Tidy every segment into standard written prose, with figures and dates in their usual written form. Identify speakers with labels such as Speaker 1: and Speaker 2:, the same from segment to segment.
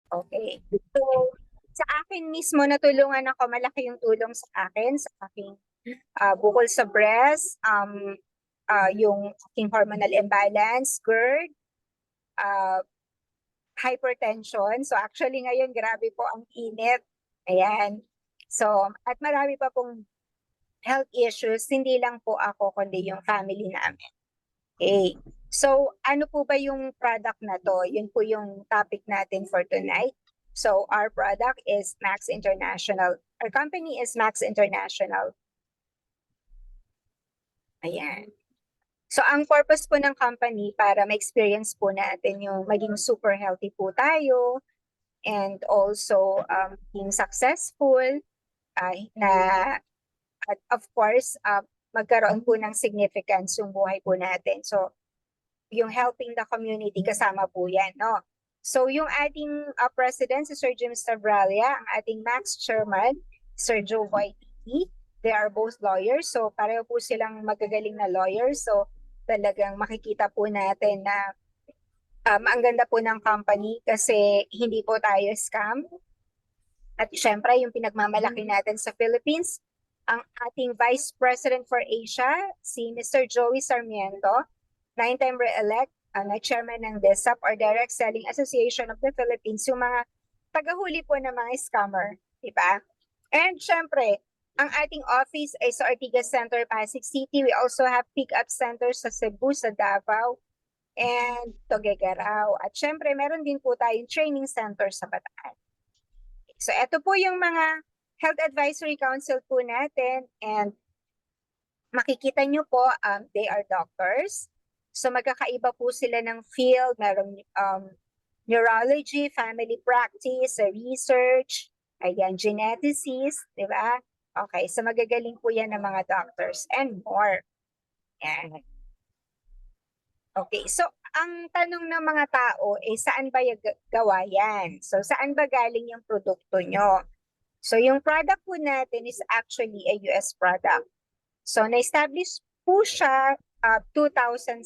Speaker 1: Okay. So, sa akin mismo natulungan ako, malaki yung tulong sa akin, sa aking bukol sa breast, yung aking hormonal imbalance, GERD, uh, hypertension. So actually ngayon, grabe po ang init. Ayan. So, at marami pa pong health issues, hindi lang po ako, kundi yung family namin. Okay. So, ano po ba yung product na to? Yun po yung topic natin for tonight. So, our product is Max International. Our company is Max International. Ayan. So, ang purpose po ng company para ma-experience po natin yung maging super healthy po tayo and also being successful na at of course magkaroon po ng significance yung buhay po natin. So, yung helping the community kasama po yan, no? So, yung ating president, si Sir Jim Stabralia, ang ating Max chairman, Sir Joe Voitiki, they are both lawyers. So, pareho po silang magagaling na lawyers. So, talagang makikita po natin na ang ganda po ng company kasi hindi po tayo scam. At syempre, yung pinagmamalaki natin sa Philippines, ang ating Vice President for Asia, si Mr. Joey Sarmiento, 9-time re-elect, na chairman ng DESAP or Direct Selling Association of the Philippines, yung mga tagahuli po ng mga scammer, di ba? And syempre, ang ating office ay sa Ortigas Center, Pasig City. We also have pick-up centers sa Cebu, sa Davao, and Tuguegarao. At syempre, meron din po tayong training center sa Bataan. So, ito po yung mga Health Advisory Council po natin and makikita nyo po, they are doctors. So, magkakaiba po sila ng field. Merong neurology, family practice, research, ayan, geneticist, di ba? Okay, so magagaling po yan ng mga doctors and more. Yan. Okay, so ang tanong ng mga tao saan ba gawa yan? So, saan ba galing yung produkto nyo? So, yung product po natin is actually a US product. So, na-establish po siya 2007.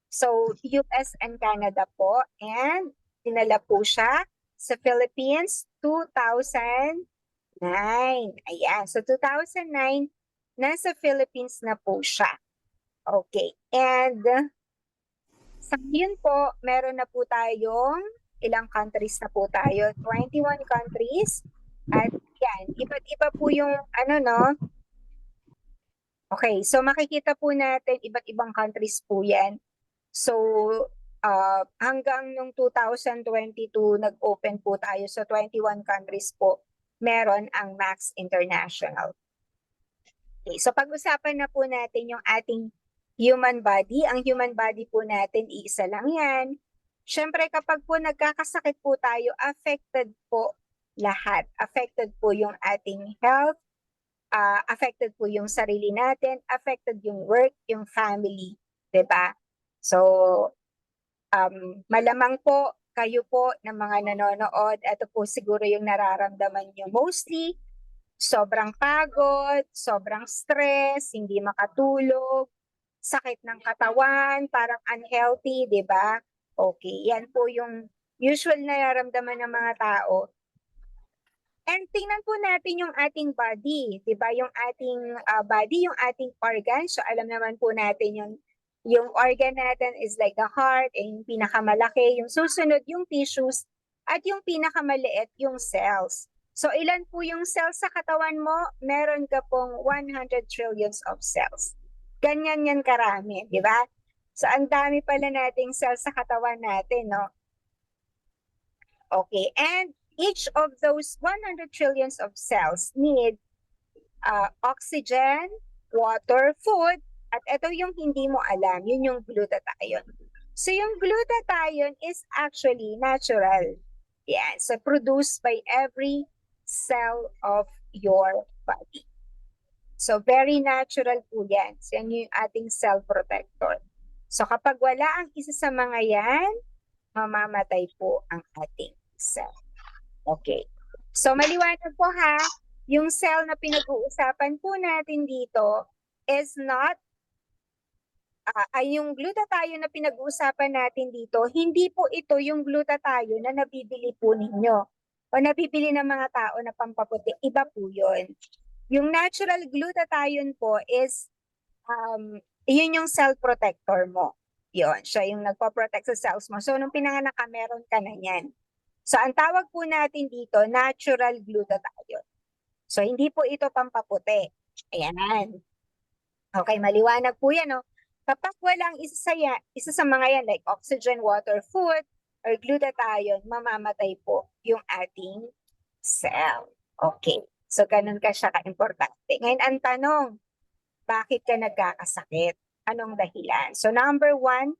Speaker 1: So, US and Canada po. And dinala po siya sa Philippines 2009. Ayan. So, 2009, nasa Philippines na po siya. Okay. And sa ngayon po, meron na po tayong ilang countries na po tayo. 21 countries. At yan, iba't iba po yung ano, no? Okay, so makikita po natin iba't ibang countries po yan. So, hanggang nung 2022, nag-open po tayo sa 21 countries po, meron ang Max International. Okay, so pag-usapan na po natin yung ating human body. Ang human body po natin, iisa lang yan. Siyempre, kapag po nagkakasakit po tayo, affected po lahat. Affected po yung ating health, affected po yung sarili natin, affected yung work, yung family, 'di ba? So, malamang po kayo po ng mga nanonood, ito po siguro yung nararamdaman nyo mostly, sobrang pagod, sobrang stress, hindi makatulog, sakit ng katawan, parang unhealthy, 'di ba? Okay, yan po yung usual na nararamdaman ng mga tao. And tingnan po natin yung ating body, 'di ba? Yung ating body, yung ating organ. So alam naman po natin yung organ natin is like the heart, yung pinakamalaki, yung susunod yung tissues, at yung pinakamaliit yung cells. So ilan po yung cells sa katawan mo? Meron ka pong 100 trillions of cells. Ganyan yan karami, 'di ba? So ang dami pala nating cells sa katawan natin, no? Okay, and each of those 100 trillions of cells need oxygen, water, food, at ito yung hindi mo alam, yun yung glutathione. So yung glutathione is actually natural. Yan, so produced by every cell of your body. So very natural po yan. So yan yung ating cell protector. So kapag wala ang isa sa mga yan, mamamatay po ang ating cell. Okay. So maliwanag po ha, yung cell na pinag-uusapan po natin dito is not ay yung glutathione na pinag-uusapan natin dito, hindi po ito yung glutathione na nabibili po ninyo o nabibili ng mga tao na pampaputi. Iba po yun. Yung natural glutathione po is, yun yung cell protector mo. Yun, siya yung nagpo-protect sa cells mo. So, nung pinanganak ka, meron ka na yan. So, ang tawag po natin dito, natural glutathione. So, hindi po ito pampaputi. Ayan. Okay, maliwanag po yan, no? Kapag walang isa sa mga yan, like oxygen, water, food, or glutathione, mamamatay po yung ating cell. Okay, so ganun ka siya ka-importante. Ngayon, ang tanong, bakit ka nagkakasakit? Anong dahilan? So, number 1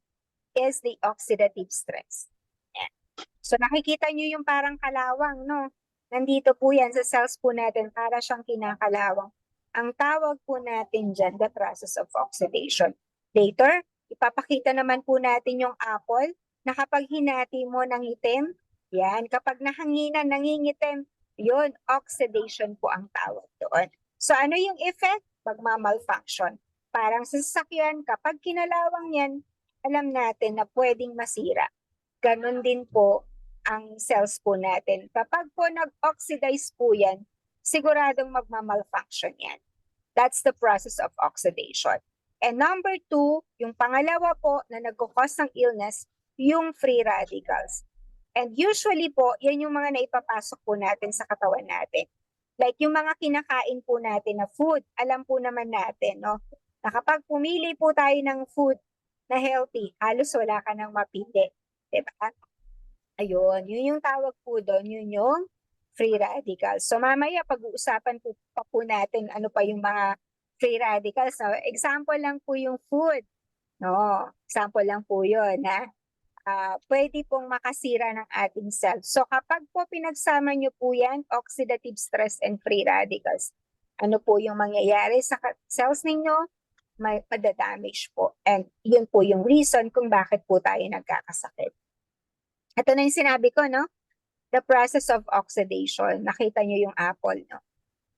Speaker 1: is the oxidative stress. Yan. So, nakikita nyo yung parang kalawang, no? Nandito po yan sa cells po natin, para siyang kinakalawang. Ang tawag po natin dyan, the process of oxidation. Later, ipapakita naman po natin yung apple na kapag hinati mo ng itim, yan, kapag nahanginan, nangingitim, yun, oxidation po ang tawag doon. So ano yung effect? Magmamalfunction. Parang sa sasakyan, kapag kinalawang yan, alam natin na pwedeng masira. Ganon din po ang cells po natin. Kapag po nag-oxidize po yan, siguradong magmamalfunction yan. That's the process of oxidation. And number 2, yung pangalawa po na nagkukos ng illness, yung free radicals. And usually po, yan yung mga naipapasok po natin sa katawan natin. Like yung mga kinakain po natin na food, alam po naman natin, no? Na kapag pumili po tayo ng food na healthy, halos wala ka nang mapili. Diba? Ayun, yun yung tawag po doon, yun yung free radicals. So mamaya pag-uusapan po pa po natin ano pa yung mga free radicals. So, example lang po yung food. No, example lang po yun na pwede pong makasira ng ating cells. So kapag po pinagsama nyo po yan, oxidative stress and free radicals, ano po yung mangyayari sa cells ninyo? May madadamage po. And yun po yung reason kung bakit po tayo nagkakasakit. Ito na yung sinabi ko, no? The process of oxidation. Nakita nyo yung apple, no?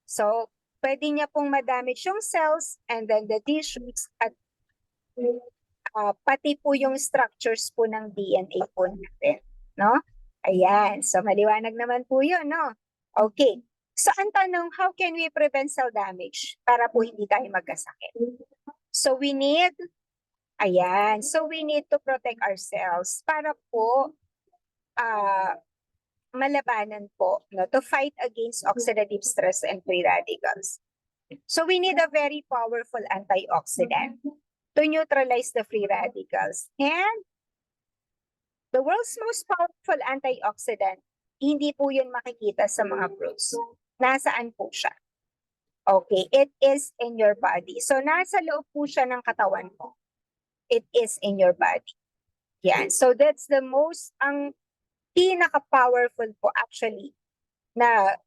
Speaker 1: So, pwede niya pong madamage yung cells and then the tissues at pati po yung structures po ng DNA po natin, no? Ayan, so maliwanag naman po yun, no? Okay, so ang tanong, how can we prevent cell damage para po hindi tayo magkasakit? So we need, so we need to protect ourselves para po malabanan po, no, to fight against oxidative stress and free radicals. So we need a very powerful antioxidant to neutralize the free radicals. And the world's most powerful antioxidant, hindi po yun makikita sa mga fruits. Nasaan po siya? Okay, it is in your body. So nasa loob po siya ng katawan mo. It is in your body. Yan. So that's the most, ang pinaka-powerful po actually na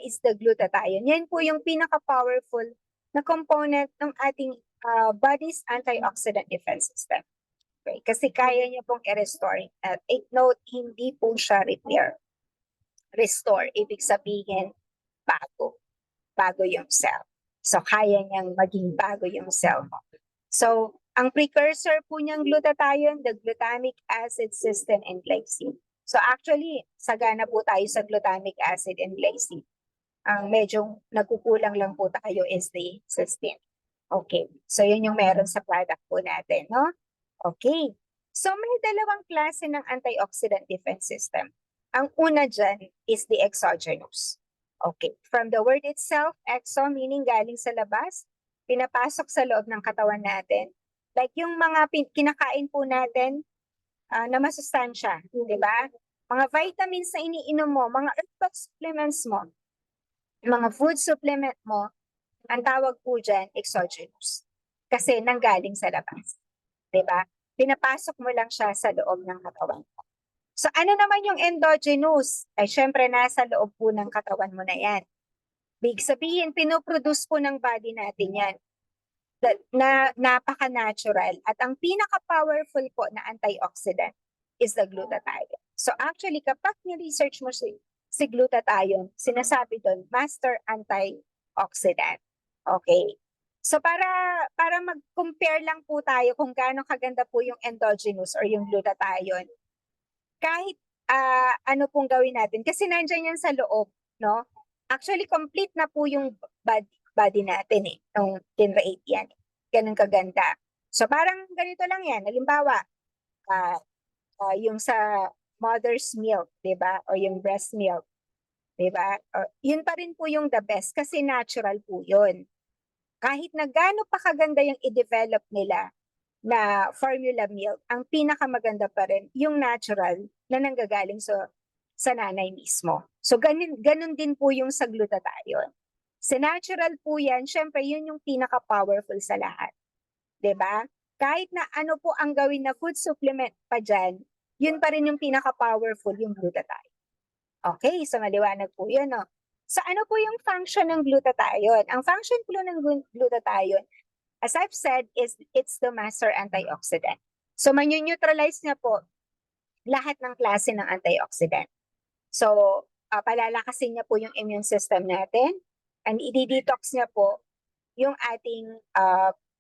Speaker 1: is the glutathione. Yan po yung pinaka-powerful na component ng ating body's antioxidant defense system. Okay? Kasi kaya niya pong i-restore. Take note, hindi po siya repair. Restore, ibig sabihin, bago. Bago yung cell. So, kaya niyang maging bago yung cell mo. So, ang precursor po niyang glutathione, the glutamic acid, cysteine, and glycine. So actually, sagana po tayo sa glutamic acid and glycine. Ang medyo nagkukulang lang po tayo is the cysteine. Okay, so yun yung meron sa product po natin, no? Okay, so may dalawang klase ng antioxidant defense system. Ang una dyan is the exogenous. Okay, from the word itself, exo meaning galing sa labas, pinapasok sa loob ng katawan natin. Like yung mga kinakain po natin, na masustansya, di ba? Mga vitamins na iniinom mo, mga herbal supplements mo, mga food supplement mo, ang tawag po dyan, exogenous. Kasi nanggaling sa labas. Di ba? Pinapasok mo lang siya sa loob ng katawan mo. So ano naman yung endogenous? Ay syempre nasa loob po ng katawan mo na yan. Big sabihin, pinoproduce po ng body natin yan. Na napaka-natural at ang pinaka-powerful po na antioxidant is the glutathione. So actually, kapag ni-research mo si glutathione, sinasabi doon, master antioxidant. Okay. So para mag-compare lang po tayo kung gaano kaganda po yung endogenous or yung glutathione. Kahit ano pong gawin natin kasi nandiyan yan sa loob, no? Actually complete na po yung body natin eh, nung tinrate yan. Ganun kaganda. So parang ganito lang yan. Halimbawa, yung sa mother's milk, 'di ba? O yung breast milk, 'di ba? Yun pa rin po yung the best kasi natural po yun. Kahit na gaano pa kaganda yung i-develop nila na formula milk, ang pinakamaganda pa rin yung natural na nanggagaling sa nanay mismo. So ganun din po yung sa glutathione. Sa natural po yan, syempre yun yung pinaka-powerful sa lahat. 'Di ba? Kahit na ano po ang gawin na food supplement pa dyan, yun pa rin yung pinaka-powerful yung glutathione. Okay, so maliwanag po yun, no? So ano po yung function ng glutathione? Ang function po ng glutathione, as I've said, is it's the master antioxidant. So manyu-neutralize niya po lahat ng klase ng antioxidant. So palalakasin niya po yung immune system natin and i-detox niya po yung ating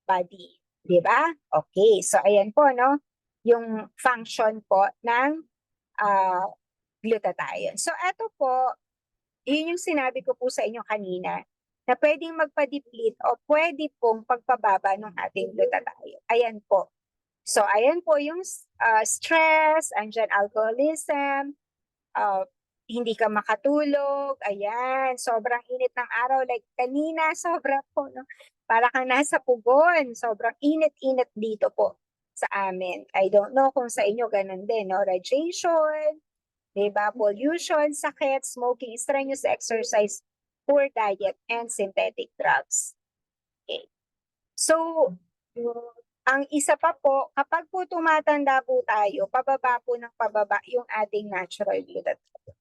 Speaker 1: body. Di ba? Okay, so ayan po, no? Yung function po ng glutathione. So ito po, yun yung sinabi ko po sa inyo kanina, na pwedeng magpa-deplete o pwede pong pagpababa ng ating glutathione. Ayan po. So ayan po yung stress, andyan alcoholism, hindi ka makatulog, ayan, sobrang init ng araw, like kanina, sobra po, no? Para kang nasa pugon, sobrang init-init dito po sa amin. I don't know kung sa inyo ganun din, no? Radiation, diba? Pollution, sakit, smoking, strenuous exercise, poor diet, and synthetic drugs. Okay. So, ang isa pa po, kapag po tumatanda po tayo, pababa po ng pababa yung ating natural glutathione.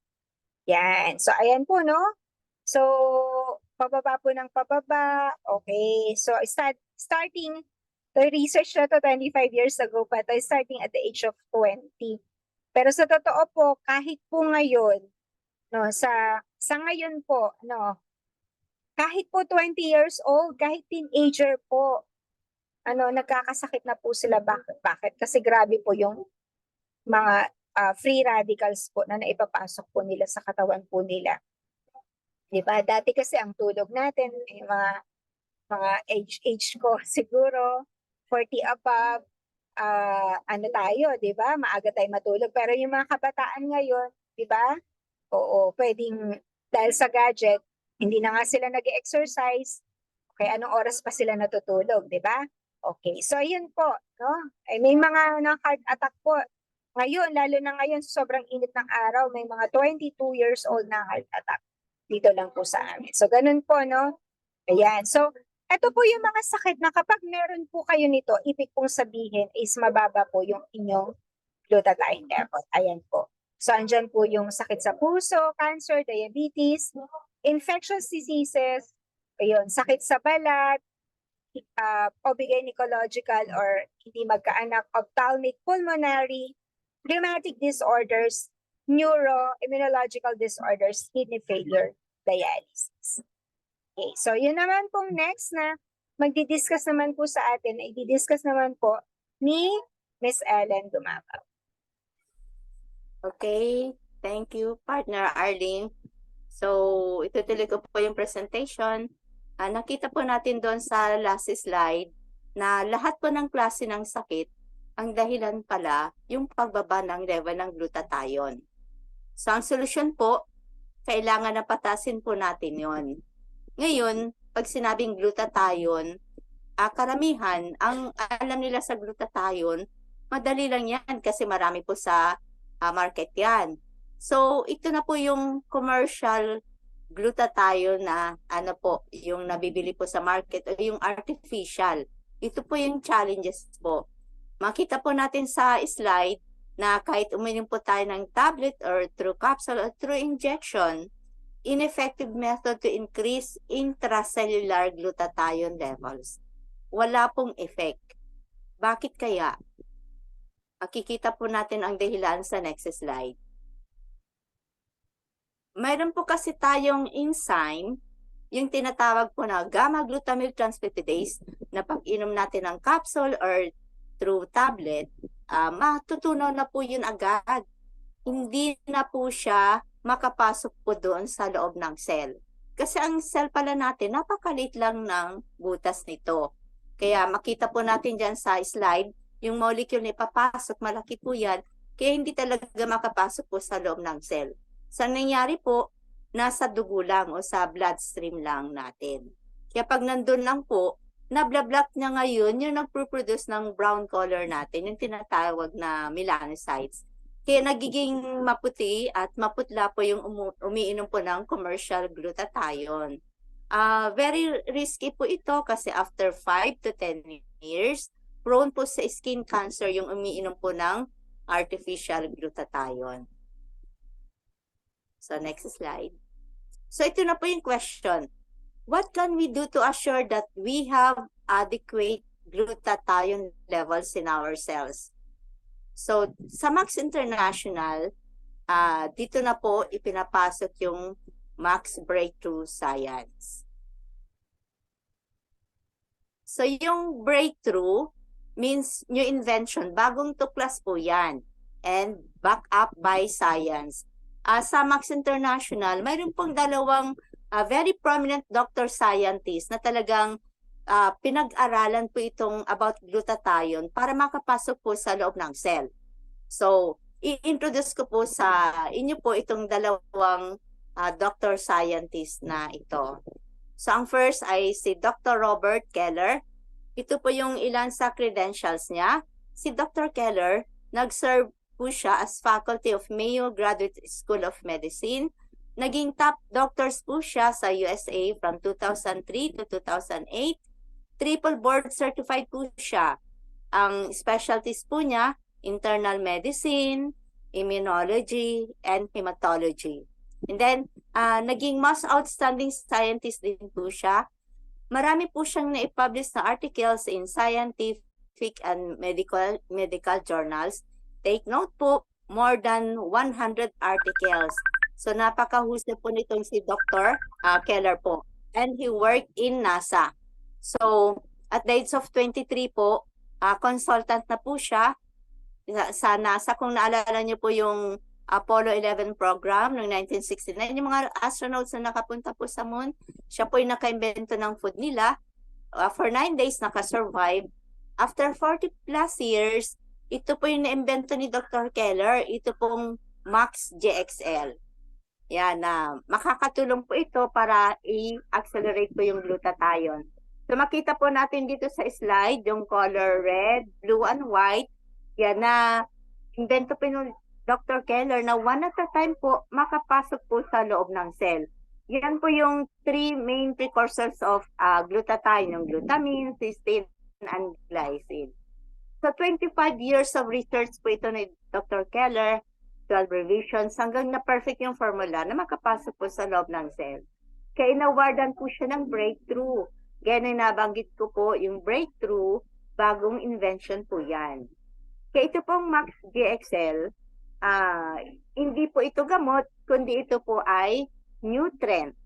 Speaker 1: Yan. So, ayan po, no? So, pababa po ng pababa. Okay. So, starting, the research na to 25 years ago pa to, starting at the age of 20. Pero sa totoo po, kahit po ngayon, no, sa ngayon po, no, kahit po 20 years old, kahit teenager po, nagkakasakit na po sila. Bakit? Kasi grabe po yung mga free radicals po na naipapasok po nila sa katawan po nila. Diba? Dati kasi ang tulog natin, yung mga age ko siguro, 40 above, ano tayo, di ba? Maaga tayo matulog. Pero yung mga kabataan ngayon, di ba? Oo, pwedeng dahil sa gadget, hindi na nga sila nag-exercise. Okay, anong oras pa sila natutulog, di ba? Okay, so yun po, no? Ay, may mga heart attack po. Ngayon, lalo na ngayon, sobrang init ng araw, may mga 22 years old na heart attack dito lang po sa amin. So, ganun po, no? Ayan. So, ito po yung mga sakit na kapag meron po kayo nito, ibig pong sabihin is mababa po yung inyong glutathione level. Ayan po. So, andyan po yung sakit sa puso, cancer, diabetes, infectious diseases, ayun, sakit sa balat, obigynecological or hindi magkaanak, ophthalmic, pulmonary, rheumatic disorders, neuro-immunological disorders, kidney failure, dialysis. Okay, so yun naman pong next na magdi-discuss naman po sa atin, i-discuss naman po ni Miss Ellen Dumabaw.
Speaker 2: Okay, thank you, Partner Arlene. So, itutuloy ko po yung presentation. Nakita po natin doon sa last slide na lahat po ng klase ng sakit, ang dahilan pala yung pagbaba ng level ng glutathione. So, ang solusyon po, kailangan na patasin po natin yon. Ngayon, pag sinabing glutathione, karamihan, ang alam nila sa glutathione, madali lang yan kasi marami po sa market yan. So, ito na po yung commercial glutathione na ano po, yung nabibili po sa market o yung artificial. Ito po yung challenges po. Makita po natin sa slide na kahit uminom po tayo ng tablet or through capsule or through injection, ineffective method to increase intracellular glutathione levels. Wala pong effect. Bakit kaya? Makikita po natin ang dahilan sa next slide. Mayroon po kasi tayong enzyme yung tinatawag po na gamma glutamyl transpeptidase na pag-inom natin ng capsule or through tablet, matutunaw na po yun agad. Hindi na po siya makapasok po doon sa loob ng cell. Kasi ang cell pala natin, napakaliit lang ng butas nito. Kaya makita po natin dyan sa slide, yung molecule na ipapasok, malaki po yan, kaya hindi talaga makapasok po sa loob ng cell. Sa nangyari po, nasa dugo lang o sa bloodstream lang natin. Kaya pag nandun lang po, nablablock niya ngayon yung nagpo-produce ng brown color natin, yung tinatawag na melanocytes. Kaya nagiging maputi at maputla po yung umiinom po ng commercial glutathione. Very risky po ito kasi after 5 to 10 years, prone po sa skin cancer yung umiinom po ng artificial glutathione. So next slide. So ito na po yung question. What can we do to assure that we have adequate glutathione levels in our cells? So sa Max International, dito na po ipinapasok yung Max Breakthrough Science. So yung breakthrough means new invention, bagong tuklas po yan, and back up by science. Sa Max International, mayroon pong dalawang very prominent doctor scientists na talagang pinag-aralan po itong about glutathione para makapasok po sa loob ng cell. So, i-introduce ko po sa inyo po itong dalawang doctor scientist na ito. So, ang first ay si Dr. Robert Keller. Ito po yung ilan sa credentials niya. Si Dr. Keller, nag-serve po siya as faculty of Mayo Graduate School of Medicine. Naging top doctors po siya sa USA from 2003 to 2008. Triple board certified po siya. Ang specialties po niya, internal medicine, immunology, and hematology. And then, naging most outstanding scientist din po siya. Marami po siyang na-publish na articles in scientific and medical journals. Take note po, more than 100 articles. So, napakahusay po nitong si Dr. Keller po. And he worked in NASA. So, at the age of 23 po, consultant na po siya sa NASA. Kung naalala niyo po yung Apollo 11 program noong 1969, yung mga astronauts na nakapunta po sa moon, siya po yung naka-invento ng food nila. For 9 days, naka-survive. After 40 plus years, ito po yung na-invento ni Dr. Keller, ito pong Max GXL. Yan, makakatulong po ito para i-accelerate po yung glutathione. So makita po natin dito sa slide, yung color red, blue, and white. Yan na, invento po yung Dr. Keller na one at a time po makapasok po sa loob ng cell. Yan po yung 3 main precursors of glutathione, yung glutamine, cysteine, and glycine. So 25 years of research po ito ni Dr. Keller, 12 revisions, hanggang na-perfect yung formula na makapasok po sa loob ng cell. Kaya inawardan po siya ng breakthrough. Kaya nabanggit ko po yung breakthrough, bagong invention po yan. Kaya ito pong Max GXL, hindi po ito gamot, kundi ito po ay nutrient.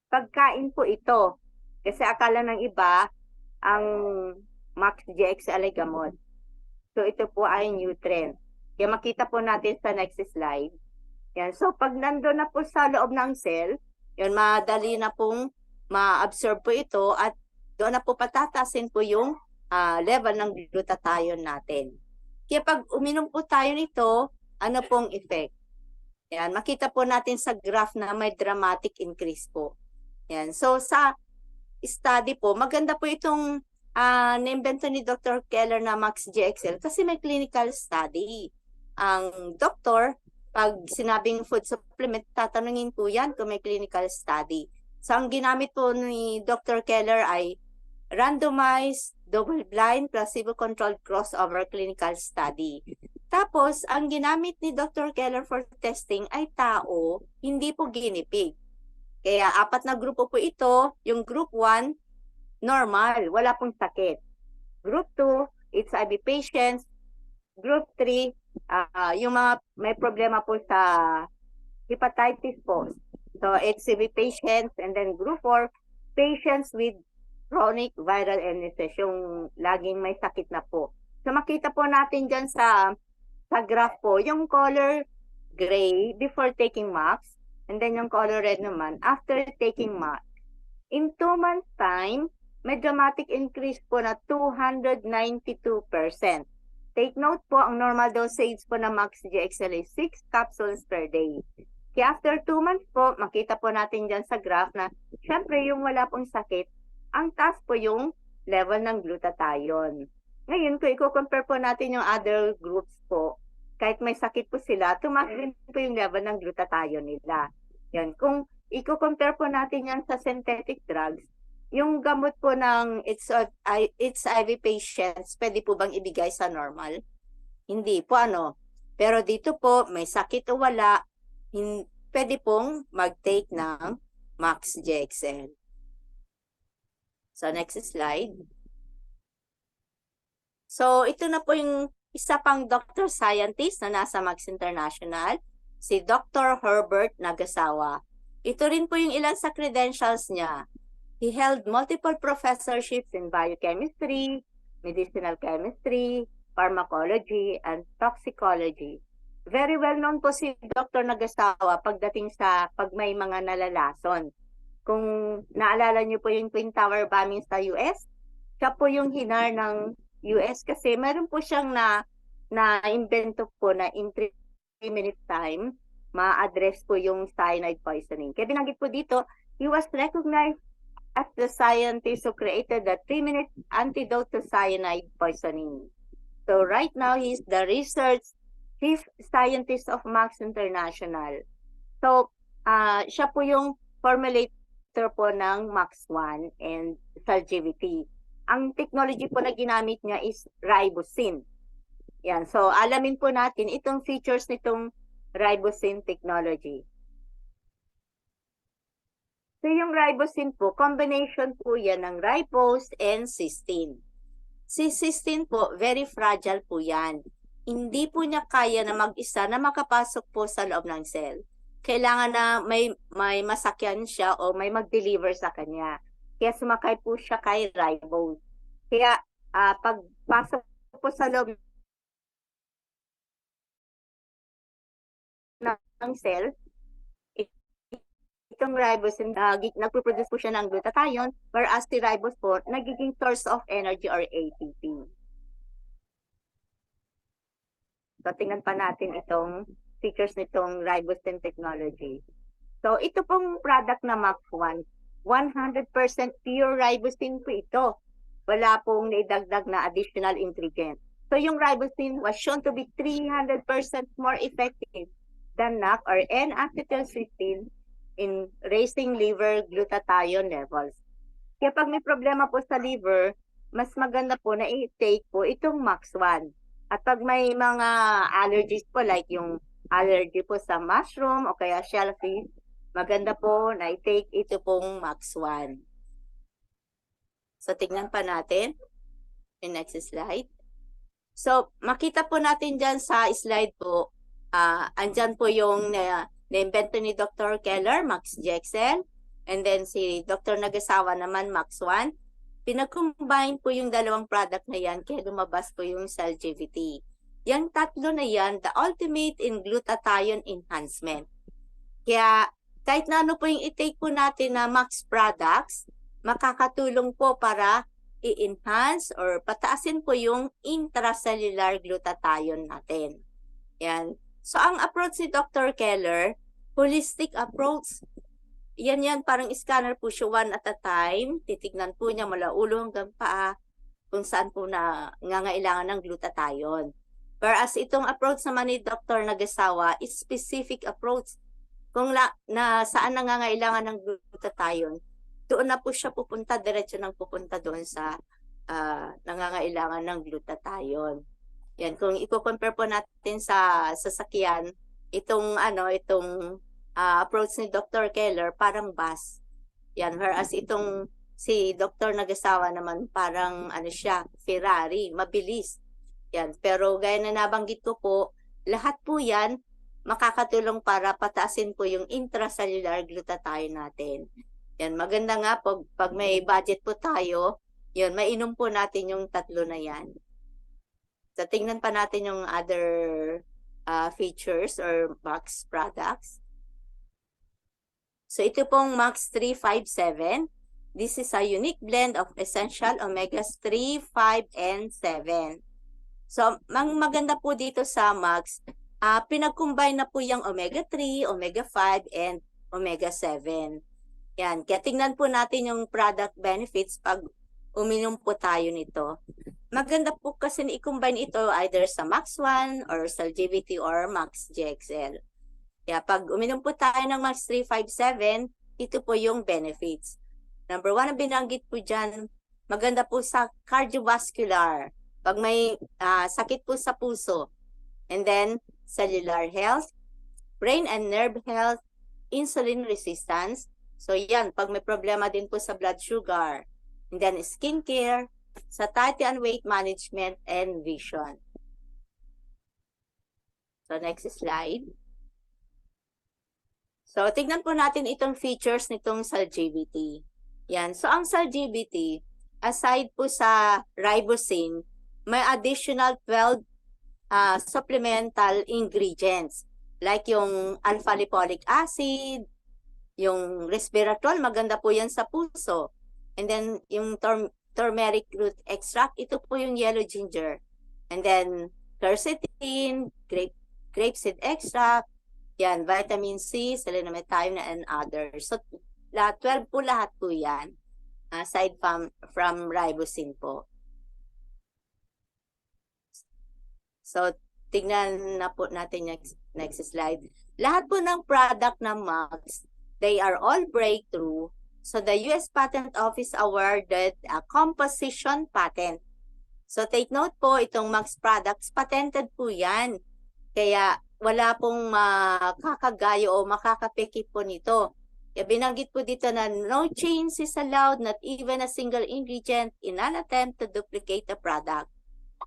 Speaker 2: Pagkain po ito. Kasi akala ng iba, ang Max GXL ay gamot. So ito po ay nutrient. Kaya makita po natin sa next slide. Yan. So pag nandun na po sa loob ng cell, yun, madali na pong ma-absorb po ito at doon na po patatasin po yung level ng glutathione natin. Kaya pag uminom po tayo nito, ano pong effect? Yan, makita po natin sa graph na may dramatic increase po. Yan. So sa study po, maganda po itong na-invento ni Dr. Keller na Max GXL kasi may clinical study. Ang doktor, pag sinabing food supplement, tatanungin po yan kung may clinical study. So ang ginamit po ni Dr. Keller ay randomized, double-blind, placebo-controlled crossover clinical study. Tapos, ang ginamit ni Dr. Keller for testing ay tao, hindi po guinea pig. Kaya 4 na grupo po ito. Yung group 1, normal, wala pong sakit. Group 2, HIV patients. Group 3, yung mga may problema po sa hepatitis po. So HCV patients, and then group 4, patients with chronic viral illnesses, yung laging may sakit na po. So makita po natin dyan sa graph po, yung color gray before taking MAX, and then yung color red naman after taking MAX. In 2 months time, may dramatic increase po na 292%. Take note po, ang normal dosage po ng MAX GXL is 6 capsules per day. Kaya after 2 months po, makita po natin dyan sa graph na syempre yung wala pong sakit, ang taas po yung level ng glutathione. Ngayon, kung i-compare po natin yung other groups po, kahit may sakit po sila, tumaas din po yung level ng glutathione nila. Yan. Kung i-compare po natin yan sa synthetic drugs, yung gamot po ng HIV patients, pwede po bang ibigay sa normal? Hindi po ano. Pero dito po, may sakit o wala, pwede pong mag-take ng MAX GXL. So, next slide. So, ito na po yung isa pang doctor scientist na nasa MAX International, si Dr. Herbert Nagasawa. Ito rin po yung ilan sa credentials niya. He held multiple professorships in biochemistry, medicinal chemistry, pharmacology, and toxicology. Very well known po si Dr. Nagasawa pagdating sa pag may mga nalalason. Kung naalala niyo po yung Twin Tower bombing sa US, siya po yung hinar ng US kasi meron po siyang na-invento po na in 3 minutes time, ma-address po yung cyanide poisoning. Kaya binanggit po dito, he was recognized as the scientist who created the 3-minute antidote to cyanide poisoning. So right now, he's the research chief scientist of MAX International. So, siya po yung formulator po ng MAX-1 and Salgivity. Ang technology po na ginamit niya is ribosine. Yan. So, alamin po natin itong features nitong ribosine technology. So, yung ribosine po, combination po yan ng ribose and cysteine. Si cysteine po, very fragile po yan. Hindi po niya kaya na mag-isa na makapasok po sa loob ng cell. Kailangan na may masakyan siya o may mag-deliver sa kanya. Kaya sumakay po siya kay ribose. Kaya pagpasok po sa loob ng cell, itong ribose, nagpo-produce po siya ng glutathione, whereas si ribose po, nagiging source of energy or ATP. So, tingnan pa natin itong features nitong ribosine technology. So, ito pong product na MAX-1, 100% pure ribosine po ito. Wala pong naidagdag na additional ingredient. So, yung ribosine was shown to be 300% more effective than NAC or N-acetylcysteine in raising liver glutathione levels. Kaya pag may problema po sa liver, mas maganda po na i-take po itong MAX-1. At pag may mga allergies po like yung allergy po sa mushroom o kaya shellfish, maganda po na i-take ito pong MAX-1. So, tignan pa natin yung next slide. So, makita po natin dyan sa slide po, andyan po yung na-invento ni Dr. Keller, MAX GXL, and then si Dr. Nagasawa naman, MAX-1. Pinag-combine po yung dalawang product na yan, kaya lumabas po yung Salgivity. Yung tatlo na yan, the ultimate in glutathione enhancement. Kaya kahit na ano po yung i-take po natin na MAX products, makakatulong po para i-enhance or pataasin po yung intracellular glutathione natin. Yan. So, ang approach ni Dr. Keller, holistic approach. Yan, parang scanner po siya one at a time. Titignan po niya mula ulo hanggang paa kung saan po nangangailangan ng glutathione. Whereas itong approach naman ni Dr. Nagasawa is specific approach. Kung saan nangangailangan ng glutathione, doon na po siya pupunta, diretso nang pupunta doon sa nangangailangan ng glutathione. Yan, kung i-compare po natin sa sasakyan, itong approach ni Dr. Keller parang bus. Yan, whereas itong si Dr. Nagasawa naman parang Ferrari, mabilis. Yan, pero gaya na nabanggit ko po, lahat po yan makakatulong para pataasin po yung intracellular glutathione natin. Yan, maganda nga pag may budget po tayo, yun, mainom po natin yung tatlo na yan. So, tingnan pa natin yung other features or Max products. So, ito pong Max 357. This is a unique blend of essential omegas 3, 5, and 7. So, maganda po dito sa Max, pinag-combine na po yung omega 3, omega 5, and omega 7. Yan, kaya tingnan po natin yung product benefits pag uminom po tayo nito. Maganda po kasi i-combine ito either sa Max 1 or sa GVT or Max GXL. Kaya pag uminom po tayo ng Max 357, ito po yung benefits. Number 1 na binanggit po dyan, maganda po sa cardiovascular. Pag may sakit po sa puso. And then, cellular health, brain and nerve health, insulin resistance. So yan, pag may problema din po sa blood sugar. And then skincare, satiety and weight management, and vision. So next slide. So tignan po natin itong features nitong SalGBT. Yan, so ang SalGBT, aside po sa ribosine, may additional 12 supplemental ingredients. Like yung alpha-lipoic acid, yung resveratrol, maganda po yan sa puso. And then, yung turmeric root extract, ito po yung yellow ginger. And then, quercetin, grapeseed extract, yan, vitamin C, selenium, and others. So, 12 po lahat po yan. Aside from ribosine po. So, tignan na po natin next slide. Lahat po ng product ng Max, they are all breakthrough. So, the US Patent Office awarded a composition patent. So, take note po, itong Max products, patented po yan. Kaya, wala pong makakagayo o makakapikit po nito. Kaya binanggit po dito na no change is allowed, not even a single ingredient in an attempt to duplicate the product.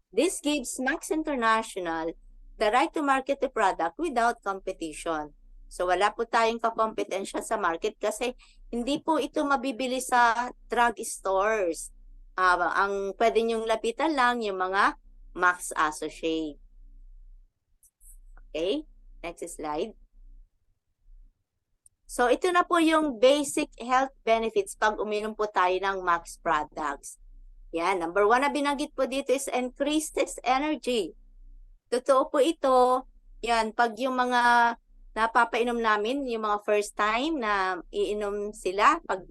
Speaker 2: This gives Max International the right to market the product without competition. So wala po tayong kakompetensya sa market kasi hindi po ito mabibili sa drug stores. Ang pwede nyong lapitan lang yung mga Max Associate. Okay, next slide. So ito na po yung basic health benefits pag uminom po tayo ng Max products. Yan, number 1 na binanggit po dito is increased energy. Totoo po ito. Yan, pag yung mga napapainom namin, yung mga first time na iinom sila, pag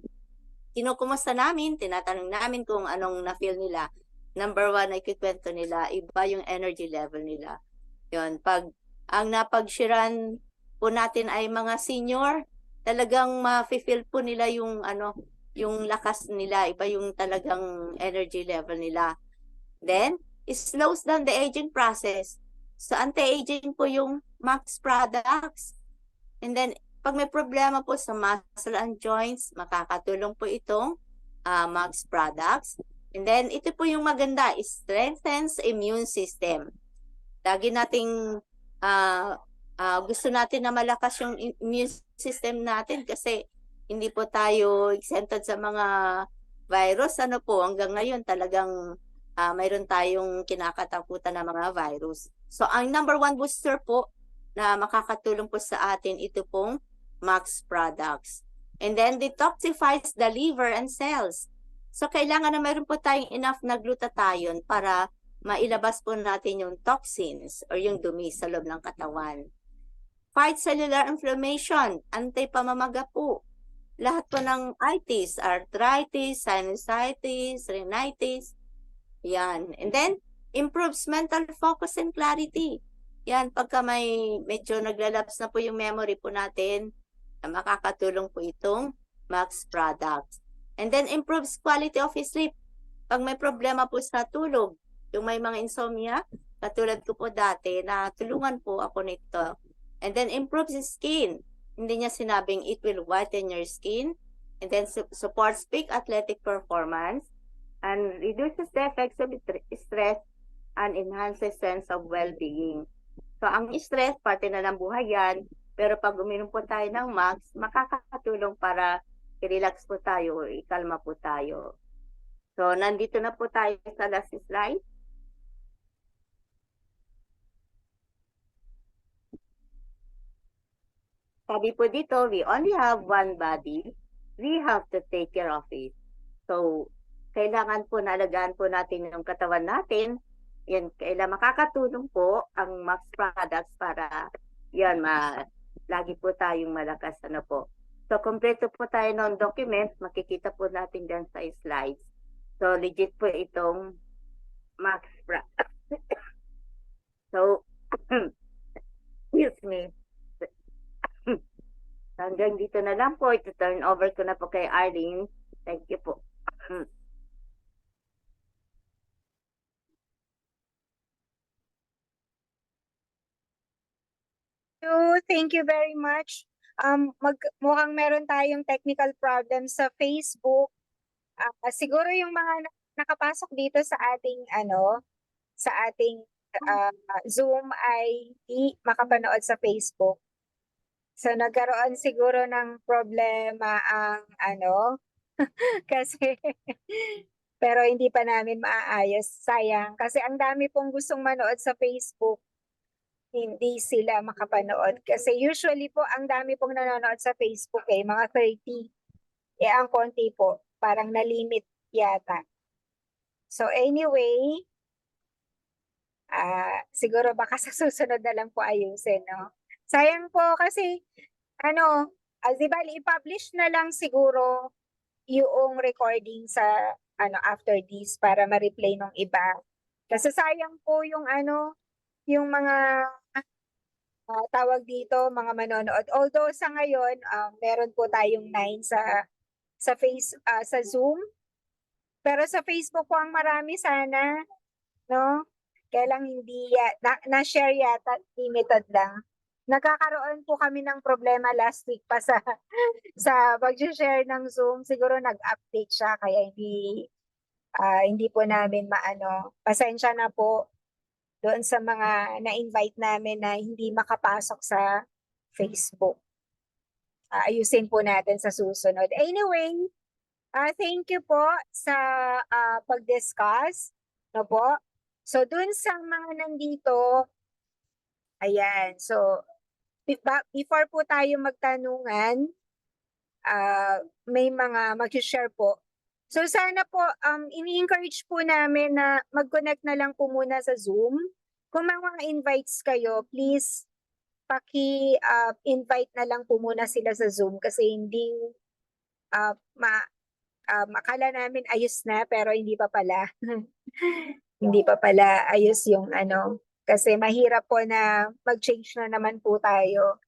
Speaker 2: kinukumusta namin, tinatanong namin kung anong na-feel nila. Number 1, ay kikwento nila, iba yung energy level nila. Yun, pag ang napag-sharean po natin ay mga senior, talagang ma-feel po nila yung yung lakas nila, iba yung talagang energy level nila. Then, it slows down the aging process. So, anti-aging po yung Max products. And then, pag may problema po sa muscle and joints, makakatulong po itong Max products. And then, ito po yung maganda, it strengthens immune system. Lagi nating gusto natin na malakas yung immune system natin kasi hindi po tayo exempted sa mga virus. Ano po, hanggang ngayon talagang mayroon tayong kinakatakutan na mga virus. So, ang number 1 booster po na makakatulong po sa atin, ito pong Max products. And then, detoxifies the liver and cells. So, kailangan na mayroon po tayong enough na glutathione para mailabas po natin yung toxins or yung dumi sa loob ng katawan. Fight cellular inflammation, anti-pamamaga po. Lahat po ng itis, arthritis, sinusitis, rhinitis. Yan. And then, improves mental focus and clarity. Yan, pagka medyo naglalapse na po yung memory po natin, makakatulong po itong Max products. And then, improves quality of sleep. Pag may problema po sa tulog, yung may mga insomnia, katulad ko po dati, na tulungan po ako nito. And then, improves skin. Hindi niya sinabing it will whiten your skin. And then, supports peak athletic performance. And reduces the effects of stress and enhances sense of well-being. So, ang stress, parte na ng buhay yan. Pero pag uminom po tayo ng max, makakatulong para i-relax po tayo, ikalma po tayo. So, nandito na po tayo sa last slide. Sabi po dito, we only have one body. We have to take care of it. So, kailangan po naalagaan po natin yung katawan natin. Yan, kailangan makakatulong po ang Max products para yan, lagi po tayong malakas. Ano po. So, kompleto po tayo ng document. Makikita po natin dyan sa slides. So, legit po itong Max products. So, excuse me. Hanggang dito na lang po. Ito turn over ko na po kay Arlene. Thank you po.
Speaker 1: Thank you very much. Mukhang meron tayong technical problem sa Facebook. Siguro yung mga nakapasok dito sa ating sa ating Zoom ay hindi makapanood sa Facebook. So nagkaroon siguro ng problema ang kasi pero hindi pa namin maaayos. Sayang kasi ang dami pong gustong manood sa Facebook. Hindi sila makapanood. Kasi usually po, ang dami pong nanonood sa Facebook mga 30. Ang konti po, parang na-limit yata. So anyway, siguro baka sa susunod na lang po ayusin, no? Sayang po kasi, di ba, i-publish na lang siguro yung recording sa, after this para ma-replay ng iba. Kasi sayang po yung yung mga tawag dito, mga manonood. Although sa ngayon, meron po tayong 9 sa Zoom. Pero sa Facebook po ang marami sana, no? Kaya lang hindi na-share yata, limited lang. Nagkakaroon po kami ng problema last week pa sa sa pag-share ng Zoom. Siguro nag-update siya kaya hindi po namin maano. Pasensya na po doon sa mga na-invite namin na hindi makapasok sa Facebook. Ayusin po natin sa susunod. Anyway, thank you po sa pag-discuss. No po? So, doon sa mga nandito, ayan. So, before po tayo magtanungan, may mga mag-share po. So sana po, ini-encourage po namin na mag-connect na lang po muna sa Zoom. Kung may mga invites kayo, please paki-invite na lang po muna sila sa Zoom kasi hindi akala namin ayos na pero hindi pa pala. Hindi pa pala ayos yung kasi mahirap po na mag-change na naman po tayo.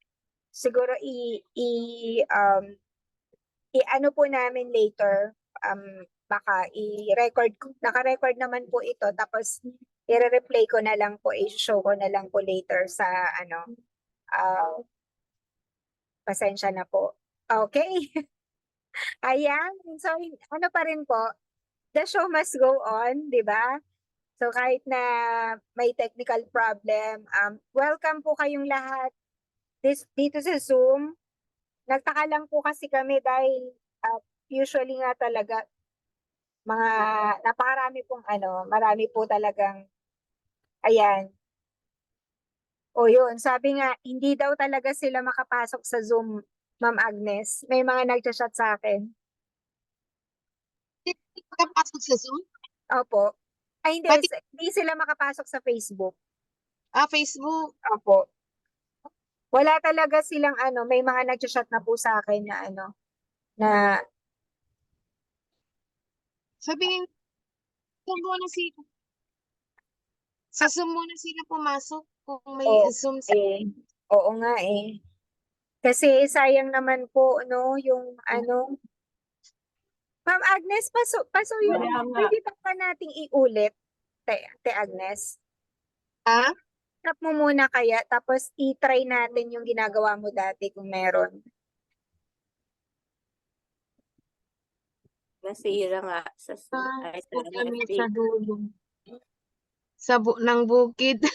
Speaker 1: Siguro i-ano po namin later, baka i-record, naka-record naman po ito, tapos i-replay ko na lang po, i-show ko na lang po later sa pasensya na po. Okay. Ayan, so pa rin po, the show must go on, di ba? So kahit na may technical problem, welcome po kayong lahat dito sa Zoom. Nagtaka lang po kasi kami dahil usually nga talaga mga napakarami pong marami po talagang ayan. O yun, sabi nga hindi daw talaga sila makapasok sa Zoom, Ma'am Agnes. May mga nagchat sa akin.
Speaker 3: Hindi makapasok sa Zoom?
Speaker 1: Opo. Ay hindi, hindi sila makapasok sa Facebook.
Speaker 3: Facebook.
Speaker 1: Opo. Wala talaga silang may mga nagchat na po sa akin na na
Speaker 3: sabihin sa Zoom muna sila pumasok kung may Zoom sa
Speaker 1: oo nga kasi sayang naman po yung Ma'am Agnes, paso yung pwede pa nating iulit, te Agnes. Tap mo muna kaya, tapos i-try natin yung ginagawa mo dati kung meron.
Speaker 2: Nasira nga sa
Speaker 3: sa dulo. Ng bukid.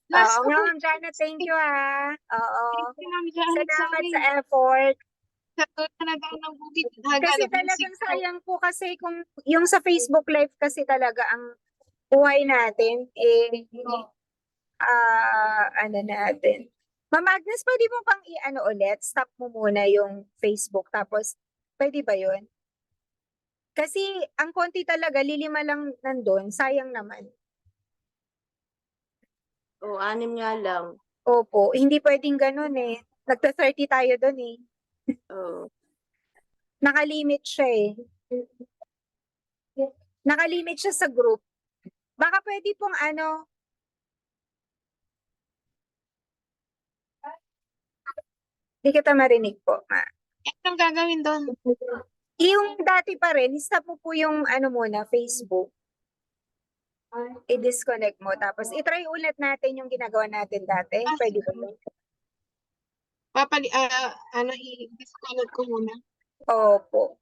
Speaker 3: Last
Speaker 1: Oo nga,
Speaker 3: week,
Speaker 1: Ma'am Janet, thank you ha. Oo.
Speaker 3: thank you, Ma'am Janet,
Speaker 1: Salamat
Speaker 3: sorry.
Speaker 1: sa effort.
Speaker 3: Sa tuloy ng bukid,
Speaker 1: Kasi talagang sayang po kasi kung yung sa Facebook Live kasi talaga ang buhay natin, ano natin. Ma'am Agnes, pwede mo pang i-ano ulit? Stop mo muna yung Facebook, tapos pwede ba yun? Kasi ang konti talaga, lilima lang nandun, sayang naman.
Speaker 2: O, 6 nga lang.
Speaker 1: Opo, hindi pwedeng ganun eh. Nagta-30 tayo dun eh.
Speaker 2: Oo.
Speaker 1: Nakalimit siya eh. Nakalimit siya sa group. Baka pwede pong ano, di kita marinig po, ma.
Speaker 3: Anong gagawin doon?
Speaker 1: Yung dati pa rin, stop mo po yung ano muna, Facebook. I-disconnect mo. Tapos i-try ulit natin yung ginagawa natin dati. Pwede ba yun?
Speaker 3: I-disconnect ko muna.
Speaker 1: Opo.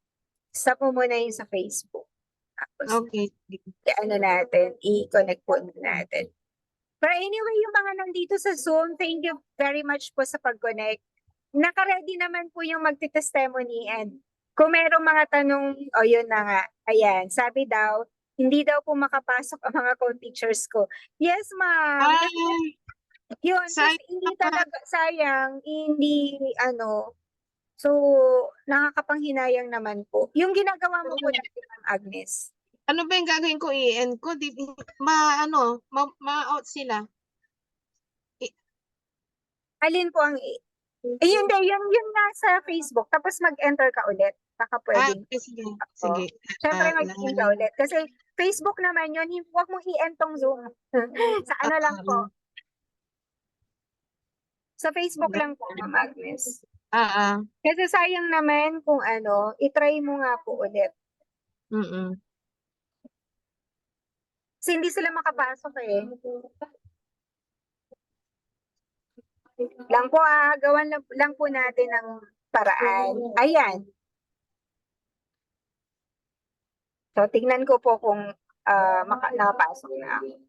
Speaker 1: Stop mo muna yung sa Facebook. Tapos,
Speaker 3: Okay.
Speaker 1: ano natin, i-connect po natin. But anyway, yung mga nandito sa Zoom, thank you very much po sa pag-connect. Naka-ready naman po yung magti-testimony, and kung merong mga tanong, o yun na nga, ayan, sabi daw, hindi daw po makapasok ang mga co-teachers ko. Yes, ma'am. Kasi yun, kasi
Speaker 3: Sayang
Speaker 1: hindi
Speaker 3: naman.
Speaker 1: talaga, sayang, hindi, ano, so, nakakapanghinayang naman po. Yung ginagawa mo po dati, Ma'am Agnes.
Speaker 3: Ano ba yung gagawin ko? I-end ko? Ma-out sila.
Speaker 1: Alin po ang, hindi, yun nga sa Facebook, tapos mag-enter ka ulit. Baka pwedeng.
Speaker 3: Okay, sige. Sige.
Speaker 1: Siyempre mag-in ka ulit. Kasi Facebook naman yun, huwag mong i-end tong Zoom. Sa ano lang po. Sa Facebook lang po, Ma'am Agnes. Kasi sayang naman kung ano, itry mo nga po ulit.
Speaker 3: Mm-mm.
Speaker 1: Kasi hindi sila makapasok eh. Lang po gawan lang po natin ng paraan. Ayan. So, tingnan ko po kung nakapasok na ako.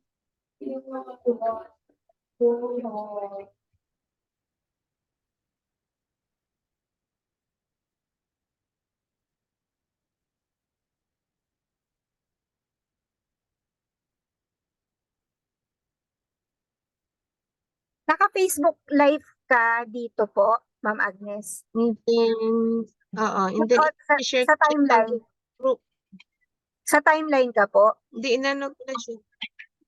Speaker 1: Naka-Facebook live ka dito po, Ma'am Agnes?
Speaker 3: And then, and then,
Speaker 1: Sa,
Speaker 3: i-share
Speaker 1: sa
Speaker 3: ko siya sa
Speaker 1: timeline.
Speaker 3: group.
Speaker 1: Sa timeline ka po?
Speaker 3: Hindi, inano ko na siya.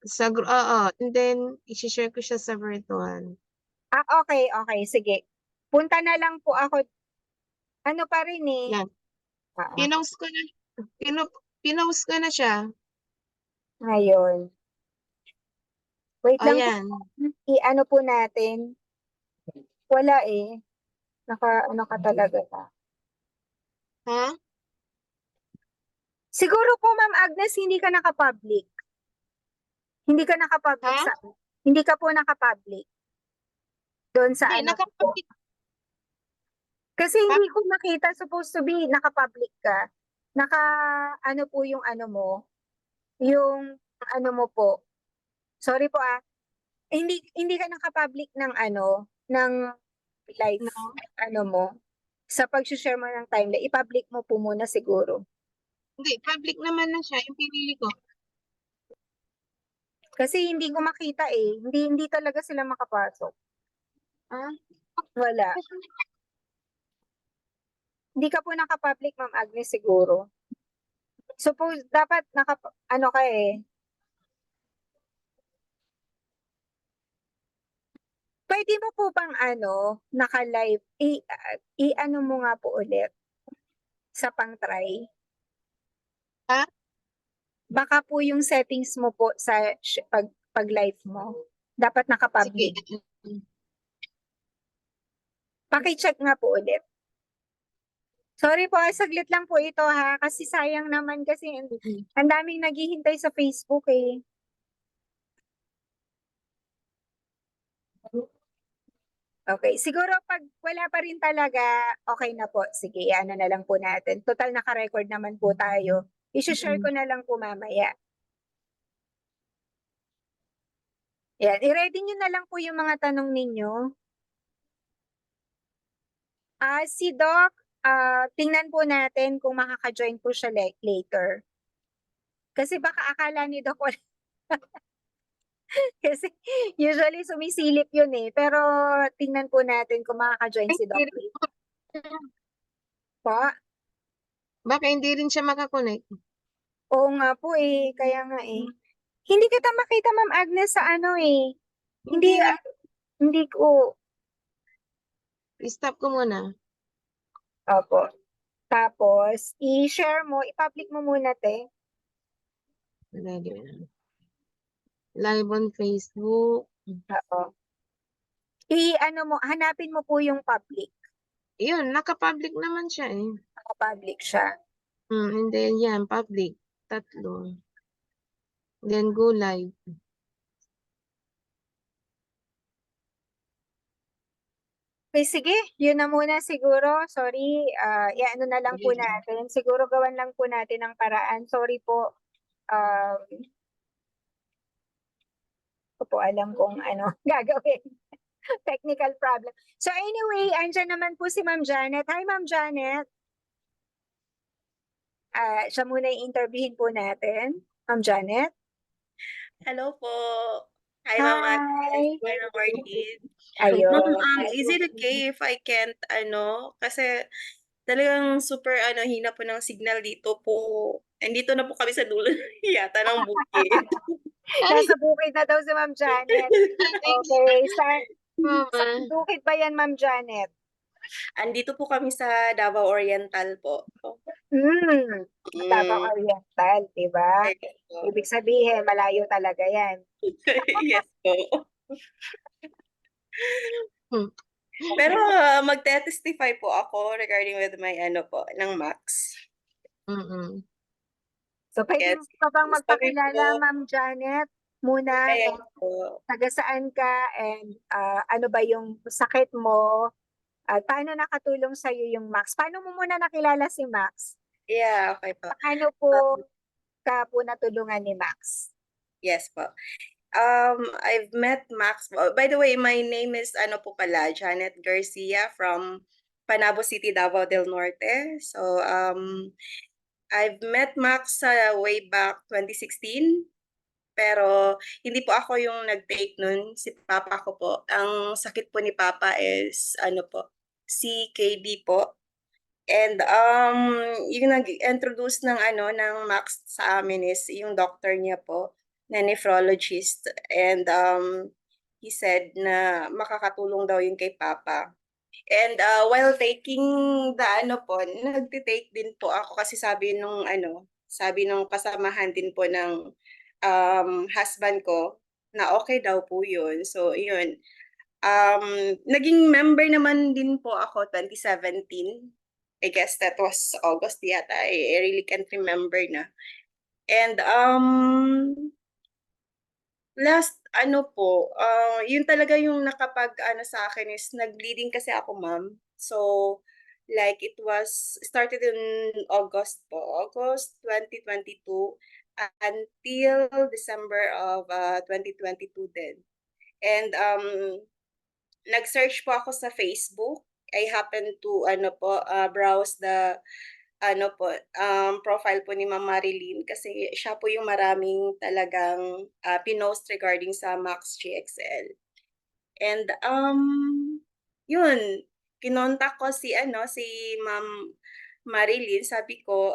Speaker 3: Sa group, and then, i-share ko siya sa virtual.
Speaker 1: Okay, sige. Punta na lang po ako. Ano pa rin eh.
Speaker 3: Yan. Pinost ko na. Pinost ko na siya.
Speaker 1: Ngayon. Wait lang
Speaker 3: Ayan.
Speaker 1: po. I-ano po natin. Wala eh. Ano ka talaga ka.
Speaker 3: Ha?
Speaker 1: Siguro po, Ma'am Agnes, hindi ka naka-public. Hindi ka naka-public
Speaker 3: Ha?
Speaker 1: Hindi ka po naka-public. Doon sa
Speaker 3: Hindi,
Speaker 1: ano po. Kasi hindi ko makita, supposed to be naka-public ka. Ano po yung ano mo. Yung ano mo po. Sorry po hindi ka naka-public ng ng live,
Speaker 3: No?
Speaker 1: ano mo. Sa pag-share mo ng timeline, i-public mo po muna siguro.
Speaker 3: Hindi, public naman na siya, yung pinili ko.
Speaker 1: Kasi hindi ko makita eh. Hindi talaga sila makapasok. Wala. Hindi ka po naka-public, Ma'am Agnes, siguro. Suppose, dapat ano ka eh. Pwede mo po bang naka-live, i-ano mo nga po ulit sa pang-try?
Speaker 3: Ha?
Speaker 1: Baka po yung settings mo po sa pag-live mo, dapat naka-public.
Speaker 3: Sige.
Speaker 1: Paki-check nga po ulit. Sorry po, saglit lang po ito ha, kasi sayang naman kasi ang daming naghihintay sa Facebook eh. Okay, siguro pag wala pa rin talaga, okay na po. Sige, ano na lang po natin. Total naka-record naman po tayo. I-share ko na lang po mamaya. Yan, i-ready nyo na lang po yung mga tanong ninyo. Si Doc, tingnan po natin kung makaka-join po siya later. Kasi baka akala ni Doc wala. Kasi usually sumisilip yun eh. Pero tingnan po natin kung makaka-join si Doc later. Po.
Speaker 3: Baka hindi rin siya makakonect.
Speaker 1: Oo nga po eh. Kaya nga eh. Hindi kita makita, Ma'am Agnes, sa ano eh. Hindi,
Speaker 3: Hindi rin.
Speaker 1: hindi ko.
Speaker 3: Stop ko muna.
Speaker 1: Opo. Tapos, i-share mo, i-public mo muna, te.
Speaker 3: Ready na. Live on Facebook.
Speaker 1: Oo. Ano mo, hanapin mo po yung public.
Speaker 3: Yun, naka-public naman siya eh.
Speaker 1: Public siya.
Speaker 3: And then yan, public. Tatlo. Then go live.
Speaker 1: Okay, sige. Yun na muna siguro. Sorry. I-ano na lang po
Speaker 3: Sige.
Speaker 1: natin. Siguro gawan lang po natin ng paraan. Sorry po. Ko po alam kung ano gagawin. Technical problem. So anyway, andyan naman po si Ma'am Janet. Hi, Ma'am Janet. Siya muna yung interviewin po natin. Ma'am Janet.
Speaker 4: Hello po. Hi, Ma'am Agnes.
Speaker 1: Hi.
Speaker 4: Ma'am Martin.
Speaker 1: Ayun.
Speaker 4: Ma'am, is it okay if I can't, kasi talagang super, hina po ng signal dito po. Andito na po kami sa dulo yata ng bukid.
Speaker 1: Nasa bukid na daw si Ma'am Janet. Okay. Saan bukid ba yan, Ma'am Janet?
Speaker 4: Andito po kami sa Davao Oriental po.
Speaker 1: Davao Oriental, diba?
Speaker 4: Yes po.
Speaker 1: Ibig sabihin, malayo talaga yan.
Speaker 4: Yes po. Pero magte-testify po ako regarding with my ng Max.
Speaker 1: So, pwede
Speaker 4: Yes.
Speaker 1: mo pa bang
Speaker 4: Sabi
Speaker 1: magpakilala,
Speaker 4: ko,
Speaker 1: Ma'am Janet? Muna,
Speaker 4: Kaya po.
Speaker 1: taga saan ka and ano ba yung sakit mo? At paano nakatulong sa'yo yung Max? Paano mo muna nakilala si Max?
Speaker 4: Yeah, okay po.
Speaker 1: Paano po ka po natulungan ni Max?
Speaker 4: Yes po. I've met Max. By the way, my name is po pala, Janet Garcia from Panabo City, Davao del Norte. So, I've met Max way back 2016. Pero hindi po ako yung nag-take nun, si papa ko po. Ang sakit po ni papa is CKD po. And yung nag-introduce ng ng Max sa amin is yung doctor niya po na nephrologist, and he said na makakatulong daw yun kay papa. And while taking the nagti-take din po ako kasi sabi nung kasamahan din po ng husband ko na okay daw po yun. So yun. Naging member naman din po ako 2017. I guess that was August yata. I really can't remember na. And last yun talaga yung nakapag sa akin is nag-bleeding kasi ako, ma'am. So like it was started in August 2022 until December of 2022 din. And nag-search po ako sa Facebook. I happened to browse the profile po ni Ma'am Marilyn kasi siya po yung maraming talagang pinost regarding sa Max GXL. And yun, kinontak ko si Ma'am Marilyn, sabi ko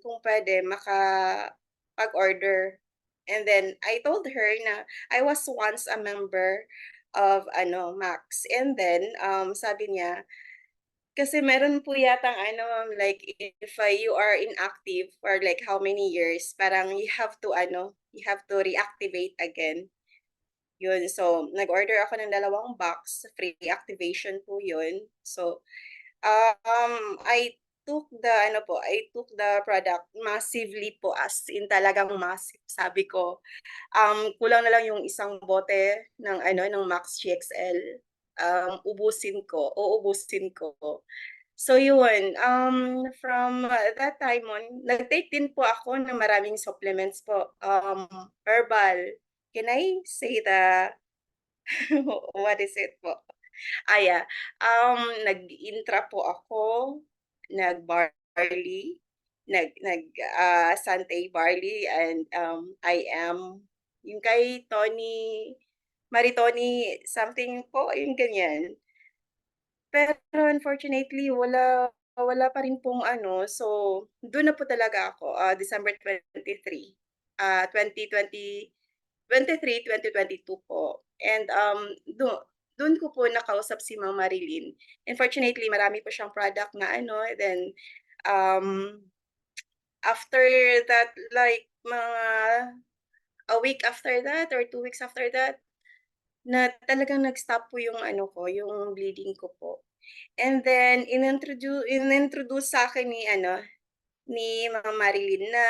Speaker 4: kung pwede makapag-order. And then I told her na I was once a member of Max. And then sabi niya, kasi meron po yatang like if you are inactive for like how many years, parang you have to reactivate again. Yun, so nag-order ako ng 2 box, free activation po yun. So I took the product massively po, as in talagang massive. Sabi ko, kulang na lang yung isang bote ng Max GXL. Uubusin ko. So yun, from that time on, nag-take din po ako ng maraming supplements po. Herbal, can I say the what is it po? Yeah. Nag-intra po ako, nag-barley, Sante barley, and I am yung kay Tony, Maritoni something po, yung ganyan. Pero unfortunately wala pa rin pong ano, so dun na po talaga ako, December 23, 2022 po. And dun ko po nakausap si Ma'am Marilyn. Unfortunately, marami po siyang product na ano, then um, after that, like mga a week after that or 2 weeks after that, na talagang nag-stop po yung ano ko, yung bleeding ko po. And then inintroduce sa'kin ni ano, ni Ma'am Marilyn na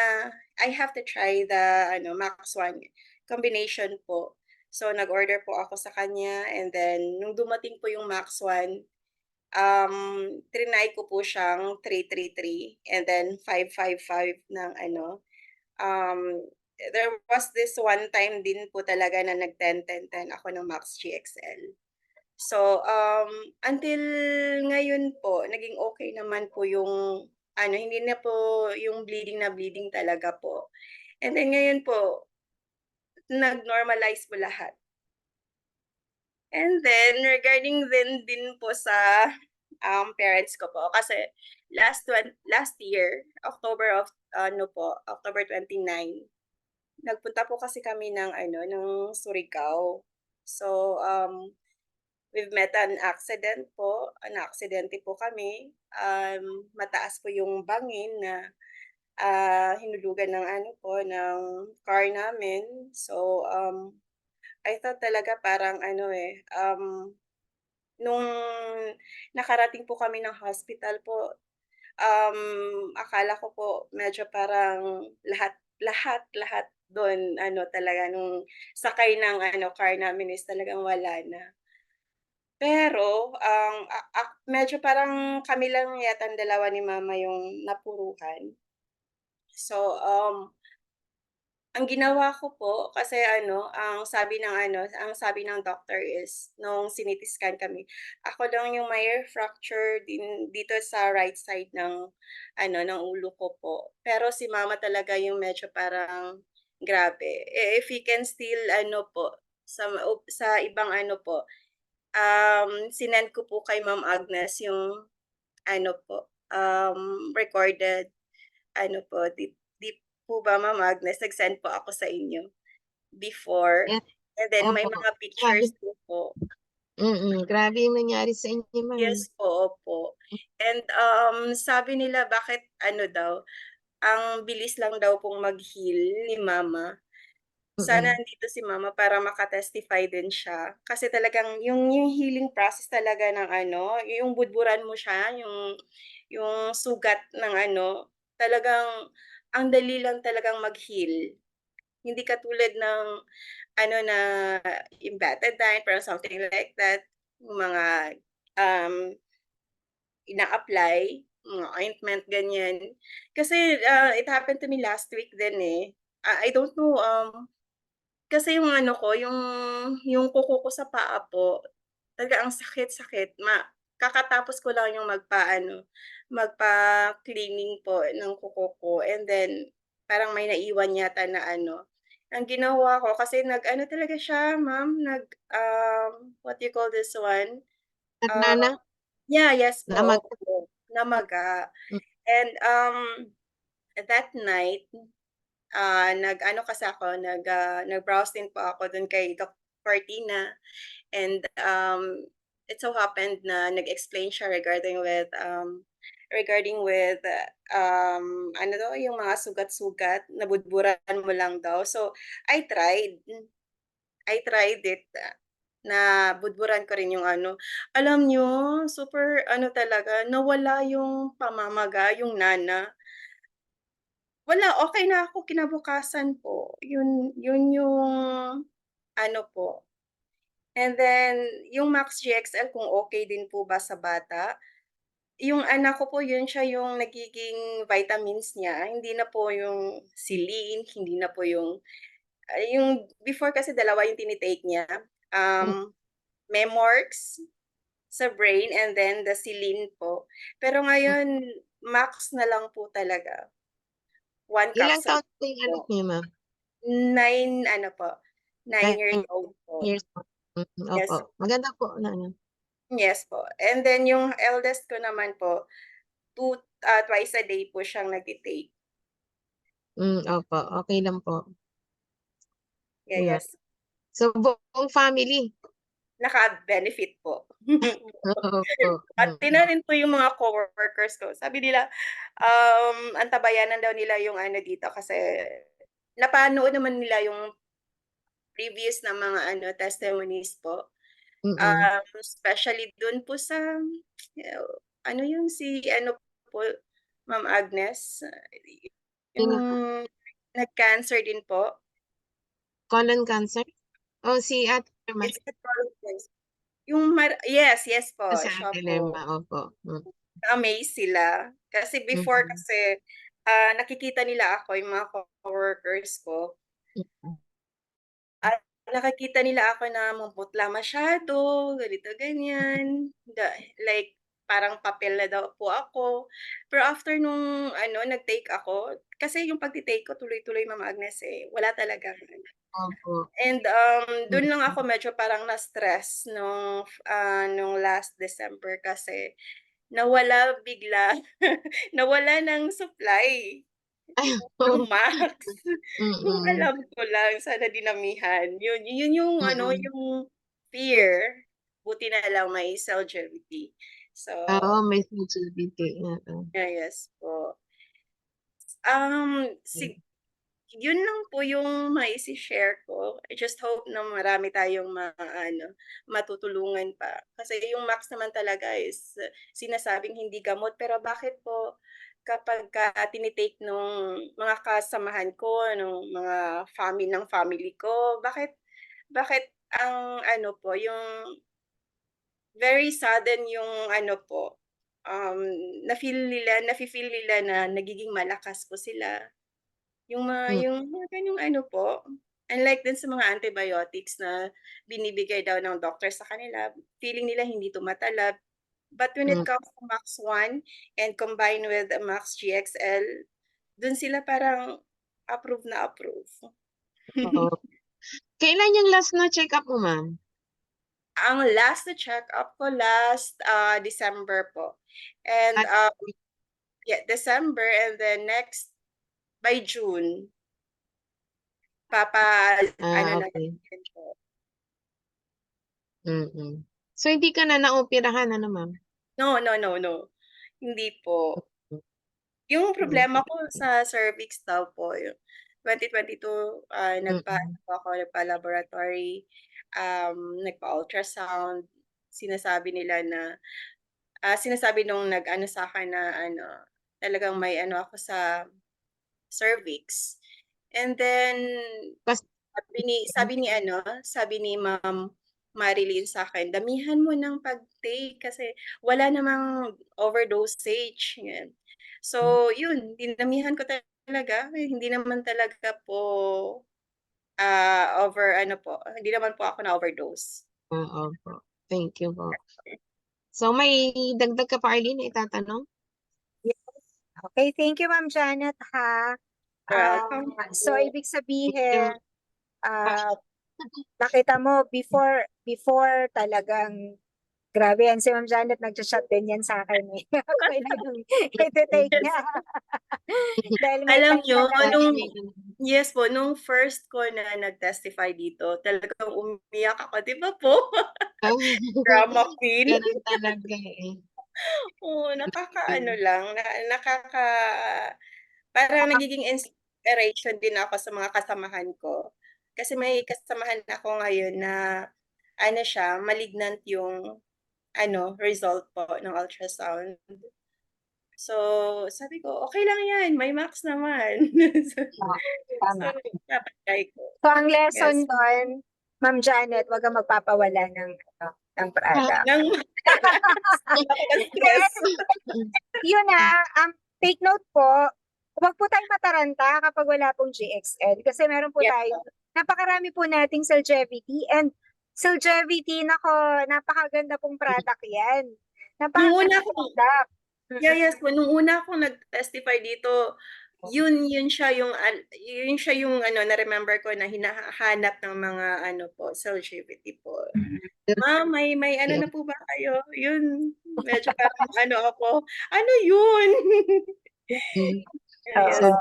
Speaker 4: I have to try the ano, Max One combination po. So nag-order po ako sa kanya, and then nung dumating po yung Max One, triny ko po siyang 333 and then 555 ng ano, there was this one time din po talaga na nag-10-10-10 ako ng Max GXL. So, until ngayon po, naging okay naman po yung ano, hindi na po yung bleeding na bleeding talaga po. And then ngayon po, nag-normalize po lahat. And then regarding din po sa parents ko po, kasi last year, October 29, nagpunta po kasi kami ng ano, ng Surigao. So, we've met an accident po, na-aksidente po kami. Mataas po yung bangin na hinulugan ng ano po, ng car namin. So, I thought talaga parang ano nung nakarating po kami ng hospital po, akala ko po medyo parang lahat dun ano talaga nung sakay ng ano car namin is talagang wala na. Pero medyo parang kami lang yatang dalawa ni mama yung napuruhan. So, ang ginawa ko po kasi ano, ang sabi ng doctor is nung CT scan kami, ako lang yung may fracture din dito sa right side ng ano, ng ulo ko po. Pero si mama talaga yung medyo parang grabe. If he can still ano po, sa ibang ano po, sinend ko po kay Ma'am Agnes yung ano po, recorded ano po, di po ba Ma'am Agnes, nag-send po ako sa inyo before,
Speaker 3: Yes,
Speaker 4: and then may
Speaker 3: opo.
Speaker 4: mga
Speaker 3: Grabe,
Speaker 4: pictures po.
Speaker 3: grabe yung nangyari sa inyo, ma'am.
Speaker 4: Yes po, opo. And sabi nila bakit ano daw, ang bilis lang daw pong mag-heal ni mama. Sana
Speaker 3: Mm.
Speaker 4: nandito si mama para maka-testify din siya. Kasi talagang yung healing process talaga ng ano, yung budburan mo siya, yung sugat ng ano, talagang ang dali lang talagang mag-heal. Hindi katulad ng ano na yung Betadine, parang something like that, yung mga um, ina-apply, mga ointment, ganyan. Kasi it happened to me last week din eh. I don't know, kasi yung ano ko, yung kuko ko sa paa po, talaga ang sakit-sakit. Kakatapos ko lang yung magpa-cleaning po ng kuko ko, and then parang may naiwan yata na ano. Ang ginawa ko kasi nag-ano talaga siya ma'am, what do you call this one? Ah,
Speaker 3: Nagnana?
Speaker 4: yeah, yes po,
Speaker 3: Namag
Speaker 4: opo, namaga.
Speaker 3: hmm,
Speaker 4: And that night, nag-ano kasi ako, nag-browse din po ako dun kay Dr. Tina, and it so happened na nag-explain siya regarding with ano 'to, yung mga sugat-sugat, nabudburan mo lang daw. So, I tried it, nabudburan ko rin yung ano. Alam niyo, super ano talaga, nawala yung pamamaga, yung nana. Wala, okey na ako kinabukasan po. Yun yung ano po. And then yung Max GXL kung okey din po ba sa bata. Yung anak ko po yun siya yung nagiging vitamins niya, hindi na po yung Celine, hindi na po yung yung before kasi dalawa yung tinitake niya. Memorx sa brain and then the Celine po. Pero ngayon, max na lang po talaga. 1
Speaker 3: Ilang
Speaker 4: capsule
Speaker 3: taon po yung anak
Speaker 4: po.
Speaker 3: niyo, ma'am?
Speaker 4: 9, ano po, 9 years
Speaker 3: 9
Speaker 4: old po.
Speaker 3: years po.
Speaker 4: Yes,
Speaker 3: Opo. Maganda po na ano.
Speaker 4: yes po. And then yung eldest ko naman po, twice a day po siyang nagtitake.
Speaker 3: Opo. Okay lang po.
Speaker 4: Yeah,
Speaker 3: Yeah.
Speaker 4: yes.
Speaker 3: So, buong family.
Speaker 4: Naka-benefit po.
Speaker 3: Opo.
Speaker 4: Pati na rin po yung mga coworkers ko. Sabi nila, antabayanan daw nila yung ano dito kasi napanood naman nila yung previous na mga ano testimonies po. Especially dun po sa ano yung si ano po, Ma'am Agnes,
Speaker 3: Sino
Speaker 4: yung
Speaker 3: po?
Speaker 4: nag-cancer din po.
Speaker 3: Colon cancer? Oh, si Ate Lerma.
Speaker 4: Is it colon? Yung yes, yes po,
Speaker 3: Si
Speaker 4: siya
Speaker 3: Ate
Speaker 4: po.
Speaker 3: Lerma, opo.
Speaker 4: Na-amaze sila. Kasi before kasi nakikita nila ako, yung mga coworkers ko, at nakikita nila ako na maputla masyado, ganito, ganyan. Like, parang papel na daw po ako. Pero after nung ano, nag-take ako, kasi yung pagti-take ko tuloy-tuloy, Ma'am Agnes, wala talaga.
Speaker 3: Opo.
Speaker 4: And dun lang ako medyo parang na-stress nung last December kasi nawala bigla, nawala ng supply ng Max. Kung alam ko lang sana dinamihan. Yun yung ano, yung fear. Buti na lang may cell gravity. So,
Speaker 3: Oo, may sensitivity.
Speaker 4: yes po. Yun lang po yung maisi-share ko. I just hope na marami tayong matutulungan pa. Kasi yung Max naman talaga is sinasabing hindi gamot. Pero bakit po kapag tinitake nung mga kasamahan ko, nung mga family ko, bakit ang ano po, yung very sudden yung ano po, nafi-feel nila na nagiging malakas po sila. Yung mga gano'ng ano po, unlike din sa mga antibiotics na binibigay daw ng doctor sa kanila, feeling nila hindi tumatalab. But when it comes to Max 1 and combined with the Max GXL, dun sila parang approve na approve.
Speaker 3: Oo. Kailan yung last na check-up mo, ma'am?
Speaker 4: Ang last na check-up ko December po. And yeah, December and then next by June. Ano na
Speaker 3: Okay.
Speaker 4: yun po.
Speaker 3: So, hindi ka na naoperahan, ano, ma'am?
Speaker 4: No. Hindi po. Yung problema ko sa cervix daw po, yung 2022, nagpa-ano po ako, nagpa-laboratory, nagpa-ultrasound. Sinasabi nung nag-ano sa akin na ano, talagang may ano ako sa cervix. And then,
Speaker 3: Kas-
Speaker 4: sabi ni Ma'am Marilyn sa akin, damihan mo ng pag-take kasi wala namang overdosage. Yan. So, yun, dinamihan ko talaga. Hindi naman talaga po hindi naman po ako na-overdose.
Speaker 3: Oo po. Thank you po. So, may dagdag ka pa, Arlene, na itatanong?
Speaker 1: Okay, thank you, Ma'am Janet, ha.
Speaker 4: Welcome.
Speaker 1: So, ibig sabihin, nakita mo, before talagang, grabe yan, si Ma'am Janet, nag-chat din yan sa akin. Kailan yung iti-take niya. Dahil may
Speaker 4: Alam
Speaker 1: time
Speaker 4: nyo,
Speaker 1: talaga.
Speaker 4: yes po, nung first ko na nag-testify dito, talagang umiyak ako. Di ba po? Drama queen.
Speaker 3: Ganun talaga eh.
Speaker 4: Oo, parang nagiging inspiration din ako sa mga kasamahan ko. Kasi may kasamahan ako ngayon na malignant yung result po ng ultrasound. So, sabi ko, okay lang yan, may Max naman.
Speaker 1: Tama.
Speaker 4: Dapat try ko.
Speaker 1: So, ang lesson
Speaker 4: Yes.
Speaker 1: doon, Ma'am Janet, wag kang magpapawala ng product.
Speaker 4: Napaka-stress.
Speaker 1: Yun take note po, wag po tayong mataranta kapag wala pong GXL. Kasi meron po
Speaker 4: Yes.
Speaker 1: tayong napakarami po nating Celgevity and Celgevity, nako, napakaganda pong product yan.
Speaker 4: Nung una
Speaker 1: Napakaganda
Speaker 4: ko,
Speaker 1: product.
Speaker 4: yeah, yes po, nung una akong nag-testify dito, yun siya yung ano, na-remember ko na hinahanap ng mga ano po, Celgevity po. Ma'am, may ano na po ba kayo? Yun, medyo parang ano ako, ano yun? Yes.
Speaker 1: Oo.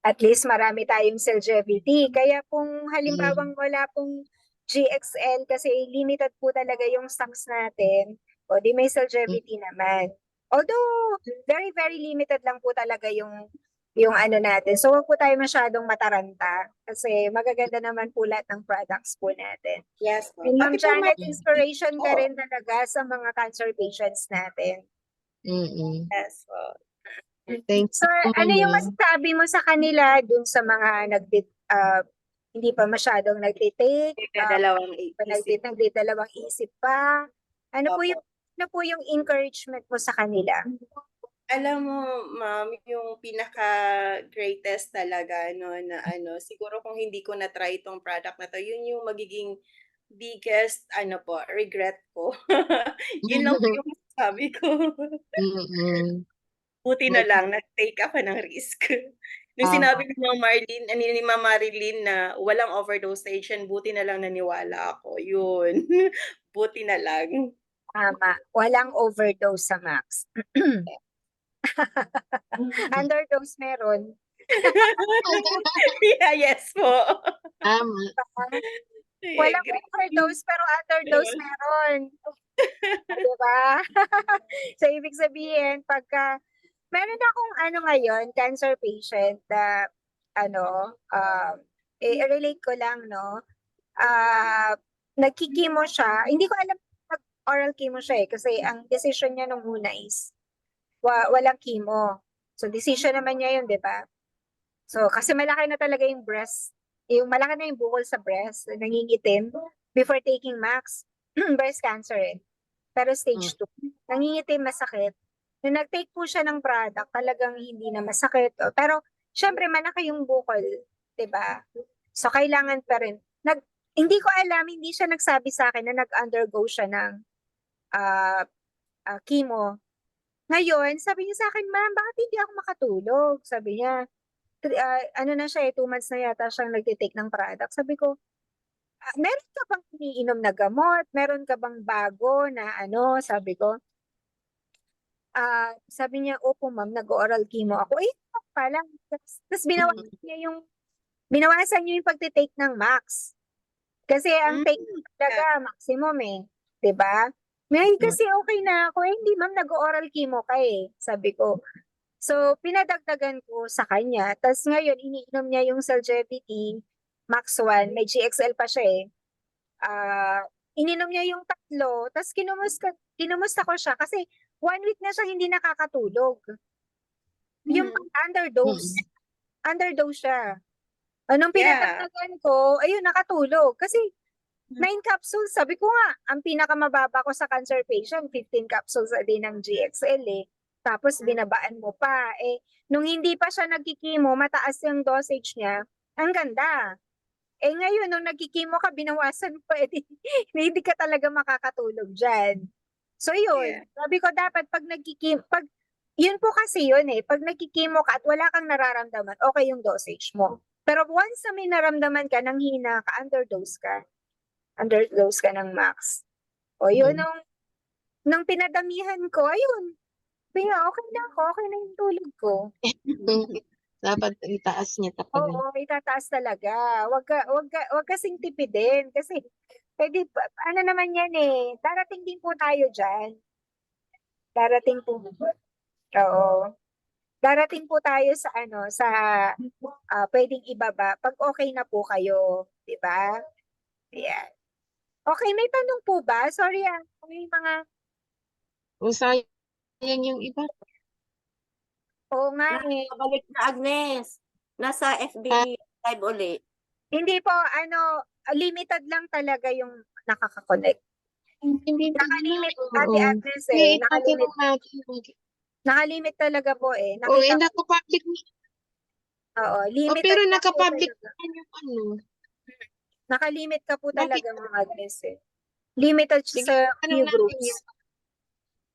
Speaker 1: At least marami tayong Celgevity. Kaya kung halimbawang wala pong GXL kasi limited po talaga yung stocks natin, o di may Celgevity naman. Although, very, very limited lang po talaga yung ano natin. So, wag po tayo masyadong mataranta kasi magaganda naman po lahat ng products po natin.
Speaker 4: Yes po.
Speaker 1: And Ma'am
Speaker 4: Pati po,
Speaker 1: Janet,
Speaker 4: ma'am,
Speaker 1: inspiration ka rin talaga sa mga cancer patients natin.
Speaker 3: Mm-mm.
Speaker 4: yes po.
Speaker 3: Thank
Speaker 1: So,
Speaker 3: you po,
Speaker 1: ano yung
Speaker 3: ma'am.
Speaker 1: masasabi mo sa kanila dun sa mga hindi pa masyadong nagtitake,
Speaker 4: Dalawang isip.
Speaker 1: nagdidalawang isip pa? Ano po
Speaker 4: Opo.
Speaker 1: yung encouragement mo sa kanila?
Speaker 4: Alam mo, ma'am, yung pinaka-greatest talaga, no, na ano, siguro kung hindi ko na-try itong product na to, yun yung magiging biggest, ano po, regret ko. Yun lang po yung masasabi ko.
Speaker 3: Mm-mm.
Speaker 4: Buti na lang, nag-take ako ng risk. Nung sinabi ni Ma'am Marlene, ni Ma'am Marilyn na walang overdosage, and buti na lang naniwala ako. Yun. Buti na lang.
Speaker 1: Tama, walang overdose sa Max. Underdose meron.
Speaker 4: Yeah, yes po.
Speaker 3: Tama.
Speaker 4: I
Speaker 1: Walang
Speaker 4: agree.
Speaker 1: overdose pero underdose meron. Diba? So, ibig sabihin, pagka meron akong ano ngayon, cancer patient na i-relate ko lang, no? Nagkikimo siya. Hindi ko alam oral chemo siya eh, kasi ang decision niya nung una is walang chemo. So, decision naman niya yun, di ba? So, kasi malaki na talaga yung breast, yung malaki na yung bukol sa breast, nangingitim before taking Max, breast cancer eh. Pero stage 2, nangingitim, masakit. Nung nag-take po siya ng product, talagang hindi na masakit. Pero, syempre, malaki yung bukol, di ba? So, kailangan pa rin. Hindi ko alam, hindi siya nagsabi sa akin na nag-undergo siya ng chemo. Ngayon, sabi niya sa akin, ma'am, bakit hindi ako makatulog? Sabi niya, ano na siya 2 months na yata siyang nagtitake ng product. Sabi ko, meron ka bang iniinom na gamot? Meron ka bang bago na ano? Sabi ko, sabi niya, opo ma'am, nag-oral chemo ako. Eh, pala. Tapos binawasan niya yung pagtitake ng Max. Kasi ang take talaga maximum eh. 'Di ba? May kasi okay na ako. Eh, hindi ma'am, nag-oral chemo ka eh. Sabi ko. So, pinadagdagan ko sa kanya. Tapos ngayon, iniinom niya yung Celgevity Max 1. May GXL pa siya eh. Ininom niya yung 3. Tapos kinumusta ko siya kasi 1 week na siya hindi nakakatulog. Yung underdose. Underdose siya. Anong pinatagdagan ko, ayun, nakatulog. Kasi 9 capsules, sabi ko nga, ang pinakamababa ko sa cancer patient, 15 capsules a day ng GXL eh. Tapos binabaan mo pa. Eh, nung hindi pa siya nagkikimo, mataas yung dosage niya, ang ganda. Eh ngayon, nung nagkikimo ka, binawasan pa, hindi ka talaga makakatulog dyan. So yun, sabi ko dapat pag yun po kasi yun eh, pag nagkikimo ka at wala kang nararamdaman, okay yung dosage mo. Pero once na may naramdaman ka, nang hina ka, underdose ka ng Max. O yun, nung pinadamihan ko, ayun, kaya okay na ako, okay na yung tulog ko.
Speaker 3: Dapat itaas niya talaga.
Speaker 1: Oo, itataas talaga. Wag kasing tipidin kasi pwede, ano naman yan eh, darating din po tayo dyan. Darating po. Oo. Darating po tayo sa pwedeng ibaba pag okay na po kayo, 'di ba? Ayan. Okay, may tanong po ba? Sorry may mga
Speaker 3: Sayang yung iba.
Speaker 1: Oo nga eh.
Speaker 2: Balik na Agnes. Nasa FB live uli.
Speaker 1: Hindi po, limited lang talaga yung nakaka-connect.
Speaker 3: Hindi
Speaker 1: Nakalimit,
Speaker 3: Oo.
Speaker 1: Ate Agnes eh. Nakalimit.
Speaker 3: natin.
Speaker 1: Nakalimit talaga po eh.
Speaker 3: Oo,
Speaker 1: Nakita ko.
Speaker 3: naka-public.
Speaker 1: Oo, limited
Speaker 3: pero
Speaker 1: lang po
Speaker 3: naka-public
Speaker 1: talaga.
Speaker 3: naman yung ano.
Speaker 1: Nakalimit ka po
Speaker 3: Bakit?
Speaker 1: talaga, Ma'am Agnes eh. Limited siya
Speaker 3: Sige,
Speaker 1: sa
Speaker 3: tanong
Speaker 1: few
Speaker 3: natin
Speaker 1: groups.
Speaker 3: yun.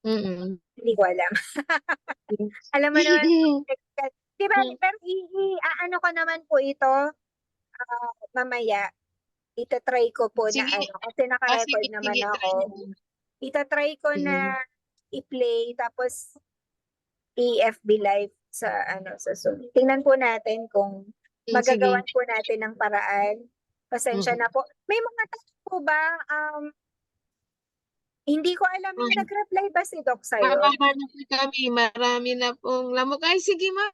Speaker 3: Mm-mm.
Speaker 1: Hindi ko alam. Alam mo naman, di ba, pero ano ko naman po ito, mamaya, itatry ko po na
Speaker 3: Sige.
Speaker 1: kasi naka-record
Speaker 3: Sige,
Speaker 1: naman
Speaker 3: sige,
Speaker 1: ako.
Speaker 3: try mo.
Speaker 1: Itatry ko na i-play, tapos i-FB live sa sa Zoom. Tingnan po natin kung
Speaker 3: Sige.
Speaker 1: magagawan po natin ng paraan. Pasensya na po. May mga tanong po ba? Hindi ko alam, may nag-reply ba si Doc sa'yo?
Speaker 3: Bababa na po kami. Marami na pong lamok. Ay, sige, ma'am.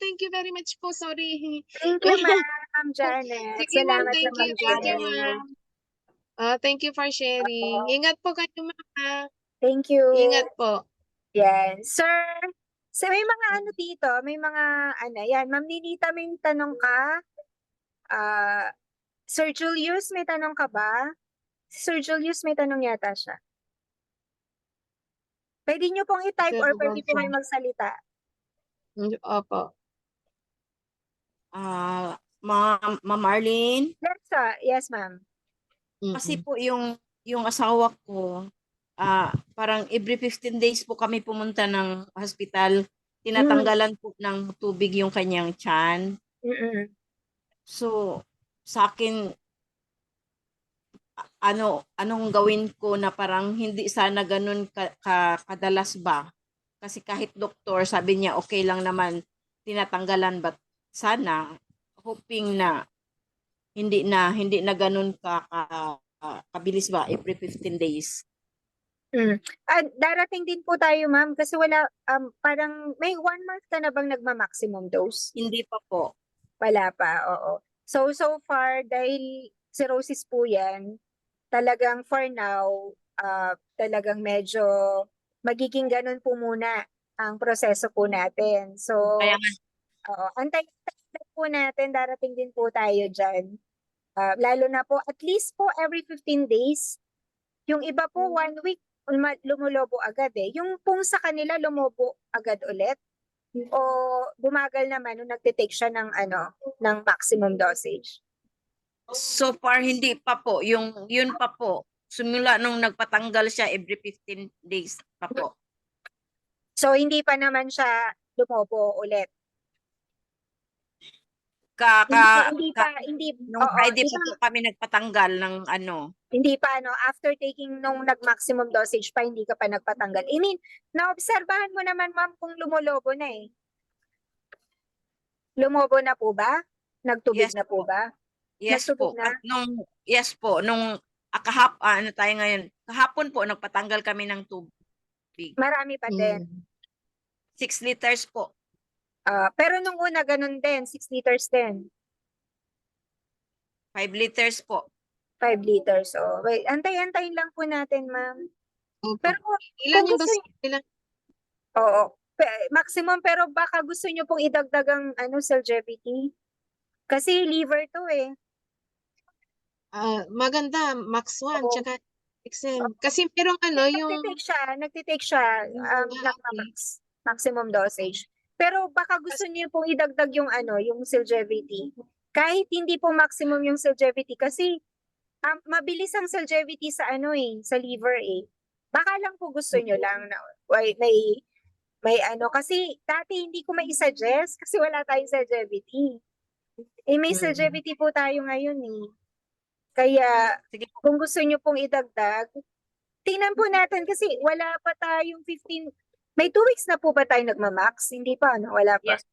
Speaker 3: Thank you very much po. Sorry.
Speaker 1: Thank you, Ma'am Janet.
Speaker 3: Sige, ma'am.
Speaker 1: Salamat sa
Speaker 3: Thank you.
Speaker 1: Ma'am
Speaker 3: Thank you,
Speaker 1: Janet.
Speaker 3: ma'am. Thank you for sharing. Ingat po kayo, ma'am.
Speaker 1: Thank you.
Speaker 3: Ingat po.
Speaker 1: Yan. Sir, may mga ano dito, may mga yan. Ma'am Ninita, may tanong ka? Sir Julius, may tanong ka ba? Sir Julius, may tanong yata siya. Pwede nyo pong i-type or pwede po kayo magsalita.
Speaker 3: Opo.
Speaker 5: Ma'am Marlene,
Speaker 1: Yes, ma'am.
Speaker 5: kasi po yung asawa ko, parang every 15 days po kami pumunta ng hospital. Tinatanggalan po ng tubig yung kanyang tiyan.
Speaker 1: Mm-mm.
Speaker 5: So, sa akin, anong gawin ko na parang hindi sana ganun kadalas ba? Kasi kahit doktor, sabi niya okay lang naman tinatanggalan, but sana hoping na hindi na ganun kabilis ba every 15 days.
Speaker 1: Darating din po tayo, ma'am, kasi wala parang may 1 month ka na bang nagma-maximum dose?
Speaker 5: Hindi pa po.
Speaker 1: Wala pa, oo. So far, dahil cirrhosis po yan, talagang for now, talagang medyo magiging ganun po muna ang proseso po natin. So,
Speaker 5: Kaya nga,
Speaker 1: antay po natin, darating din po tayo dyan. Lalo na po, at least po every 15 days. Yung iba po, 1 week, lumulobo agad eh. Yung pong sa kanila, lumobo agad ulit. O bumagal naman nung nagtitake siya ng ng maximum dosage.
Speaker 5: so far hindi pa po. Yun pa po. Simula nung nagpatanggal siya every 15 days pa po.
Speaker 1: So hindi pa naman siya lumobo ulit.
Speaker 5: Nung Friday pa po kami nagpatanggal ng
Speaker 1: Hindi pa after taking nung nag-maximum dosage pa, hindi ka pa nagpatanggal. I mean, naobserbahan mo naman, ma'am, kung lumulobo na eh. Lumobo na po ba? Nagtubig
Speaker 5: Yes
Speaker 1: na po ba?
Speaker 5: Yes
Speaker 1: Nagtubig
Speaker 5: po.
Speaker 1: na?
Speaker 5: At nung tayo ngayon, kahapon po nagpatanggal kami ng tubig.
Speaker 1: Marami pa din.
Speaker 5: 6 liters po.
Speaker 1: Pero nung una, ganun din, 6 liters din.
Speaker 5: 5 liters po.
Speaker 1: 5 liters. Oh, wait, antay-antayin lang po natin, ma'am. Pero
Speaker 3: Ilan
Speaker 1: kung
Speaker 3: yung
Speaker 1: gusto
Speaker 3: dose? Ilan?
Speaker 1: Oo. Maximum, pero baka gusto nyo pong idagdag ang Celgevity. Kasi liver to eh.
Speaker 3: Maganda, Max 1,
Speaker 1: Oo.
Speaker 3: tsaka XM. Kasi merong yung...
Speaker 1: Nagtitake siya maximum dosage. Pero baka gusto niyo pong idagdag yung yung Celgevity. Kahit hindi po maximum yung Celgevity kasi mabilis ang Celgevity sa sa liver eh. Baka lang po gusto niyo lang na may kasi dati hindi ko mai-suggest kasi wala tayong Celgevity. May Celgevity po tayo ngayon eh. Kaya
Speaker 5: Sige po.
Speaker 1: kung gusto niyo pong idagdag, tingnan po natin kasi wala pa tayong 15. May 2 weeks na po ba tayo nagmamax? Hindi pa, wala pa.
Speaker 5: Yes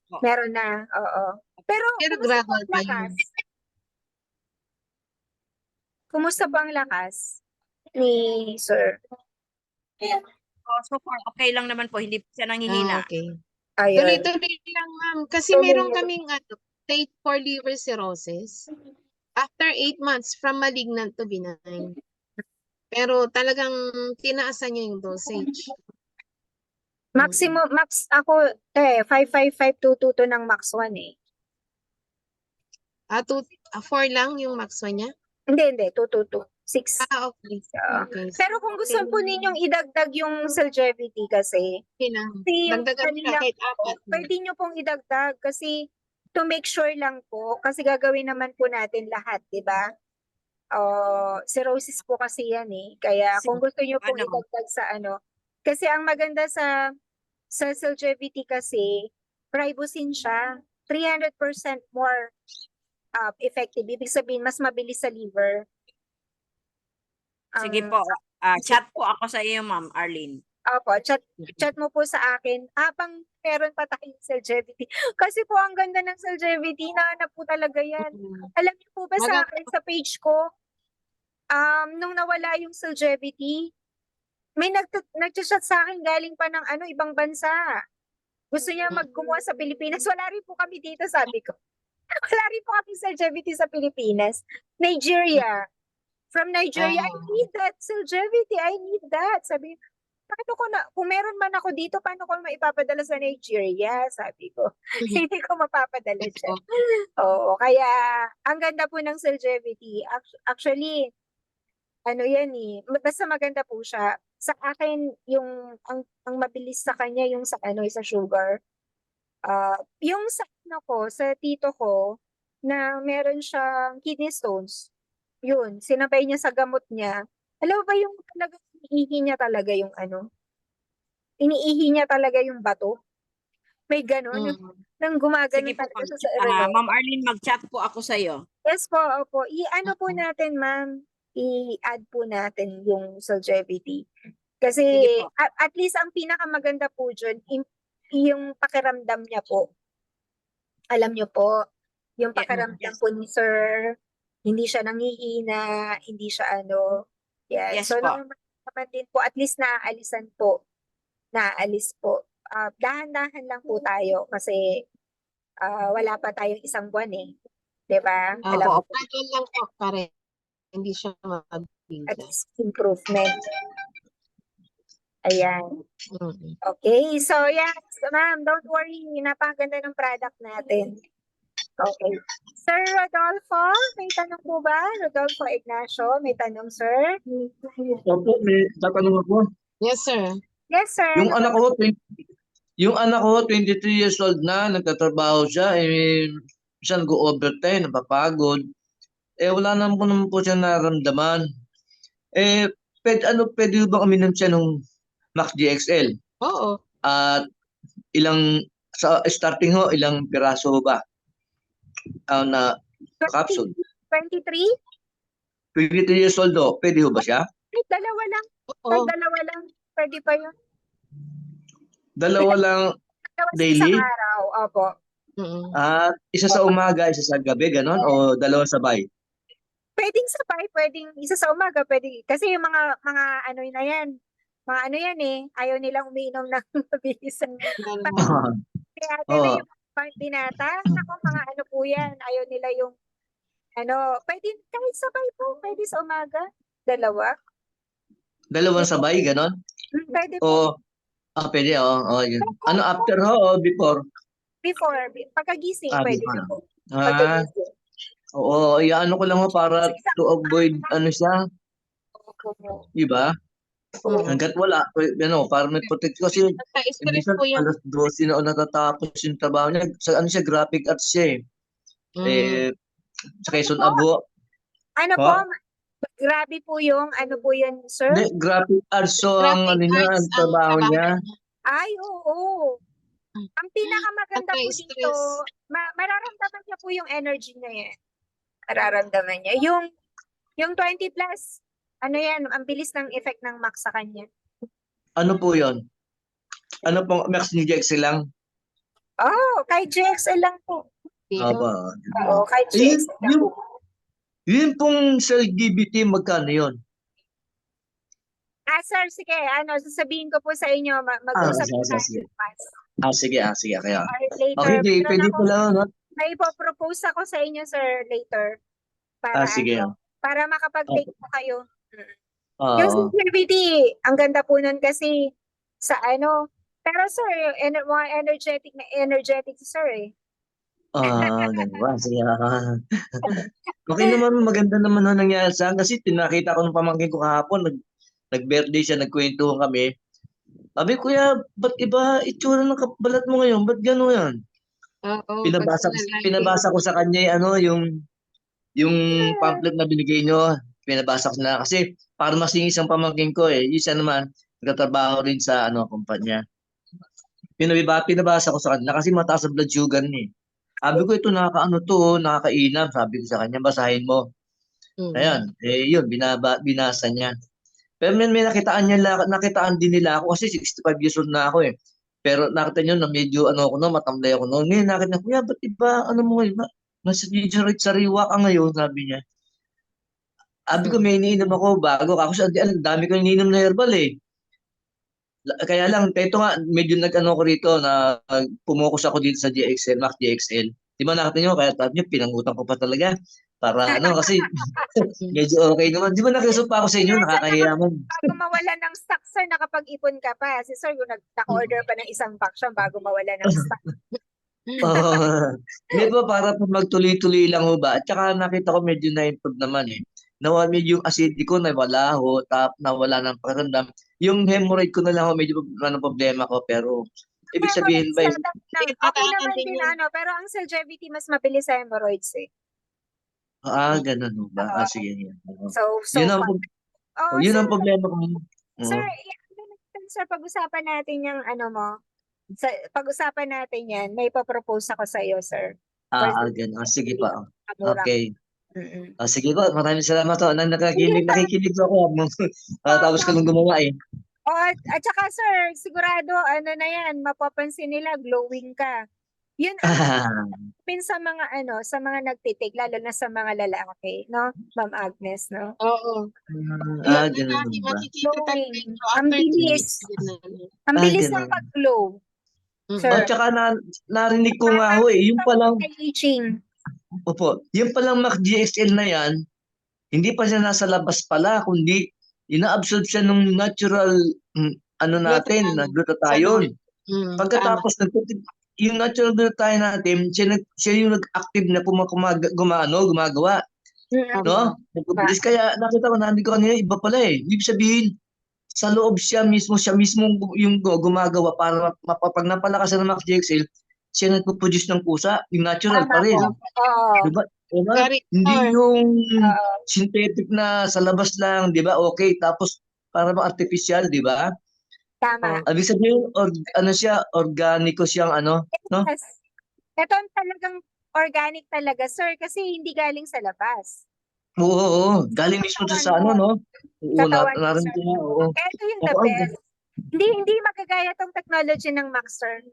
Speaker 5: po.
Speaker 1: Meron na, oo. Pero kumusta po
Speaker 3: gradual
Speaker 1: ang
Speaker 3: pa
Speaker 1: lakas?
Speaker 3: yun.
Speaker 1: Kumusta po ang lakas ni Sir?
Speaker 5: So far, okay lang naman po. Hindi po siya nanghihina.
Speaker 3: Okay.
Speaker 1: Ayun.
Speaker 3: Tuloy-tuloy lang, ma'am. Kasi
Speaker 1: Tuloy
Speaker 3: meron
Speaker 1: lang.
Speaker 3: kaming stage 4 liver cirrhosis. After 8 months from malignant to benign. Pero talagang tinaasan niya yung dosage.
Speaker 1: Maximum, max ako, 55522 ng max 1 eh.
Speaker 3: 4 lang yung max 1 niya?
Speaker 1: Hindi, 222. 6.
Speaker 3: Okay. Okay.
Speaker 1: Pero kung gusto po ninyong idagdag yung Celgevity kasi,
Speaker 3: Okay lang.
Speaker 1: yung
Speaker 3: Dagdagan mo
Speaker 1: kanila-
Speaker 3: kahit 4.
Speaker 1: pwede nyo pong idagdag kasi to make sure lang po, kasi gagawin naman po natin lahat, di ba? Cirrhosis po kasi yan eh. Kaya kung gusto niyo pong
Speaker 5: Ano?
Speaker 1: idagdag sa ano, kasi ang maganda sa Zolgevity kasi, ribosine siya, 300% more effective. Ibig sabihin, mas mabilis sa liver.
Speaker 5: Sige
Speaker 1: Ang-
Speaker 5: po. Chat po ako sa iyo, Ma'am Arlene.
Speaker 1: Opo, chat mo po sa akin. Pang meron pa tayong Zolgevity. Kasi po ang ganda ng Zolgevity, nahanap po talaga yan. Alam niyo po ba sa
Speaker 3: Maganda.
Speaker 1: akin, sa page ko, nung nawala yung Zolgevity, may nag-chat sa akin galing pa ng ibang bansa. Gusto niya gumawa sa Pilipinas. Wala rin po kami dito, sabi ko. Wala rin po kami Zolgevity sa Pilipinas. Nigeria. From Nigeria, I need that Zolgevity. I need that. Sabi, paano ko na, kung meron man ako dito, paano ko maipapadala sa Nigeria? Sabi ko, hindi ko mapapadala siya. Oo, kaya ang ganda po ng Zolgevity. Actually, ano yan eh, basta maganda po siya. Sa akin, ang mabilis sa kanya, yung sa sa sugar. Yung sa sa tito ko, na meron siyang kidney stones, yun, sinabay niya sa gamot niya. Alam mo ba yung talaga, iniihi niya talaga yung iniihi niya talaga yung bato. May ganon, nang gumagano
Speaker 5: Sige po,
Speaker 1: talaga sa
Speaker 5: Ma'am Arlene, mag-chat po ako sa iyo.
Speaker 1: Yes po, opo. I-ano po natin, ma'am. I-add po natin yung Zolgevity. Kasi
Speaker 5: Sige po.
Speaker 1: at least ang pinakamaganda po dyan, yung pakiramdam niya po. Alam niyo po, yung
Speaker 5: Yeah,
Speaker 1: pakiramdam
Speaker 5: yes.
Speaker 1: po ni sir, hindi siya nangihina, hindi siya Yeah.
Speaker 5: Yes
Speaker 1: So,
Speaker 5: po.
Speaker 1: naman din po, at least naaalisan po. Naalis po. Dahan-dahan lang po tayo kasi wala pa tayong isang buwan eh. Diba? Alam mo
Speaker 3: Opo, gradual lang po pare. Hindi siya
Speaker 1: at
Speaker 3: mabigla.
Speaker 1: least improvement. Ayan.
Speaker 3: Mm.
Speaker 1: Okay. So, yes, ma'am, don't worry. Napakaganda ng product natin. Okay. Sir Rodolfo, may tanong po ba? Rodolfo Ignacio, may tanong, sir?
Speaker 6: Opo, may tatanong ako.
Speaker 3: Yes, sir.
Speaker 1: Yes, sir.
Speaker 6: Yung anak ko, 23 years old na, nagtatrabaho siya, siya nag-overtime, napapagod. Wala naman po siya naramdaman. Pwede ba kami siya nung Max GXL?
Speaker 3: Oo.
Speaker 6: At sa starting ho, ilang piraso ba? Na capsule.
Speaker 1: 23?
Speaker 6: 23 years old ho, pwede ho ba siya?
Speaker 1: Ay, dalawa lang.
Speaker 3: Oo.
Speaker 1: Ay, dalawa lang. Pwede pa yun.
Speaker 6: Dalawa lang,
Speaker 1: Dalawa sa
Speaker 6: Daily?
Speaker 1: isang araw. Opo.
Speaker 3: Mm.
Speaker 6: isa sa umaga, isa sa gabi, ganon? O dalawa sabay?
Speaker 1: Pwedeng sabay, pwedeng isa sa umaga, pwede. Kasi yung mga ano na yan. Mga ano yan eh. Ayaw nilang umiinom ng mabilis. Kaya
Speaker 6: Oo.
Speaker 1: yung binata, naku, mga ano po yan. Ayaw nila yung pwede kahit sabay po, pwede sa umaga. Dalawa.
Speaker 6: Dalawang sabay, ganon?
Speaker 1: Pwede po.
Speaker 6: Pwede, yun. Ano, after ho o before?
Speaker 1: Before, pagkagising, pwede
Speaker 6: Before.
Speaker 1: na po.
Speaker 6: Ah,
Speaker 1: Pagkagising.
Speaker 6: oo, iyaano ko lang ho para to avoid, siya,
Speaker 1: Opo.
Speaker 6: di ba?
Speaker 1: Oo.
Speaker 6: Hanggat wala, para may protect kasi,
Speaker 3: Nagka-stress
Speaker 6: minsan
Speaker 3: po yan.
Speaker 6: alas 12 na natatapos yung trabaho niya. Siya, graphic arts siya eh. Sa Quezon Abo.
Speaker 1: Ano
Speaker 6: Po?
Speaker 1: po? Grabe po yung, ano po yan, sir?
Speaker 6: Hindi, graphic arts, so ang
Speaker 3: Graphic
Speaker 6: niya,
Speaker 3: arts
Speaker 6: ang trabaho
Speaker 3: ang
Speaker 6: niya.
Speaker 1: Ay, oo. Ang pinakamaganda po
Speaker 3: Nagka-stress.
Speaker 1: dito, mararamdaman niya po yung energy niya yan. Mararamdaman niya. Yung 20 plus, ano yan, ang bilis ng effect ng max sa kanya.
Speaker 6: Ano po yon? Ano pong Max ni Jexy lang?
Speaker 1: Oh, kay GXL lang po.
Speaker 6: Aba.
Speaker 1: Oo, kay GXL lang po.
Speaker 6: Yun pong LGBT, magkano yun?
Speaker 1: Sir, sige, sasabihin ko po sa inyo, mag-usap
Speaker 6: sige,
Speaker 1: tayo
Speaker 6: sige.
Speaker 1: mas.
Speaker 6: Sige, kaya.
Speaker 1: Or later,
Speaker 6: Okay, pwede
Speaker 1: meron
Speaker 6: pala, no?
Speaker 1: may propose ako sa inyo, sir, later. Para
Speaker 6: Sige.
Speaker 1: para makapag-take po kayo.
Speaker 6: Oo.
Speaker 1: Yung sensitivity, ang ganda po nun kasi sa pero sir, mga energetic sir eh.
Speaker 6: Ganun. Sige. Okay naman, maganda naman ho nangyari sa akin kasi tinakita ko ng pamangkin ko kahapon, nag-birthday siya, nagkwentuhan kami. Sabi, kuya, ba't iba itsura ng balat mo ngayon? Ba't gano'n yan?
Speaker 3: Oo, pag
Speaker 6: Pinabasa ko,
Speaker 3: lalaki.
Speaker 6: pinabasa ko sa kanya yung pamphlet na binigay nyo. Pinabasa ko na kasi para masingis ang pamangkin ko eh. Yung siya naman, nagtatrabaho rin sa kumpanya. Pinabasa ko sa kanya kasi mataas ang blood sugar niya eh. Sabi ko ito nakakainam. Sabi ko sa kanya, basahin mo. Ayan, yun, binasa niya. Pero may nakitaan din nila ako kasi 65 years old na ako eh. Pero nakita niyo na medyo matamlay ako noon. Ngayon nakita niya, kuya, ba't iba, nasa sariwa ka ngayon, sabi niya. Sabi ko, may iniinom ako bago. Ako ang dami ko iniinom na herbal eh. Kaya lang, ito nga, medyo ko rito na pumokus ako dito sa GXL, Max GXL. Di ba nakita niyo, kaya sabi niyo, pinangutan ko pa talaga. Para kasi medyo okay naman. Di ba nakiusap pa ako sa inyo, nakakahiya man.
Speaker 1: Bago mawala ng stock, sir, nakapag-ipon ka pa. Si sir, yung naka-order pa ng isang pack bago mawala ng stock.
Speaker 6: Oo. Hindi po, para po magtuloy-tuloy lang ho ba? At saka nakita ko medyo na-improve naman eh. Nawala medyo yung acidity ko, nawala ho, nawala ng pakiramdam. Yung hemorrhoid ko na lang ho, medyo problema ko, pero ibig sabihin ba,
Speaker 1: Hemorrhoids lang. Okay naman din pero ang Celgevity mas mabilis sa hemorrhoids eh.
Speaker 6: ganun ho ba? Sige. Oo.
Speaker 1: So
Speaker 6: Yun ang,
Speaker 1: far. Oh,
Speaker 6: yun
Speaker 1: sir,
Speaker 6: ang problema ko.
Speaker 1: sir,
Speaker 6: Oo.
Speaker 1: sir, pag-usapan natin yung pag-usapan natin yan, may papropose ako sa iyo, sir.
Speaker 6: Ganun. Sige pa.
Speaker 1: Mura.
Speaker 6: Okay.
Speaker 1: Mm-mm.
Speaker 6: Sige po, maraming salamat ho. Nakikinig po ako. Tapos ko nung gumawa eh.
Speaker 1: At saka sir, sigurado na yan, mapapansin nila glowing ka. Yun ang pin sa mga sa mga nagtitik, lalo na sa mga lalaki, no? Ma'am Agnes, no?
Speaker 3: Oo.
Speaker 6: Ganun ba?
Speaker 3: Makikita talaga
Speaker 1: Glowing.
Speaker 3: ito
Speaker 1: Ang
Speaker 3: after 2
Speaker 1: bilis.
Speaker 3: weeks.
Speaker 1: Ang bilis ng
Speaker 6: Ganun.
Speaker 1: pag-glow, sir.
Speaker 6: Tsaka narinig ko nga ho eh, yung palang,
Speaker 1: Itching.
Speaker 6: yung palang Mac GXL na yan, hindi pa siya nasa labas pala, kundi ina-absorb siya ng natural, natin, na glutathione. Pagkatapos, yung natural glutathione natin, siya yung nag-active na gumagawa. No? Nagpabilis. Kaya nakita ko, narinig ko kanina, iba pala eh. Ibig sabihin, sa loob siya mismo yung gumagawa para pag napalakas ng Max GXL, siya nagpo-produce ng pusa, yung natural pa rin. Diba? Hindi yung synthetic na sa labas lang, di ba? Okay, tapos para artificial, di ba?
Speaker 1: Tama.
Speaker 6: Ibig sabihin, organiko siyang no?
Speaker 1: Yes. Ito talagang organic talaga, sir, kasi hindi galing sa labas.
Speaker 6: Oo. Galing mismo sa no? Oo, narinig ko nga, oo.
Speaker 1: Kaya ito yung the best. Hindi magagaya tong technology ng Maxer.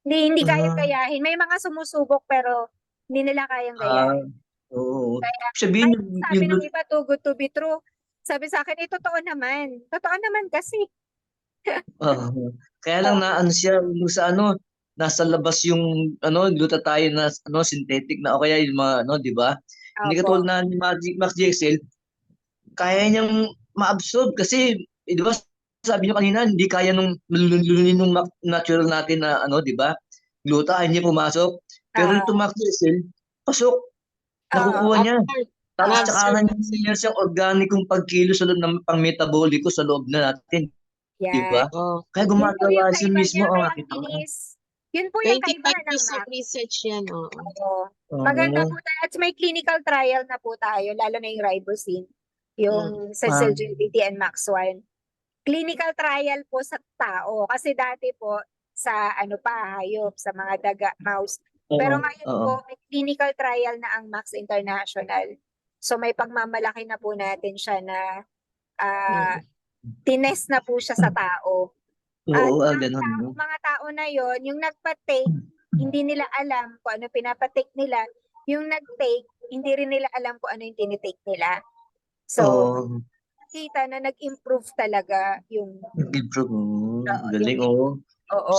Speaker 1: Hindi kaya-kayahin. May mga sumusubok pero hindi nila kayang gayahin.
Speaker 6: Oo.
Speaker 1: Kaya,
Speaker 6: Sabihin
Speaker 1: sabi ng iba, too good to be true. Sabi sa akin, totoo naman. Totoo naman kasi.
Speaker 6: Kaya lang siya sa nasa labas yung glutathione na synthetic na o kaya yung mga di ba? Hindi katulad na ni Max GXL, kaya niyang ma-absorb kasi di ba sabi niyo kanina hindi kaya nung lulunin nung natural natin na di ba? Gluta hindi pumasok. Pero ito Max GXL, pasok. Nakukuha niya. Tapos tsaka niya siyang organikong pagkilos sa loob ng pang-metaboliko sa loob na natin. Di ba? Kaya gumagawa siya mismo ang nakita ko.
Speaker 1: Yun po yung kaiba ng Max.
Speaker 3: Research yan,
Speaker 1: Maganda po tayo. At may clinical trial na po tayo, lalo na yung ribosine, yung sa Celgevity and Max1. Clinical trial po sa tao. Kasi dati po, sa hayop, sa mga daga, mouse. Pero ngayon po, may clinical trial na ang Max International. So may pagmamalaki na po natin siya na tinest na po siya sa tao. At
Speaker 6: ganun.
Speaker 1: mga tao na yon, yung nagpa-take, hindi nila alam kung ano pinapa-take nila. Yung nag-take, hindi rin nila alam kung ano yung tinitake nila. So, kita na nag-improve talaga yung...
Speaker 6: Nag-improve, galing,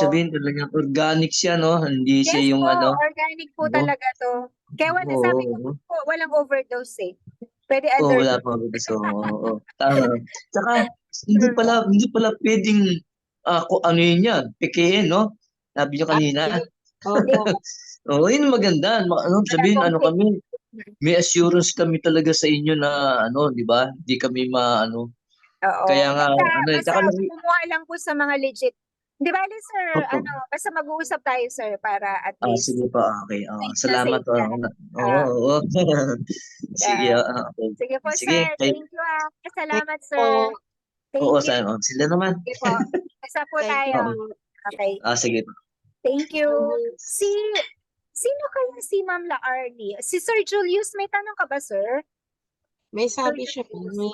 Speaker 6: sabihin talaga, organic siya, no? Hindi siya yung
Speaker 1: organic po talaga to. Kaya sabi ko po, walang overdose eh. Pwede
Speaker 6: wala pa overdose, Tama. Tsaka, hindi pala pwedeng kung ano yun yan, pekein, no? Sabi niyo kanina. Yun maganda. Sabihin, kami, may assurance kami talaga sa inyo na, di ba? Hindi kami
Speaker 1: Oo.
Speaker 6: Kaya nga,
Speaker 1: basta kumuha lang po sa mga legit Di bali, sir,
Speaker 6: Opo.
Speaker 1: basta mag-uusap tayo, sir, para at least
Speaker 6: Sige po, okay.
Speaker 1: safe na
Speaker 6: Salamat
Speaker 1: safe
Speaker 6: po.
Speaker 1: ka.
Speaker 6: Oo,
Speaker 1: Ah,
Speaker 6: oo. Sige,
Speaker 1: ah,
Speaker 6: okay.
Speaker 1: sige po,
Speaker 6: Sige,
Speaker 1: sir. Thank you, ah. Salamat,
Speaker 3: po.
Speaker 1: sir.
Speaker 6: oo,
Speaker 1: Thank you.
Speaker 6: sila naman.
Speaker 1: Sige po. Basta po
Speaker 3: Thank
Speaker 1: tayo.
Speaker 6: Oo.
Speaker 3: you.
Speaker 1: Okay.
Speaker 6: Sige po.
Speaker 1: Thank you.
Speaker 3: Yes.
Speaker 1: Sino kaya si Ma'am Laarni? Si Sir Julius, may tanong ka ba, sir?
Speaker 3: May sabi siya po. May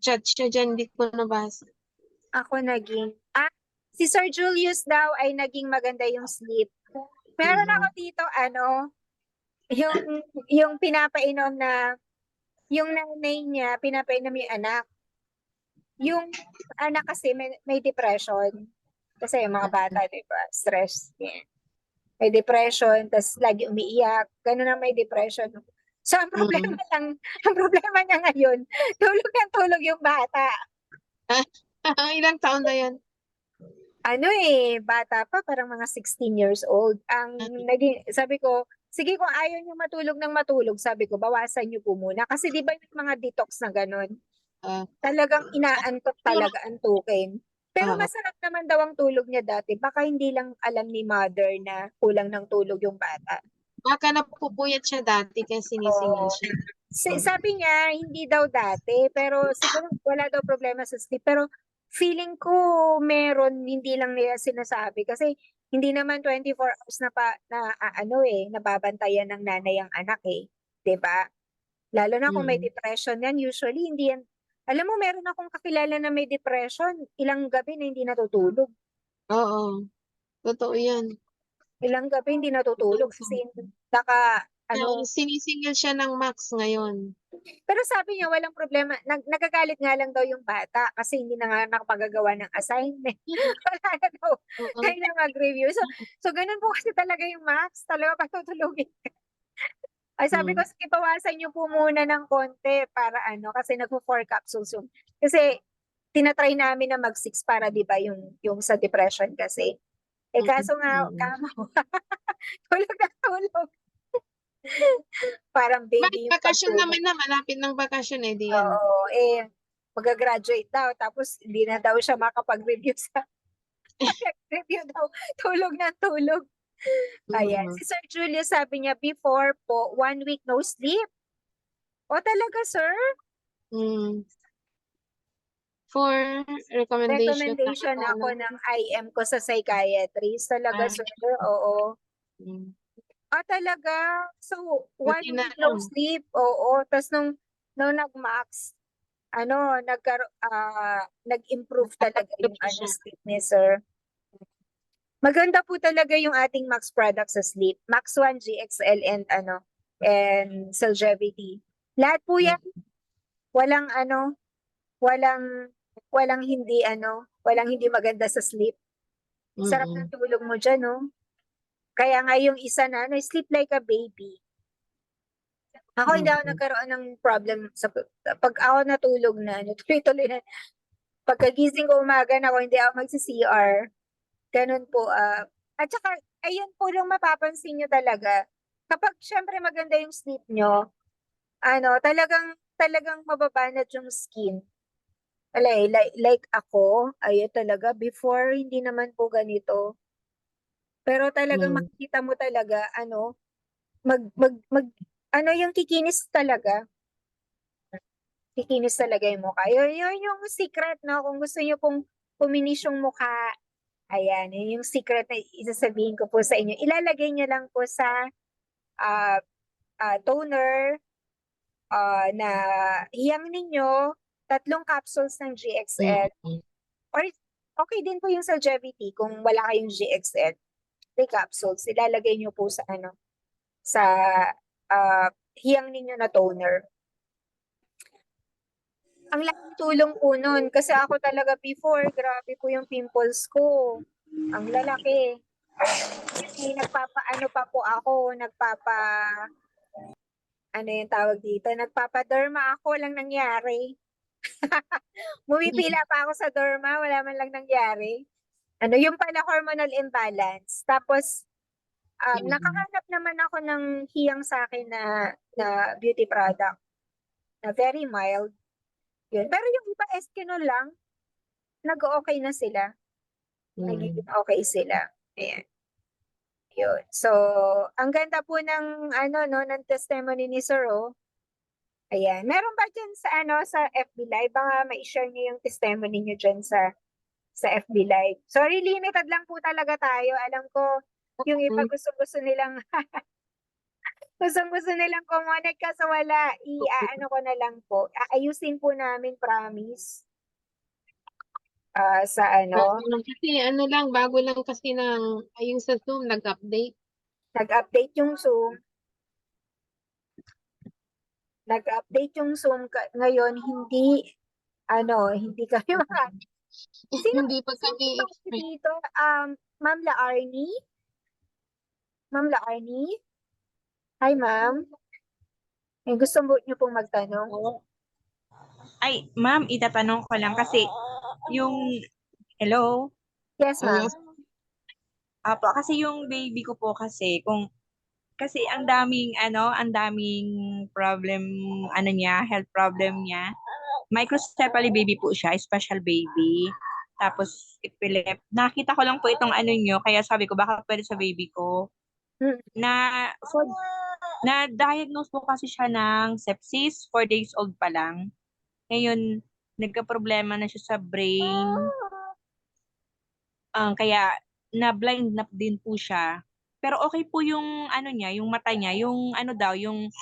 Speaker 3: chat siya dyan, hindi ko nabasa.
Speaker 1: Ako naging, si Sir Julius daw ay naging maganda yung sleep. Meron ako dito, yung pinapainom na, yung nanay niya, pinapainom yung anak. Yung anak kasi may depression. Kasi yung mga bata, di ba, stress. Yeah. May depression, tas lagi umiiyak. Ganun na may depression. So, ang problema niya ngayon, tulog yung bata.
Speaker 3: Ilang taon na yan?
Speaker 1: Bata pa, parang mga 16 years old. Sabi ko, sige kung ayaw niyo matulog ng matulog, sabi ko, bawasan niyo po muna. Kasi di ba yung mga detox na ganun,
Speaker 3: Ah,
Speaker 1: talagang inaantok talaga antukin. Pero
Speaker 3: Oo.
Speaker 1: masarap naman daw ang tulog niya dati. Baka hindi lang alam ni mother na kulang ng tulog yung bata.
Speaker 3: Baka napupuyat siya dati kaya sinisingil
Speaker 1: Oo.
Speaker 3: siya.
Speaker 1: Sabi niya, hindi daw dati, pero siguro wala daw problema sa sleep. Pero feeling ko meron, hindi lang nila sinasabi. Kasi hindi naman 24 hours nababantayan ng nanay ang anak eh. 'Di ba? Lalo na kung may depression yan, usually hindi yan. Alam mo, meron akong kakilala na may depression, ilang gabi na hindi natutulog.
Speaker 3: Oo. Totoo yan.
Speaker 1: Ilang gabi hindi natutulog kasi
Speaker 3: Sinisingil siya ng Max ngayon.
Speaker 1: Pero sabi niya walang problema. Nagagalit nga lang daw yung bata kasi hindi na nga nakapagagawa ng assignment. Wala na daw.
Speaker 3: Oo.
Speaker 1: Kaya mag-review. So ganun po kasi talaga yung Max. Talaga patutulugin. Ay sabi ko, sige, bawasan niyo po muna ng konti para kasi nagpo-4 capsules yung. Kasi tinatry namin na mag-6 para di ba yung sa depression kasi. Kaso nga, kamo. Tulog na tulog. Parang baby yung
Speaker 3: Bakasyon
Speaker 1: pagtulog.
Speaker 3: naman na, malapit ng bakasyon eh, di yan.
Speaker 1: Oo, mag-graduate daw, tapos hindi na daw siya makapag-review review daw, tulog na tulog. Ayan, si Sir Julius sabi niya, before po, 1 week no sleep. O talaga, sir?
Speaker 3: For recommendation.
Speaker 1: Recommendation ako ng IM ko sa psychiatrist. Talaga, sir? Oo. Talaga? So, 1
Speaker 3: Buti na
Speaker 1: week no
Speaker 3: lang.
Speaker 1: sleep? Oo. Tapos nung nag-max, nag-improve talaga yung
Speaker 3: siya.
Speaker 1: sleep ni sir. Maganda po talaga yung ating Max product sa sleep. Max 1, GXL, and Celgevity. Lahat po yan. Walang walang hindi maganda sa sleep. Sarap ng tulog mo dyan, no? Kaya nga yung isa na, sleep like a baby. Ako hindi ako nagkaroon ng problem pag ako natulog na, tuloy-tuloy na. Pagkagising ko umaga na ako, hindi ako magsi-CR. Ganun po. At saka, ayun po yung mapapansin nyo talaga. Kapag syempre maganda yung sleep nyo, talagang mababanat yung skin. Like ako, ayun talaga, before, hindi naman po ganito. Pero talagang makikita mo talaga, yung kikinis talaga. Kikinis talaga yung mukha. Yun yung secret, no? Kung gusto nyo pong puminis yung mukha, ayan, yun yung secret na isasabihin ko po sa inyo. Ilalagay nyo lang po sa toner na hiyang ninyo, 3 capsules ng GXL. Or okay din po yung Celgevity kung wala kayong GXL. 3 capsules. Ilalagay nyo po sa hiyang ninyo na toner. Ang laking tulong po nun. Kasi ako talaga before, grabe po yung pimples ko. Ang lalaki. Kasi nagpapaderma ako, walang nangyari. Bumipila pa ako sa derma, wala man lang nangyari. Yung pala hormonal imbalance. Tapos, nakahanap naman ako ng hiyang sa akin na beauty product na very mild. Yun. Pero yung iba Eskinol lang, nag-okay na sila. nagiging okay sila. Ayan. Yun. So, ang ganda po ng ano no ng testimony ni Sir O. Ayan. Meron ba dyan sa ano sa FB Live? Baka ma-share niyo yung testimony niyo dyan sa FB Live. Sorry, limited lang po talaga tayo. Alam ko yung iba gusto nilang gusto nilang kumonek kaso wala. Ano ko na lang po. Aayusin po namin, promise. Sa ano,
Speaker 3: Kasi ano lang, bago lang kasi ayun sa Zoom, nag-update.
Speaker 1: nag-update yung Zoom. Nag-update yung Zoom ngayon, hindi kami Sino
Speaker 3: Hindi pa kami expert.
Speaker 1: dito? Ma'am Laarni? Ma'am Laarni? Hi, ma'am. Gusto niyo pong magtanong?
Speaker 7: Ay, ma'am, itatanong ko lang kasi yung, hello?
Speaker 1: Yes, ma'am.
Speaker 3: Yes.
Speaker 7: Apo, kasi yung baby ko po kasi, kasi ang daming problem, health problem niya. Microcephaly baby po siya, special baby. Tapos, nakita ko lang po itong nyo, kaya sabi ko, baka pwede sa baby ko. Na-diagnose po kasi siya ng sepsis, 4 days old pa lang. Ngayon, nagka-problema na siya sa brain. Kaya, na-blind na din po siya. Pero okay po yung niya, yung mata niya, yung yung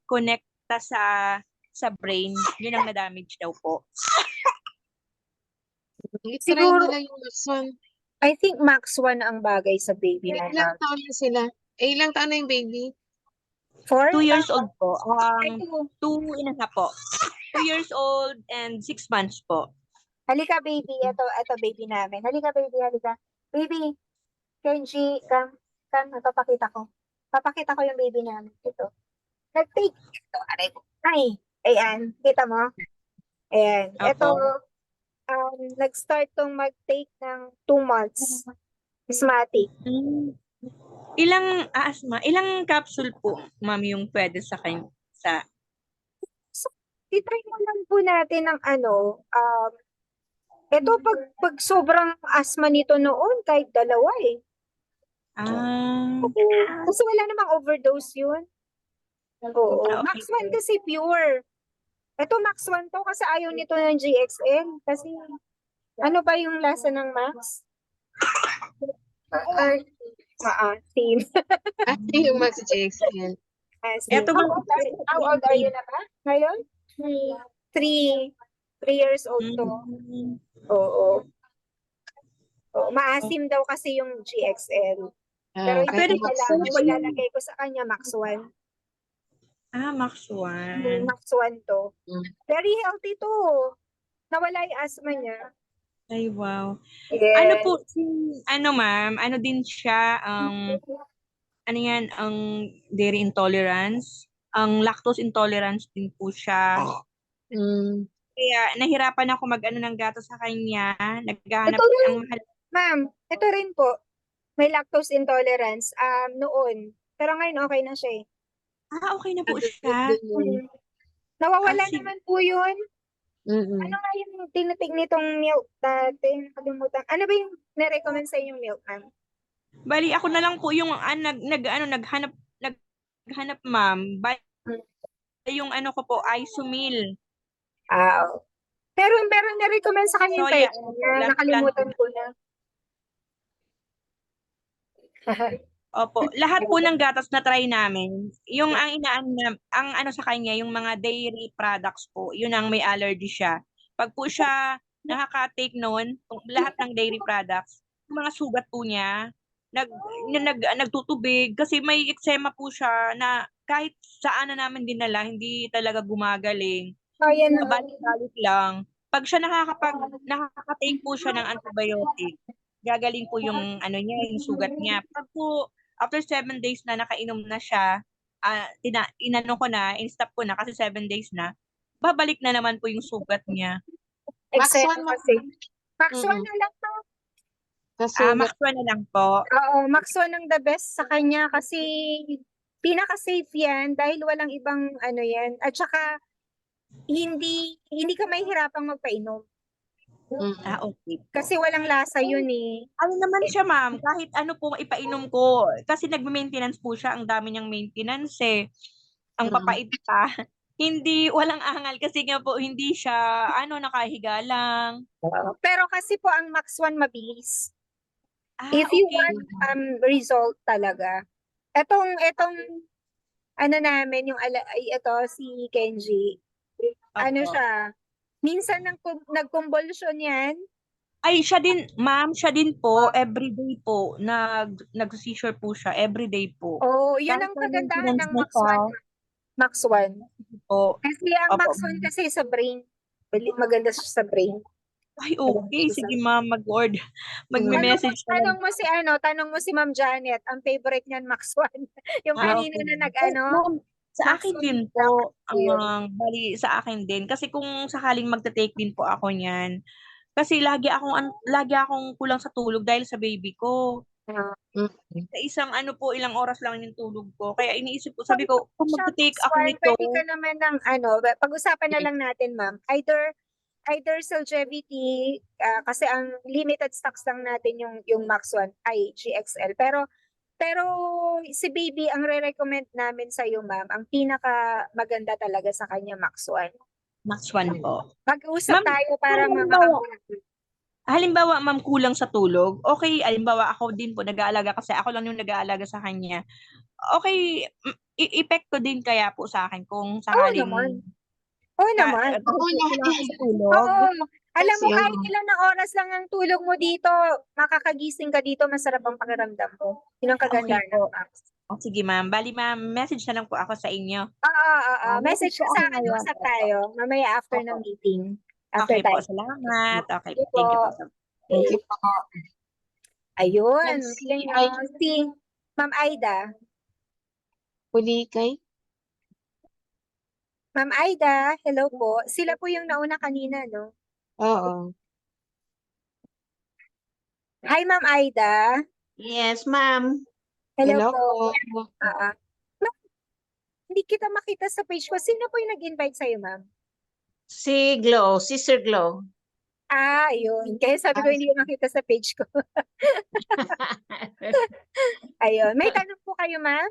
Speaker 7: connecta sa brain, yun ang na-damage daw po.
Speaker 3: I-try
Speaker 1: Siguro-
Speaker 3: nila yung Max 1.
Speaker 1: I think max 1 ang bagay sa baby na
Speaker 3: Ilang taon na sila? Ilang taon na yung baby?
Speaker 1: 4?
Speaker 7: 2 years old po.
Speaker 1: Ay,
Speaker 7: 2 and a half po. 2 years old and 6 months po.
Speaker 1: Halika, baby. Ito baby namin. Halika, baby. Halika. Baby, Kenji, come. Papakita ko. Papakita ko yung baby namin. Ito. Nag-take. Ito, aray ko. Ay, ayan. Kita mo? Ayan.
Speaker 7: Opo.
Speaker 1: Ito, nag-start tong mag-take ng 2 months. Asthmatic.
Speaker 7: Ilang capsule po, ma'am, yung pwede sa kanya?
Speaker 1: I-try mo lang po natin ng ito pag sobrang asthma nito noon, kahit 2 eh. Kasi wala namang overdose yun. Oo.
Speaker 7: Okay
Speaker 1: Max 1 kasi pure. Ito Max 1 to kasi ayaw nito ng GXL. Kasi ano ba yung lasa ng Max? Team.
Speaker 3: Yung Max GXL.
Speaker 7: Eto ba?
Speaker 1: How old are you na ba? Ngayon? 3 years old to. Oo. Maasim daw kasi yung GXL. Pero
Speaker 3: Kaya
Speaker 1: hindi ko
Speaker 3: Max
Speaker 1: lang,
Speaker 3: 1.
Speaker 1: ilalagay ko sa kanya Max 1.
Speaker 7: Max 1.
Speaker 1: Max 1 to.
Speaker 3: Mm.
Speaker 1: Very healthy to. Nawala yung asthma niya.
Speaker 7: Ay, wow.
Speaker 1: Yes.
Speaker 7: Ano po, ma'am, ano din siya, yan, ang dairy intolerance, ang lactose intolerance din po siya. Kaya nahirapan ako mag-ano ng gato sa kanya. Naghahanap
Speaker 1: Ito rin.
Speaker 7: ang mahal.
Speaker 1: Ma'am, ito rin po. May lactose intolerance noon. Pero ngayon okay na siya eh.
Speaker 7: Okay na po siya.
Speaker 1: Nawawala
Speaker 7: Sige.
Speaker 1: naman po yun.
Speaker 3: Mm-mm.
Speaker 1: Ano nga yung tinitig nitong milk dati? Nakalimutan. Ano ba yung nirecommend sa inyong milk, ma'am?
Speaker 7: Bali ako na lang po yung naghanap, ma'am. Yung ko po, Isomil.
Speaker 1: Pero meron na-recommend sa kanya yung
Speaker 7: Soya.
Speaker 1: na nakalimutan ko na.
Speaker 7: Opo, lahat po ng gatas na try namin, yung ang sa kanya, yung mga dairy products po, yun ang may allergy siya. Pag po siya nakaka-take noon, lahat ng dairy products, yung mga sugat po niya, nagtutubig, kasi may eczema po siya na kahit saan na namin dinala, hindi talaga gumagaling.
Speaker 1: Ayan.
Speaker 7: Balik-balik lang. Pag siya nakaka-take po siya ng antibiotic, gagaling po yung niya, yung sugat niya. Pag po after 7 days na nakainom na siya, in-stop ko na kasi 7 days na, babalik na naman po yung sugat niya.
Speaker 3: Max 1
Speaker 1: kasi. Max 1 na lang to.
Speaker 7: Max 1 na lang po.
Speaker 1: Oo, Max 1 ang the best sa kanya kasi pinaka-safe yan dahil walang ibang yan. At saka, hindi ka mahihirapang magpainom.
Speaker 7: Okay po.
Speaker 1: Kasi walang lasa yun eh.
Speaker 7: Ano naman siya, ma'am, kahit ano pong ipainom ko, kasi nagme-maintenance po siya, ang dami niyang maintenance eh. Ang papait pa. Hindi, walang angal kasi nga po hindi siya, nakahiga lang.
Speaker 1: Pero kasi po ang Max 1 mabilis. If you
Speaker 7: Okay.
Speaker 1: want result talaga. Etong ano namin yung ito si Kenji. Ano
Speaker 7: Opo.
Speaker 1: siya? Minsan nagconvulsion yan.
Speaker 7: Ay, siya din, ma'am, siya din po, everyday po, nag-seizure po siya, everyday po.
Speaker 1: Oh, yun
Speaker 7: Kahit
Speaker 1: ang
Speaker 7: may
Speaker 1: kagandahan
Speaker 7: maintenance
Speaker 1: ng
Speaker 7: na
Speaker 1: Max
Speaker 7: siya,
Speaker 1: 1. Max 1.
Speaker 7: po.
Speaker 1: Kasi ang
Speaker 7: Opo.
Speaker 1: Max 1 kasi sa brain. Maganda siya sa brain.
Speaker 7: Ay, okay. Sige, ma'am, mag-order. Magme-message na lang.
Speaker 1: Tanong mo si Ma'am Janet, ang favorite niyan Max 1. Yung kanina
Speaker 7: Okay.
Speaker 1: na
Speaker 7: Ma'am, sa
Speaker 1: Max
Speaker 7: akin
Speaker 1: 1
Speaker 7: din
Speaker 1: lang
Speaker 7: po,
Speaker 1: yun.
Speaker 7: bali sa akin din. Kasi kung sakaling magte-take din po ako niyan, kasi lagi akong kulang sa tulog dahil sa baby ko. Sa isang ilang oras lang yung tulog ko. Kaya iniisip ko, sabi ko, kung
Speaker 1: Siya,
Speaker 7: magte-take
Speaker 1: Max
Speaker 7: ako
Speaker 1: 1,
Speaker 7: nito,
Speaker 1: pwede ka naman ng pag-usapan na lang natin, ma'am. Either Celgevity, kasi ang limited stocks lang natin yung Max 1 ay GXL. Pero si baby, ang re-recommend namin sa iyo, ma'am, ang pinaka maganda talaga sa kanya Max 1.
Speaker 7: Max 1 po.
Speaker 1: Mag-usap
Speaker 7: Ma'am,
Speaker 1: tayo para
Speaker 7: halimbawa, halimbawa, ma'am, kulang sa tulog. Okay, halimbawa, ako din po nag-aalaga kasi ako lang yung nag-aalaga sa kanya. Okay, epekto din kaya po sa akin kung sakaling
Speaker 1: Oo naman.
Speaker 7: kulang ako sa tulog.
Speaker 1: Oo. Alam mo,
Speaker 3: Kasi
Speaker 1: kahit ilan na oras lang ang tulog mo dito, makakagising ka dito, masarap ang pakiramdam mo. Yun ang kagandahan
Speaker 7: Okay po.
Speaker 1: ng Max.
Speaker 7: Sige, ma'am. Bali, ma'am, message na lang po ako sa inyo.
Speaker 1: Oo. Message ka
Speaker 7: po
Speaker 1: sa
Speaker 7: ako
Speaker 1: akin,
Speaker 7: ngayon.
Speaker 1: usap tayo. Mamaya after ng
Speaker 7: Opo.
Speaker 1: meeting. After
Speaker 7: Okay po,
Speaker 1: tayo.
Speaker 7: salamat. Okay po,
Speaker 1: Sige
Speaker 7: thank you
Speaker 1: po.
Speaker 7: po.
Speaker 3: Thank you po.
Speaker 1: Ayun.
Speaker 3: Let's see,
Speaker 1: Galing nyo. Si Ma'am Aida.
Speaker 3: Huli kay?
Speaker 1: Ma'am Aida, hello po. Sila po yung nauna kanina, no?
Speaker 3: Oo.
Speaker 1: Hi, Ma'am Aida.
Speaker 8: Yes, ma'am.
Speaker 1: Hello
Speaker 3: Hello
Speaker 1: po.
Speaker 3: po.
Speaker 1: Ma'am, hindi kita makita sa page ko. Sino po yung nag-invite sa'yo, ma'am?
Speaker 8: Si Glow, Sister Glow.
Speaker 1: Yun. Kaya sabi ko, hindi ko makita sa page ko. Ayun. May tanong po kayo, ma'am?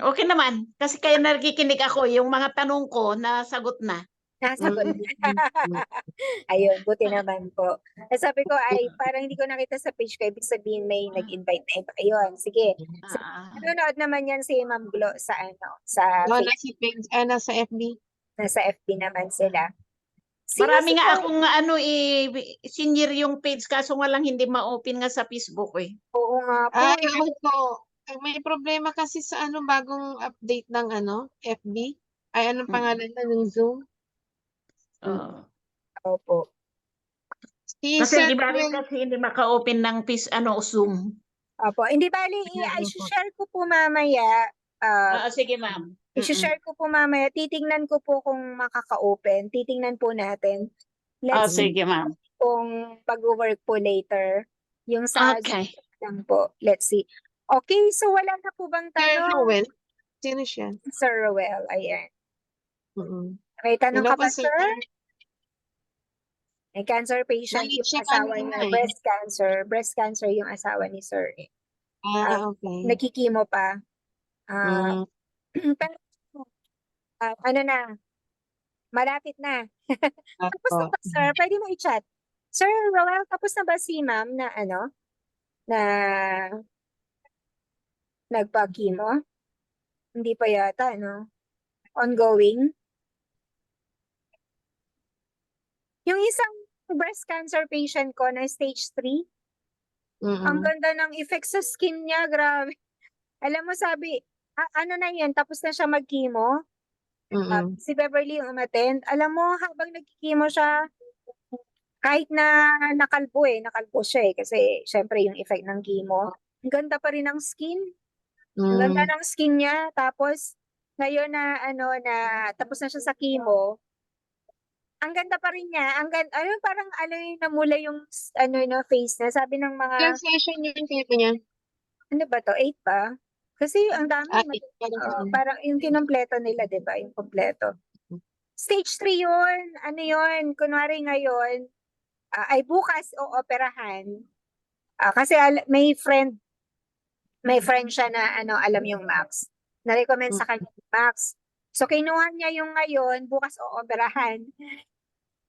Speaker 8: Okay naman. Kasi kaya nakikinig ako, yung mga tanong ko, nasagot na.
Speaker 1: Nasagot. Ayun, buti naman po. Sabi ko, parang hindi ko nakita sa page ko. Ibig sabihin, may nag-invite na iba. Ayun, sige. Nanonood naman yan si Ma'am Glo sa sa
Speaker 3: No,
Speaker 1: Facebook.
Speaker 3: nasa FB.
Speaker 1: Nasa FB naman sila.
Speaker 8: Marami nga akong senior yung page, kaso nga lang hindi ma-open nga sa Facebook eh.
Speaker 1: Oo nga po.
Speaker 3: Ako po. May problema kasi sa bagong update ng FB. Anong pangalan na ng Zoom?
Speaker 1: Opo.
Speaker 8: Kasi di ba rin kasi hindi maka-open ng Zoom.
Speaker 1: Opo. Hindi bali, i-share ko po mamaya.
Speaker 8: Sige ma'am.
Speaker 1: I-share ko po mamaya. Titingnan ko po kung makaka-open. Titingnan po natin. Let's see
Speaker 8: Sige ma'am.
Speaker 1: kung pag-work po later. Yung sa
Speaker 8: Okay.
Speaker 1: lang po. Let's see. Okay, so wala na po bang
Speaker 3: Sir
Speaker 1: tanong?
Speaker 3: Rowell. Sino siya?
Speaker 1: Sir Rowell, ayan.
Speaker 3: Mm-mm.
Speaker 1: May tanong
Speaker 3: Hello
Speaker 1: ka ba,
Speaker 3: po,
Speaker 1: sir? May cancer patient
Speaker 3: Nalik
Speaker 1: yung
Speaker 3: siya
Speaker 1: asawa
Speaker 3: kanina
Speaker 1: niya.
Speaker 3: eh.
Speaker 1: Breast cancer. Breast cancer yung asawa ni sir.
Speaker 3: Okay.
Speaker 1: Nakikimo pa.
Speaker 3: Mm.
Speaker 1: Pero, ano na, malapit na. Tapos na ba, sir? Pwede mo i-chat. Sir Rowell, tapos na ba si ma'am na na nagpa-chemo? Hindi pa yata, no? Ongoing? Yung isang breast cancer patient ko na stage 3, ang ganda ng effect sa skin niya, grabe. Alam mo, sabi, ano na yan, tapos na siya mag-chemo. Si Beverly yung umattend. Alam mo, habang nag-chemo siya, kahit na nakalbo siya kasi syempre yung effect ng chemo. Ang ganda pa rin ng skin. Ang ganda ng skin niya. Tapos, ngayon na, tapos na siya sa chemo, ang ganda pa rin niya. Parang yung namula yung, face niya. Sabi ng mga,
Speaker 3: Ilang session yung chemo niya?
Speaker 1: ano ba to, 8 ba? Kasi ang dami.
Speaker 3: Parang
Speaker 1: Parang yung kinompleto nila, di ba? Yung kompleto. Stage 3 yun. Ano yun? Kunwari ngayon, ay bukas o operahan. Kasi may friend siya na alam yung Max. Na-recommend sa kanya yung Max. So, kinuha niya yung ngayon, bukas o operahan.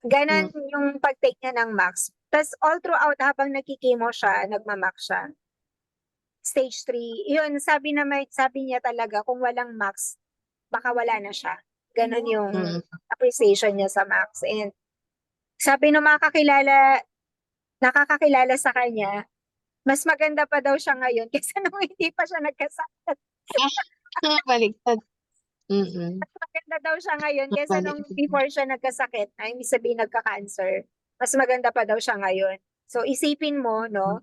Speaker 1: Ganon yung pag-take niya ng Max. Tapos all throughout habang nagkikimo siya, nagmamax siya. Stage 3, yun, sabi niya talaga kung walang Max, baka wala na siya. Ganon yung appreciation niya sa Max. And sabi ng nakakakilala sa kanya, mas maganda pa daw siya ngayon kaysa nung hindi pa siya nagkasakit.
Speaker 3: Baliktad. Mm-mm.
Speaker 1: Mas maganda daw siya ngayon kaysa nung before siya nagkasakit, ay ibig sabihin nagka-cancer. Mas maganda pa daw siya ngayon. So isipin mo, no?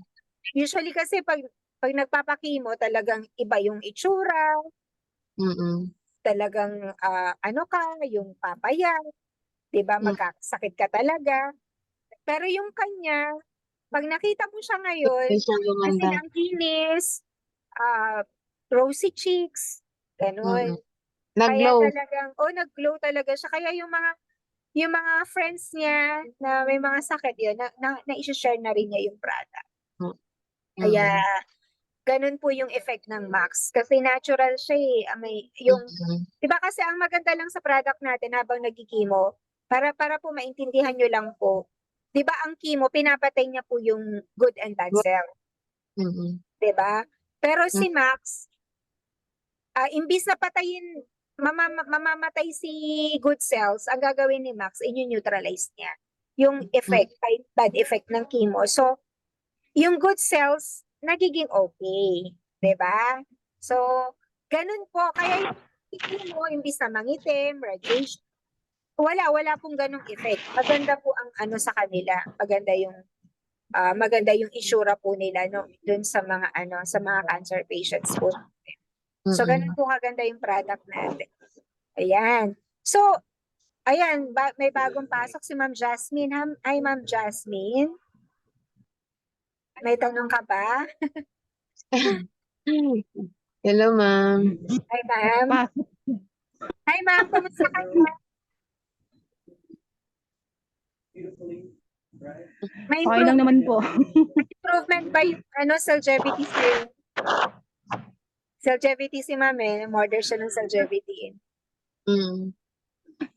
Speaker 1: Usually kasi pag nagpapakimo, talagang iba yung itsura,
Speaker 3: Mm-mm.
Speaker 1: talagang yung papayat, 'di ba? Magkakasakit ka talaga. Pero yung kanya, pag nakita mo siya ngayon,
Speaker 3: Siya
Speaker 1: kasi
Speaker 3: lumanda.
Speaker 1: ang kinis, rosy cheeks, gano'n. Kaya
Speaker 3: Nag-glow.
Speaker 1: talagang, nag-glow talaga siya. Kaya yung mga friends niya na may mga sakit yun, na-share na rin niya yung product. Kaya, ganun po yung effect ng Max. Kasi natural siya di ba kasi ang maganda lang sa product natin habang nagkikimo, para po maintindihan nyo lang po, di ba ang chemo, pinapatay niya po yung good and bad cell. Di ba? Pero si Max, imbis na patayin, mamamatay si good cells, ang gagawin ni Max, i-neutralize niya yung effect, bad effect ng chemo. So, yung good cells, nagiging okay. Diba? So, ganun po. Kaya yung chemo, imbis na mangitim, radiation, wala pong ganung effect. Maganda po ang sa kanila. Maganda yung isura po nila dun sa mga sa mga cancer patients po. So, ganun po kaganda yung product natin. Ayan. So, ayan, may bagong pasok si Ma'am Jasmine. Hi, Ma'am Jasmine. May tanong ka ba?
Speaker 3: Hello, ma'am.
Speaker 1: Hi, ma'am. Hi, ma'am. Kumusta ka na? May
Speaker 9: Okay lang naman po.
Speaker 1: improvement ba yung Celgevity sa'yo? Celgevity si ma'am order siya ng Celgevity.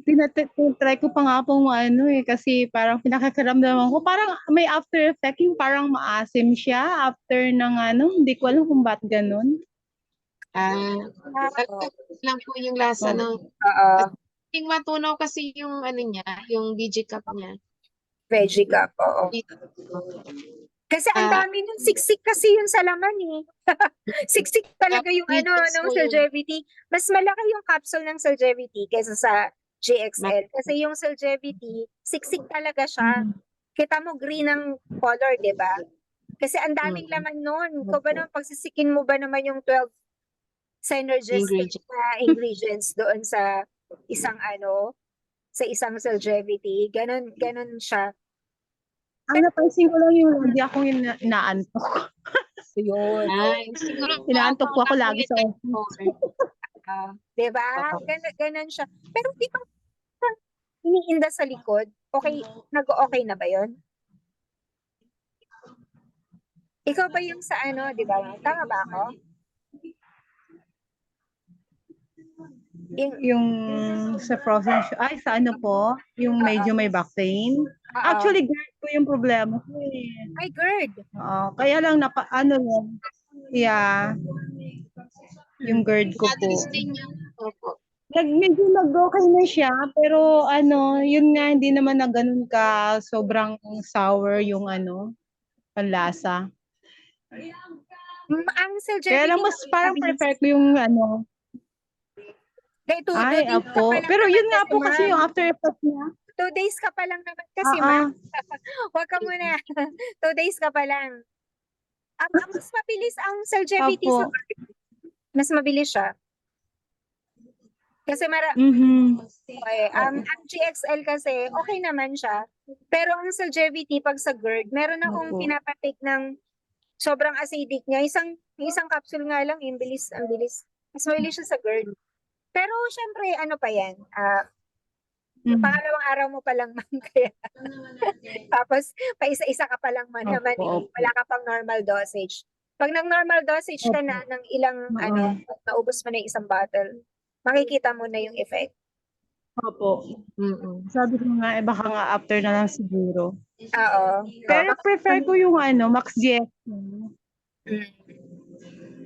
Speaker 9: Tinatry ko pa nga pong kasi parang pinakakiramdaman ko, parang may after effect, yung parang maasim siya after ng hindi ko alam kung ba't ganun.
Speaker 3: Lang po yung lasa ng
Speaker 1: Oo.
Speaker 3: Yung matunaw kasi yung niya, yung VG cup niya.
Speaker 1: Veggie cup, oo. Kasi ang dami ng siksik kasi yun sa laman Siksik talaga yung ng Celgevity. Mas malaki yung capsule ng Celgevity kaysa sa GXL. Kasi yung Celgevity, siksik talaga siya. Kita mo green ang color, di ba? Kasi ang daming laman nun. Kung ba naman, pagsisikin mo ba naman yung 12 synergistic ingredients doon sa isang sa isang Celgevity. Ganon siya.
Speaker 9: Ang napansin ko lang yung hindi ako yung inaantok.
Speaker 1: Yun.
Speaker 3: Siguro
Speaker 9: Inaantok po ako lagi sa
Speaker 1: Diba? Ganon siya. Pero di ba iniinda sa likod? Okay, nag-okay na ba yun? Ikaw ba yung sa di ba? Tama ba ako?
Speaker 9: yung sa frozen sa po, yung medyo may back pain. Actually, GERD ko yung problema ko
Speaker 1: Ay, GERD.
Speaker 9: Kaya lang yeah. Yung GERD ko po. Medyo nag-okay na siya, pero yun nga, hindi naman na ganun ka sobrang sour yung panlasa.
Speaker 1: Ang Celgevity.
Speaker 9: Kaya lang mas parang prefer ko yung Pero yun nga po kasi yung after effect niya.
Speaker 1: 2 days ka pa lang naman kasi, ma'am. Huwag ka muna. 2 days ka pa lang. Mas mabilis ang Celgevity sa mas mabilis siya. Kasi ang GXL kasi, okay naman siya. Pero ang Celgevity, pag sa GERD, meron akong pinapatik ng sobrang acidic niya. Isang capsule nga lang, ang bilis. Mas mabilis siya sa GERD. Pero syempre, pa yan? Pangalawang araw mo pa lang, ma'am, kaya tapos pa isa-isa ka pa lang naman,
Speaker 9: Opo,
Speaker 1: wala ka pang normal dosage. Pag nag-normal dosage ka na ng ilang, pag naubos mo na yung isang bottle, makikita mo na yung effect.
Speaker 9: Opo. Sabi ko nga, baka nga after na lang siguro.
Speaker 1: Oo.
Speaker 9: Pero prefer ko yung Max GX.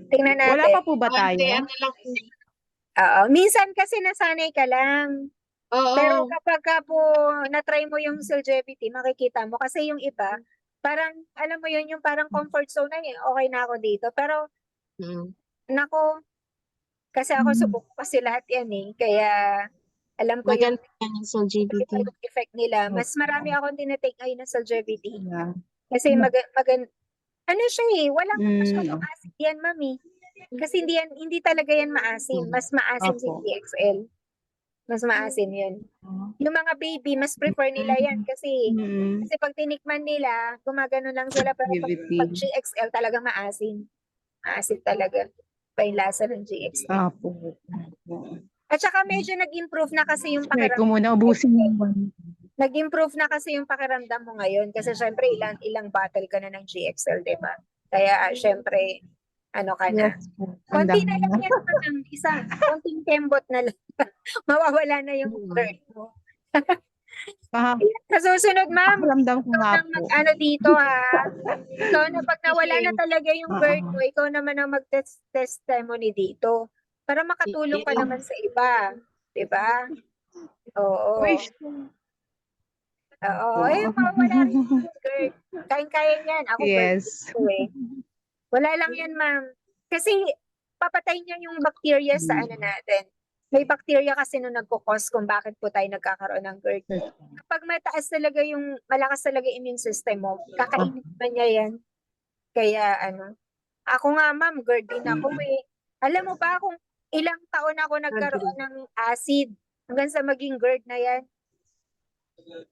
Speaker 1: Tingnan natin.
Speaker 9: Wala pa po ba tayo?
Speaker 3: Konti, ano lang po.
Speaker 1: Oo. Minsan kasi nasanay ka lang. Pero
Speaker 3: Oo.
Speaker 1: kapag ka po na-try mo yung Celgevity, makikita mo. Kasi yung iba, parang, alam mo yun, yung parang comfort zone na yun. Okay na ako dito. Pero, nako, kasi ako subok kasi lahat yan eh. Kaya, alam ko yung
Speaker 3: Maganda yan yung Celgevity.
Speaker 1: yung effect nila. Mas marami akong tinitake ngayon ng Celgevity.
Speaker 9: Yeah.
Speaker 1: Kasi ano siya eh, walang masyadong acid yan, mami. Kasi hindi talaga yan maasim. Mas maasim si
Speaker 9: Opo.
Speaker 1: DXL. Mas maasim yun. Yung mga baby, mas prefer nila yan kasi pag tinikman nila, gumagano lang sila. Pero pag GXL talagang maasim. Maasim talaga. Pa yung lasa ng GXL.
Speaker 9: Opo.
Speaker 1: At saka medyo nag-improve na kasi yung
Speaker 9: Try ko
Speaker 1: pakiramdam.
Speaker 9: muna ubusin yung one.
Speaker 1: Nag-improve na kasi yung pakiramdam mo ngayon kasi syempre ilang bottle ka na ng GXL, di ba? Kaya syempre, ano ka na.
Speaker 9: Yes po.
Speaker 1: Konti
Speaker 9: Ang
Speaker 1: na
Speaker 9: dami
Speaker 1: lang
Speaker 9: na.
Speaker 1: yan, madam. Konting kembot na lang. Mawawala na yung GERD mo. Sa susunod, ma'am,
Speaker 9: Pakiramdam ko nga po.
Speaker 1: ano dito ha. Ikaw na pag nawala na talaga yung GERD mo, ikaw naman ang mag-testimony dito. Para makatulong ka naman sa iba. Di ba? Oo.
Speaker 9: Wish.
Speaker 1: Oo. Mawawala rin yung GERD. Kaya niyan. Ako
Speaker 9: Yes.
Speaker 1: GERD eh. Wala lang yan, ma'am. Kasi papatay niya yung bacteria sa ano natin. May bacteria kasi nung nagkukos kung bakit po tayo nagkakaroon ng GERD. Kapag malakas talaga immune system mo, kakainin pa niya yan. Kaya ako nga ma'am, GERD din ako eh. Alam mo ba kung ilang taon ako nagkaroon ng acid hanggang sa maging GERD na yan?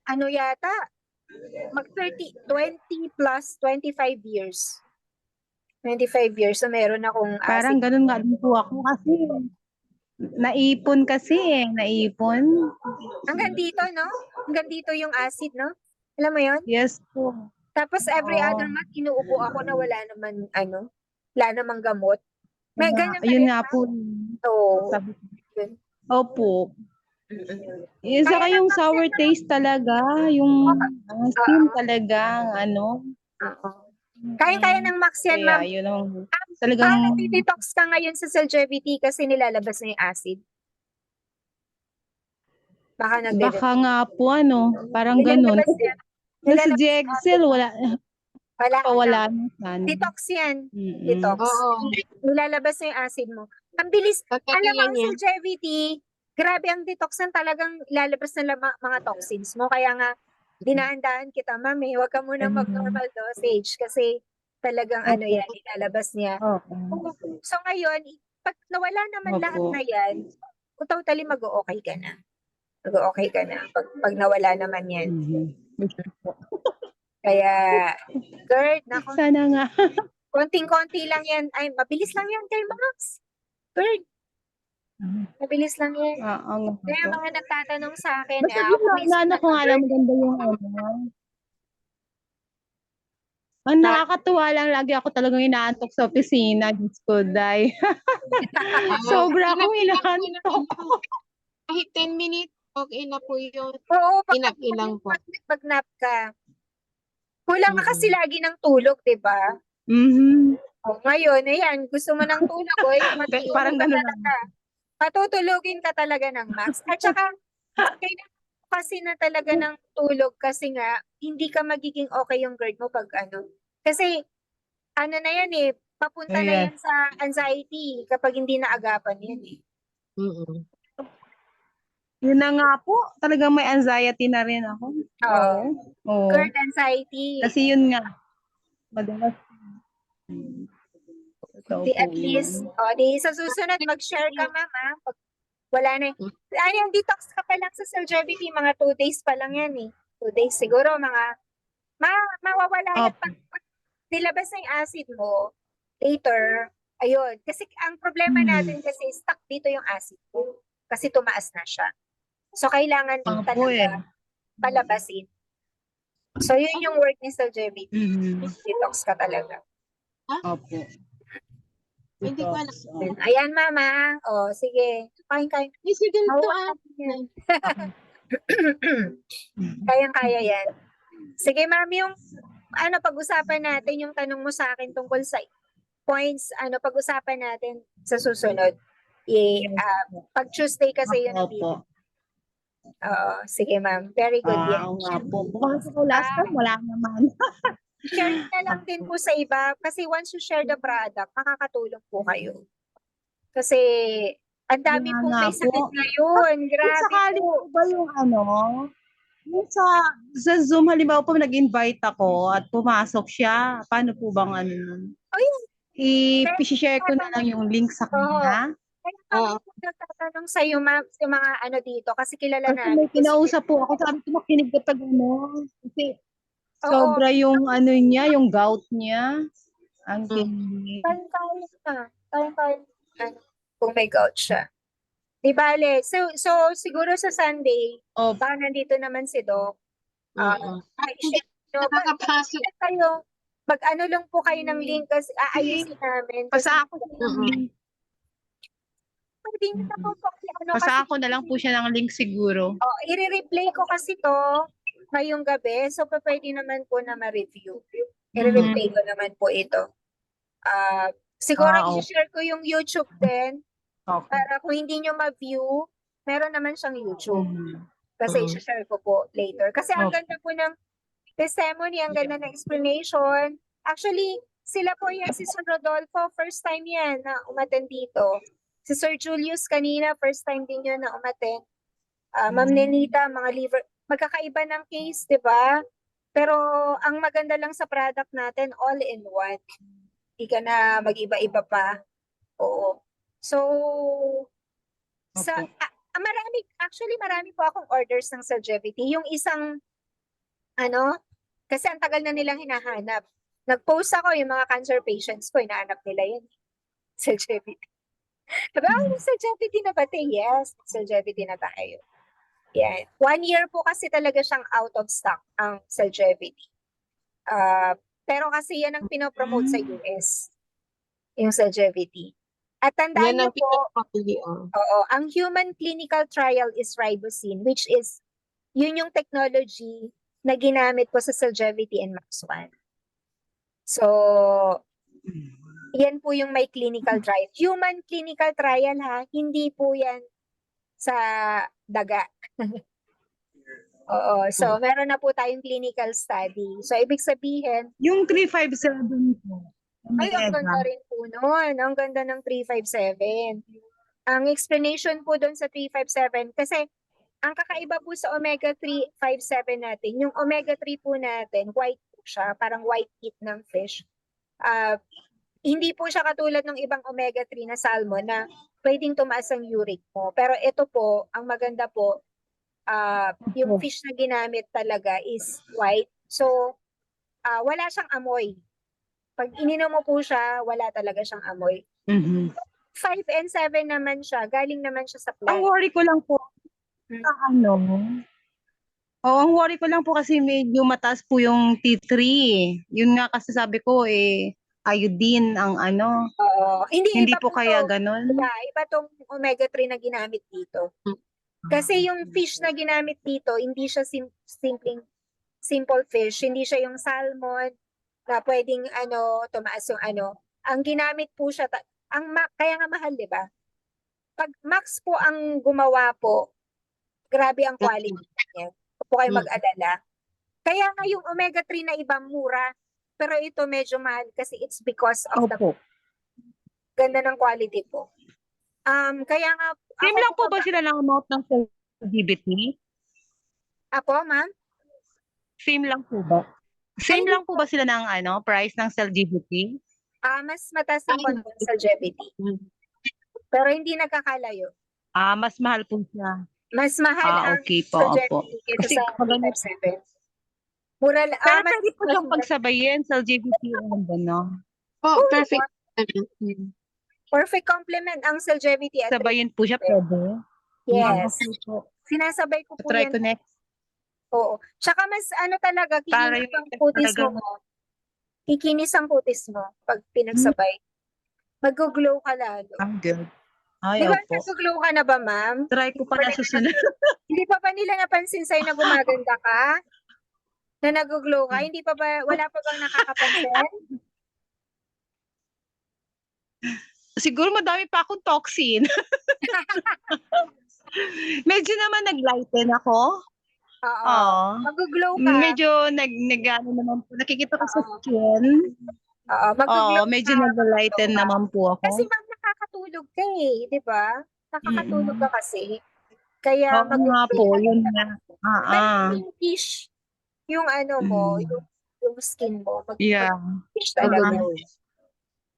Speaker 1: Ano yata? 20 plus 25 years. 25 years na meron akong acid.
Speaker 9: Parang ganun nga din po ako kasi naipon kasi naipon.
Speaker 1: Hanggang dito, no? Hanggang dito yung acid, no? Alam mo yun?
Speaker 9: Yes po.
Speaker 1: Tapos every other month, inuubo ako na wala namang gamot. May ganyan
Speaker 9: Ayun
Speaker 1: kayo,
Speaker 9: nga
Speaker 1: ma'am?
Speaker 9: po.
Speaker 1: Oo.
Speaker 9: Sabi ko.
Speaker 1: Yun.
Speaker 9: Opo. Saka yung sour taste talaga, yung asin talagang
Speaker 1: Oo. Kaya ng Max yan,
Speaker 9: Kaya
Speaker 1: ma'am.
Speaker 9: yun ang
Speaker 1: Baka
Speaker 9: talagang
Speaker 1: nagdi-detox ka ngayon sa Celgevity kasi nilalabas na yung acid. Baka
Speaker 9: baka nga po parang ganun.
Speaker 1: Nilalabas yan.
Speaker 9: Nasa GXL wala
Speaker 1: Wala.
Speaker 9: na sana.
Speaker 1: Detox yan.
Speaker 9: Mm-mm.
Speaker 1: Detox.
Speaker 3: Oo.
Speaker 1: Nilalabas na yung acid mo. Ang bilis.
Speaker 3: Pagkatilan
Speaker 1: Alam mo, ang
Speaker 3: niya.
Speaker 1: Celgevity, grabe ang detox yan, talagang ilalabas na mga toxins mo. Kaya nga, dinahan-dahan kita, ma'am, huwag ka muna mag-normal dosage kasi talagang yan, ilalabas niya. So ngayon, pag nawala naman lahat na yan, totally mag-o-okay ka na. Mag-o-okay ka na pag nawala naman yan. Kaya, GERD, nako,
Speaker 9: Sana nga.
Speaker 1: konting-konti lang yan. Ay, mabilis lang yan kay Max. GERD. Mabilis lang yan. Kaya mga nagtatanong sa akin,
Speaker 9: Basta
Speaker 1: ako
Speaker 9: yung ko nga lang maganda yung Ang nakakatuwa lang, lagi ako talagang inaantok sa opisina. Diyos ko, day. Sobra akong inaantok.
Speaker 3: Kahit 10 minutes, okay na po yun.
Speaker 1: Oo,
Speaker 3: Ilang po.
Speaker 1: pag-nap ka. Kulang ka kasi lagi ng tulog, di ba? O, ngayon, ayan, gusto mo ng tulog,
Speaker 9: Parang ganun lang.
Speaker 1: Patutulogin ka talaga ng Max. At saka, kailangan kasi na talaga ng tulog kasi nga, hindi ka magiging okay yung GERD mo pag Kasi, na yan papunta na yan sa anxiety kapag hindi naagapan yan
Speaker 9: Yun na nga po, talagang may anxiety na rin ako. Oo.
Speaker 1: GERD anxiety.
Speaker 9: Kasi yun nga, madalas.
Speaker 1: At least, sa susunod, mag-share ka, mama. Pag wala na yung detox ka pa lang sa Celgevity, mga 2 days pa lang yan 2 days siguro, mawawala yan. Pag nilabas na yung acid mo, later, ayun. Kasi ang problema natin kasi, stuck dito yung acid mo. Kasi tumaas na siya. So, kailangan
Speaker 9: Opo
Speaker 1: talaga palabasin. So, yun yung work ni Celgevity.
Speaker 9: Mhm.
Speaker 1: Detox ka talaga.
Speaker 9: Opo.
Speaker 3: Hindi ko alam.
Speaker 1: Ayan, mama. O, sige. Kain.
Speaker 3: May sigal to
Speaker 1: Mauwan
Speaker 3: ah.
Speaker 1: natin yan. Kayang-kaya yan. Sige, ma'am, yung pag-usapan natin yung tanong mo sa akin tungkol sa points, pag-usapan natin sa susunod. Pag Tuesday kasi yun ang
Speaker 9: Opo.
Speaker 1: meeting. Oo, sige ma'am. Very good. Yes.
Speaker 9: Oo nga po. Pumasok ko last time, wala naman.
Speaker 1: Share na lang din po sa iba kasi once you share the product, makakatulong po kayo. Kasi ang dami
Speaker 9: Kaya
Speaker 1: pong
Speaker 9: nga
Speaker 1: may sakit
Speaker 9: po.
Speaker 1: ngayon.
Speaker 9: Kung
Speaker 1: Grabe
Speaker 9: sakali
Speaker 1: po.
Speaker 9: po ba yung sa Zoom, halimbawa po nag-invite ako at pumasok siya, paano po bang nun?
Speaker 1: Ayun.
Speaker 9: I-share ko na lang yung link sa kanya.
Speaker 1: Kaya kami po nagtatanong sa iyo, ma'am, yung mga dito kasi kilala
Speaker 9: Kasi
Speaker 1: namin.
Speaker 9: may kinausap po ako, sabi ko makinig ka pag kasi
Speaker 1: Oo.
Speaker 9: sobra yung niya, yung gout niya. Ang tindi.
Speaker 1: Kaya kung may gout siya. Di bale. So siguro sa Sunday,
Speaker 9: Opo.
Speaker 1: baka nandito naman si Doc. I-share nyo.
Speaker 3: Nakakapasok.
Speaker 1: Kayo, lang po kayo ng link kasi aayusin namin. Kasi
Speaker 9: Pasa ako ng link.
Speaker 1: pwede nyo na po kasi
Speaker 9: Pasa ako na lang po siya ng link siguro.
Speaker 1: i-replay ko kasi to ngayong gabi. So, pwede naman po na ma-review. I-replay ko naman po ito. Siguro
Speaker 9: Okay.
Speaker 1: i-share ko yung YouTube din
Speaker 9: Okay.
Speaker 1: para kung hindi nyo ma-view, meron naman siyang YouTube. Kasi i-share ko po later. Kasi ang
Speaker 9: Okay.
Speaker 1: ganda po ng testimony, ang ganda ng explanation. Actually, sila po yan, si Sir Rodolfo, first time yan na umattend dito. Si Sir Julius kanina, first time din yun na umattend. Ma'am Nenita, mga liver, magkakaiba ng case, di ba? Pero ang maganda lang sa product natin, all in one. Hindi ka na mag-iba-iba pa. Oo. So, marami po akong orders ng Celgevity. Yung isang, kasi ang tagal na nilang hinahanap. Nag-post ako yung mga cancer patients ko, hinahanap nila yun. Celgevity. Diba, Celgevity na ba? Yes, Celgevity na tayo. Yan. 1 year po kasi talaga siyang out of stock ang Celgevity. Pero kasi yan ang pinopromote sa US. Yung Celgevity. At tandaan
Speaker 3: Yan
Speaker 1: niyo
Speaker 3: ang
Speaker 1: po,
Speaker 3: pinapakuli.
Speaker 1: ang human clinical trial is ribosine, which is, yun yung technology na ginamit ko sa Celgevity and Max1. So, yan po yung may clinical trial. Human clinical trial ha, hindi po yan sa daga. Oo, so meron na po tayong clinical study. So, ibig sabihin,
Speaker 9: Yung 357 po.
Speaker 1: ay, ang ganda rin po nun. Ang ganda ng 357. Ang explanation po doon sa 357, kasi ang kakaiba po sa omega 357 natin, yung omega 3 po natin, white po siya, parang white meat ng fish. Hindi po siya katulad ng ibang omega 3 na salmon na pwedeng tumaas ang uric mo. Pero ito po, ang maganda po, yung fish na ginamit talaga is white. So, wala siyang amoy. Pag ininom mo po siya, wala talaga siyang amoy. 5 and 7 naman siya. Galing naman siya sa
Speaker 9: Ang
Speaker 1: plant.
Speaker 9: worry ko lang po, ang worry ko lang po kasi medyo mataas po yung T3. Yun nga kasi sabi ko iodine ang
Speaker 1: Oo. Hindi
Speaker 9: hindi
Speaker 1: iba
Speaker 9: po kaya
Speaker 1: to.
Speaker 9: ganon.
Speaker 1: Iba tong omega 3 na ginamit dito. Kasi yung fish na ginamit dito, hindi siya simple fish. Hindi siya yung salmon na pwedeng tumaas yung Ang ginamit po siya, kaya nga mahal, di ba? Pag Max po ang gumawa po, grabe ang quality niya. Huwag po kayo mag-alala. Kaya nga yung omega 3 na iba mura, pero ito medyo mahal kasi it's because of the ganda ng quality po. Kaya nga,
Speaker 9: Same lang po ba sila ng amount ng Celgevity?
Speaker 1: Ako, ma'am?
Speaker 9: Same lang po ba? Same lang po ba sila ng price ng Celgevity?
Speaker 1: Mas mataas ang konti sa Celgevity. Pero hindi nagkakalayo.
Speaker 9: Mas mahal po siya.
Speaker 1: Mas mahal ang
Speaker 9: Okay po,
Speaker 1: Celgevity kaysa
Speaker 9: Kasi
Speaker 1: sa 357. Mura lang.
Speaker 9: Pero pwede po siyang pagsabayin, Celgevity and
Speaker 3: Perfect.
Speaker 1: Perfect complement ang Celgevity at
Speaker 9: sabayin po siya pwede.
Speaker 1: yes. Sinasabay ko po
Speaker 9: Try
Speaker 1: yan.
Speaker 9: ko next.
Speaker 1: Oo. Tsaka mas ano talaga,
Speaker 9: Para
Speaker 1: kikinis
Speaker 9: yung
Speaker 1: ang kutis
Speaker 9: talagang
Speaker 1: mo. Kikinis ang kutis mo pag pinagsabay. Mag-glow ka lalo.
Speaker 9: ang good. Ay,
Speaker 1: Di ba
Speaker 9: opo.
Speaker 1: nag-glow ka na ba, ma'am?
Speaker 9: Try ko pala susunod.
Speaker 1: Hindi pa ba nila napansin sa'yo na gumaganda ka? Na nag-glow ka? Hindi pa ba, wala pa bang nakakapansin?
Speaker 9: Siguro madami pa akong toxin. Medyo naman nag-lighten ako.
Speaker 1: Oo.
Speaker 9: Oo.
Speaker 1: Mag-glow ka.
Speaker 9: Medyo ano naman po. Nakikita ko sa
Speaker 1: Oo.
Speaker 9: skin.
Speaker 1: Oo, mag-glow
Speaker 9: Oo, medyo
Speaker 1: ka.
Speaker 9: nag-lighten
Speaker 1: Mag-glow ka.
Speaker 9: naman po ako.
Speaker 1: Kasi ma'am, nakakatulog ka eh, di ba? Nakakatulog ka kasi. Kaya
Speaker 9: Oo nga po, yun nga.
Speaker 1: Very pinkish yung ano mo,
Speaker 9: Mm.
Speaker 1: yung skin mo.
Speaker 9: Yeah.
Speaker 1: Pinkish talaga.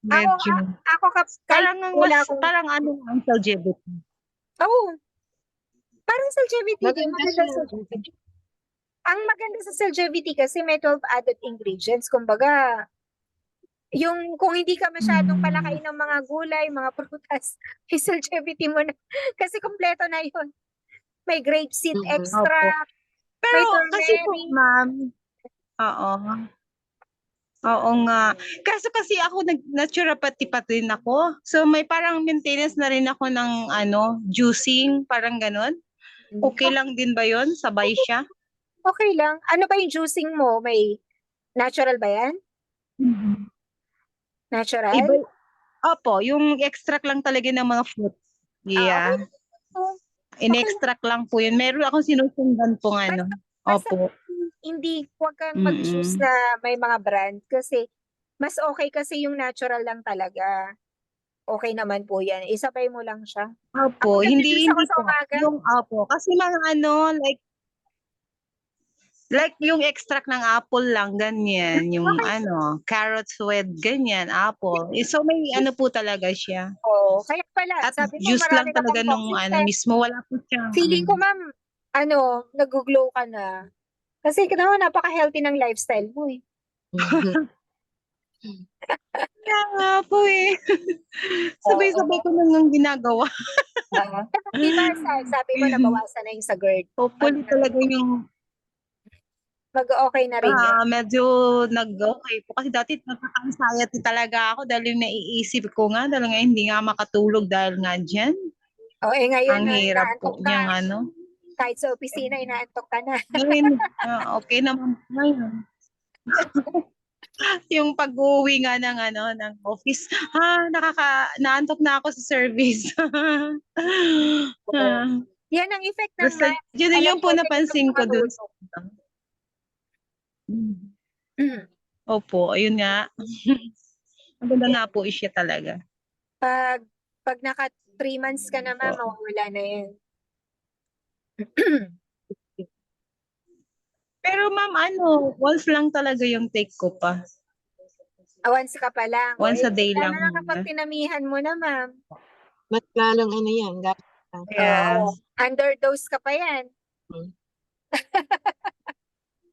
Speaker 9: Medyo.
Speaker 1: Ako kahit
Speaker 9: Parang
Speaker 1: wala akong,
Speaker 9: parang ano ang longevity.
Speaker 1: oh, parang sa longevity din.
Speaker 3: Maganda
Speaker 1: Maganda
Speaker 3: siya.
Speaker 1: sa longevity. Ang maganda sa longevity kasi may 12 added ingredients. Kumbaga, yung kung hindi ka masyadong palakain ng mga gulay, mga prutas, yung longevity mo na. Kasi kompleto na yun. May grapeseed
Speaker 3: Mhm.
Speaker 1: extract,
Speaker 9: Pero
Speaker 1: may
Speaker 9: kasi po,
Speaker 1: turmeric.
Speaker 9: ma'am, oo. Oo nga. Kasi ako naturopathy pa rin ako. So may parang maintenance na rin ako ng juicing, parang ganon. Okay lang din ba 'yon? Sabay siya?
Speaker 1: Okay lang. Ano ba yung juicing mo? May natural ba yan? Natural?
Speaker 9: Iba, opo, yung extract lang talaga ng mga fruit. Yeah.
Speaker 1: Oh,
Speaker 9: In-extract lang po yun. Meron akong sinusundan pong
Speaker 1: basta
Speaker 9: Opo.
Speaker 1: hindi, huwag kang
Speaker 9: Mm-mm.
Speaker 1: mag-choose na may mga brand kasi mas okay kasi yung natural lang talaga. Okay naman po yan. Isabay mo lang siya.
Speaker 9: Opo,
Speaker 1: Ako,
Speaker 9: hindi
Speaker 1: nag-juice ako sa
Speaker 9: po.
Speaker 1: umaga.
Speaker 9: Yung opo, kasi mga like yung extract ng apple lang, ganyan. Yung carrots with ganyan, apple. So may po talaga siya.
Speaker 1: Oo. Kaya pala,
Speaker 9: At
Speaker 1: sabi mo
Speaker 9: juice lang
Speaker 1: marami ka
Speaker 9: talaga
Speaker 1: pang
Speaker 9: nung
Speaker 1: toxins eh.
Speaker 9: mismo. Wala po siyang
Speaker 1: Feeling ko ma'am, nag-glow ka na. Kasi naman napaka-healthy ng lifestyle mo eh.
Speaker 9: Kaya nga po eh. Sabay-sabay ko nang ginagawa.
Speaker 1: Di ba sabi mo nabawasan na yung sa GERD?
Speaker 9: Hopefully talaga yung
Speaker 1: Mag-okay na rin yan.
Speaker 9: medyo nag-okay po. Kasi dati nagkaka-anxiety talaga ako dahil yung naiisip ko nga, dahil nga hindi nga makatulog dahil nga dyan.
Speaker 1: O ngayon
Speaker 9: Ang
Speaker 1: na
Speaker 9: hirap
Speaker 1: inaantok
Speaker 9: po
Speaker 1: ka.
Speaker 9: niyang
Speaker 1: Kahit sa opisina, inaantok ka na.
Speaker 9: Ngayon, okay naman po ngayon. Yung pag-uwi nga ng office, naantok na ako sa service.
Speaker 1: Yan ang effect ng
Speaker 9: Basta
Speaker 1: math.
Speaker 9: yun
Speaker 1: Alam
Speaker 9: yung po
Speaker 1: ko, hindi
Speaker 9: napansin
Speaker 1: ka
Speaker 9: ko dun.
Speaker 1: makatulog.
Speaker 9: Opo, ayun nga. Maganda nga po siya talaga.
Speaker 1: Pag naka 3 months ka naman, mawawala na yan.
Speaker 9: Pero ma'am, once lang talaga yung take ko pa.
Speaker 1: Once ka pa lang.
Speaker 9: Once a day lang.
Speaker 1: Kaya kapag tinamihan mo na, ma'am.
Speaker 3: Mas lalong yan.
Speaker 9: Yeah.
Speaker 1: Underdose ka pa yan.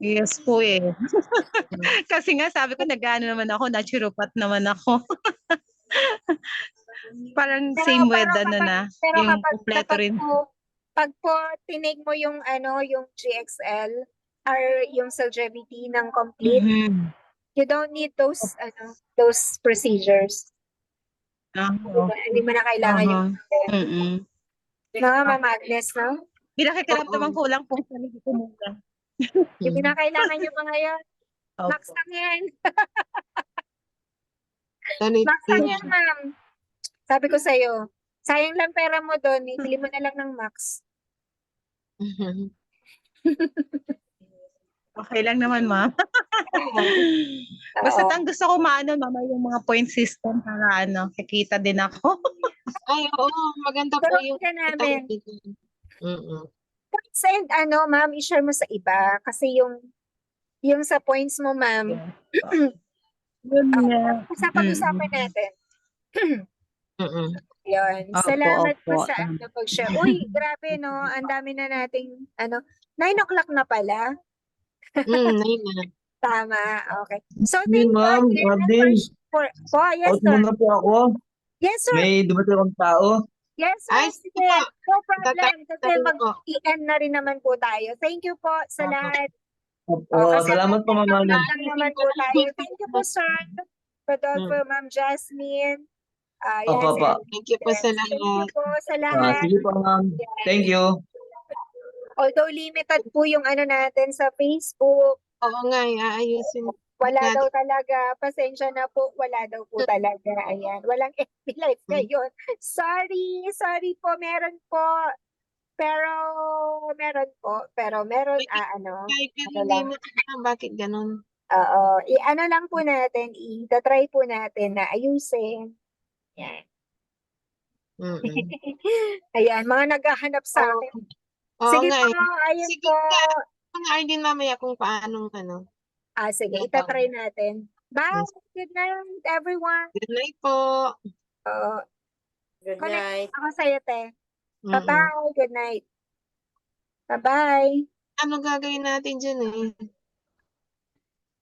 Speaker 9: Yes po eh. Kasi nga sabi ko, naman ako, naturopath naman ako. Parang same with yung kompleto rin.
Speaker 1: Pag po tinake mo yung yung GXL or yung Celgevity ng complete, you don't need those procedures. Hindi mo na kailangan yung mga mamagnes, no?
Speaker 9: Pinakikiramdaman ko lang po sa ko muna.
Speaker 1: Hindi na kailangan yung mga yan. Max lang yan. Max lang yan, ma'am. Sabi ko sa'yo, sayang lang pera mo doon, ibili mo na lang ng Max.
Speaker 9: Okay lang naman, ma'am. Basta ang gusto ko mama yung mga point system para kikita din ako.
Speaker 3: Ay, oo, maganda po yung
Speaker 1: Pero namin.
Speaker 3: Mm-mm.
Speaker 1: Points and ma'am, i-share mo sa iba. Kasi yung sa points mo, ma'am, pag-usapan natin. Yun. Salamat po sa pag-share. Uy, grabe, no? Ang dami na nating, 9 o'clock na pala.
Speaker 3: 9 na.
Speaker 1: Tama, okay. So,
Speaker 6: Hey,
Speaker 1: thank you
Speaker 6: ma'am,
Speaker 1: again
Speaker 6: Abdin.
Speaker 1: yes,
Speaker 6: Out
Speaker 1: sir.
Speaker 6: muna po ako.
Speaker 1: Yes, sir.
Speaker 6: May dumating akong tao.
Speaker 1: Yes,
Speaker 3: Ay,
Speaker 1: ma'am.
Speaker 3: sige
Speaker 1: Sige.
Speaker 3: po.
Speaker 1: No problem. Kasi
Speaker 3: Tatawag po.
Speaker 1: mag-PM na rin naman po tayo. Thank you po sa
Speaker 3: Opo.
Speaker 1: lahat.
Speaker 6: Oo,
Speaker 1: Kasi
Speaker 6: salamat po, Ma'am Ana.
Speaker 1: lang naman po tayo. Thank you po, sir. Rodolfo,
Speaker 3: Mm.
Speaker 1: Ma'am Jasmine.
Speaker 6: Opo,
Speaker 1: Yes,
Speaker 6: opo.
Speaker 3: Thank you po sa
Speaker 1: Thank you
Speaker 3: lahat.
Speaker 1: po sa lahat.
Speaker 6: Sige po, Ma'am. Thank you.
Speaker 1: Although limited po yung ano natin sa Facebook,
Speaker 3: Oo nga, aayusin
Speaker 1: wala
Speaker 3: natin.
Speaker 1: daw talaga. Pasensya na po, wala daw po talaga. Ayan, walang FB Live ngayon. Sorry po, meron po. Pero meron, ano
Speaker 3: Ay, pero
Speaker 1: ano
Speaker 3: hindi
Speaker 1: lang.
Speaker 3: mo alam bakit ganun.
Speaker 1: Oo, i-ano lang po natin, i-try po natin na ayusin. Yan.
Speaker 3: Mm-mm.
Speaker 1: Ayan, mga naghahanap sa
Speaker 3: Oo.
Speaker 1: akin.
Speaker 3: Oo
Speaker 1: Sige
Speaker 3: nga
Speaker 1: po,
Speaker 3: eh.
Speaker 1: ayun
Speaker 3: Sige
Speaker 1: po.
Speaker 3: ka. Mga Arlene mamaya kung paanong ano.
Speaker 1: Sige,
Speaker 3: Opo.
Speaker 1: itatry natin. Bye!
Speaker 3: Yes.
Speaker 1: Good night, everyone.
Speaker 3: Good night po.
Speaker 2: Good
Speaker 1: Connect
Speaker 2: night.
Speaker 1: ako sa'yo, te.
Speaker 3: Mm-mm.
Speaker 1: Bye-bye. Good night. Bye-bye.
Speaker 3: Ano gagawin natin dyan eh?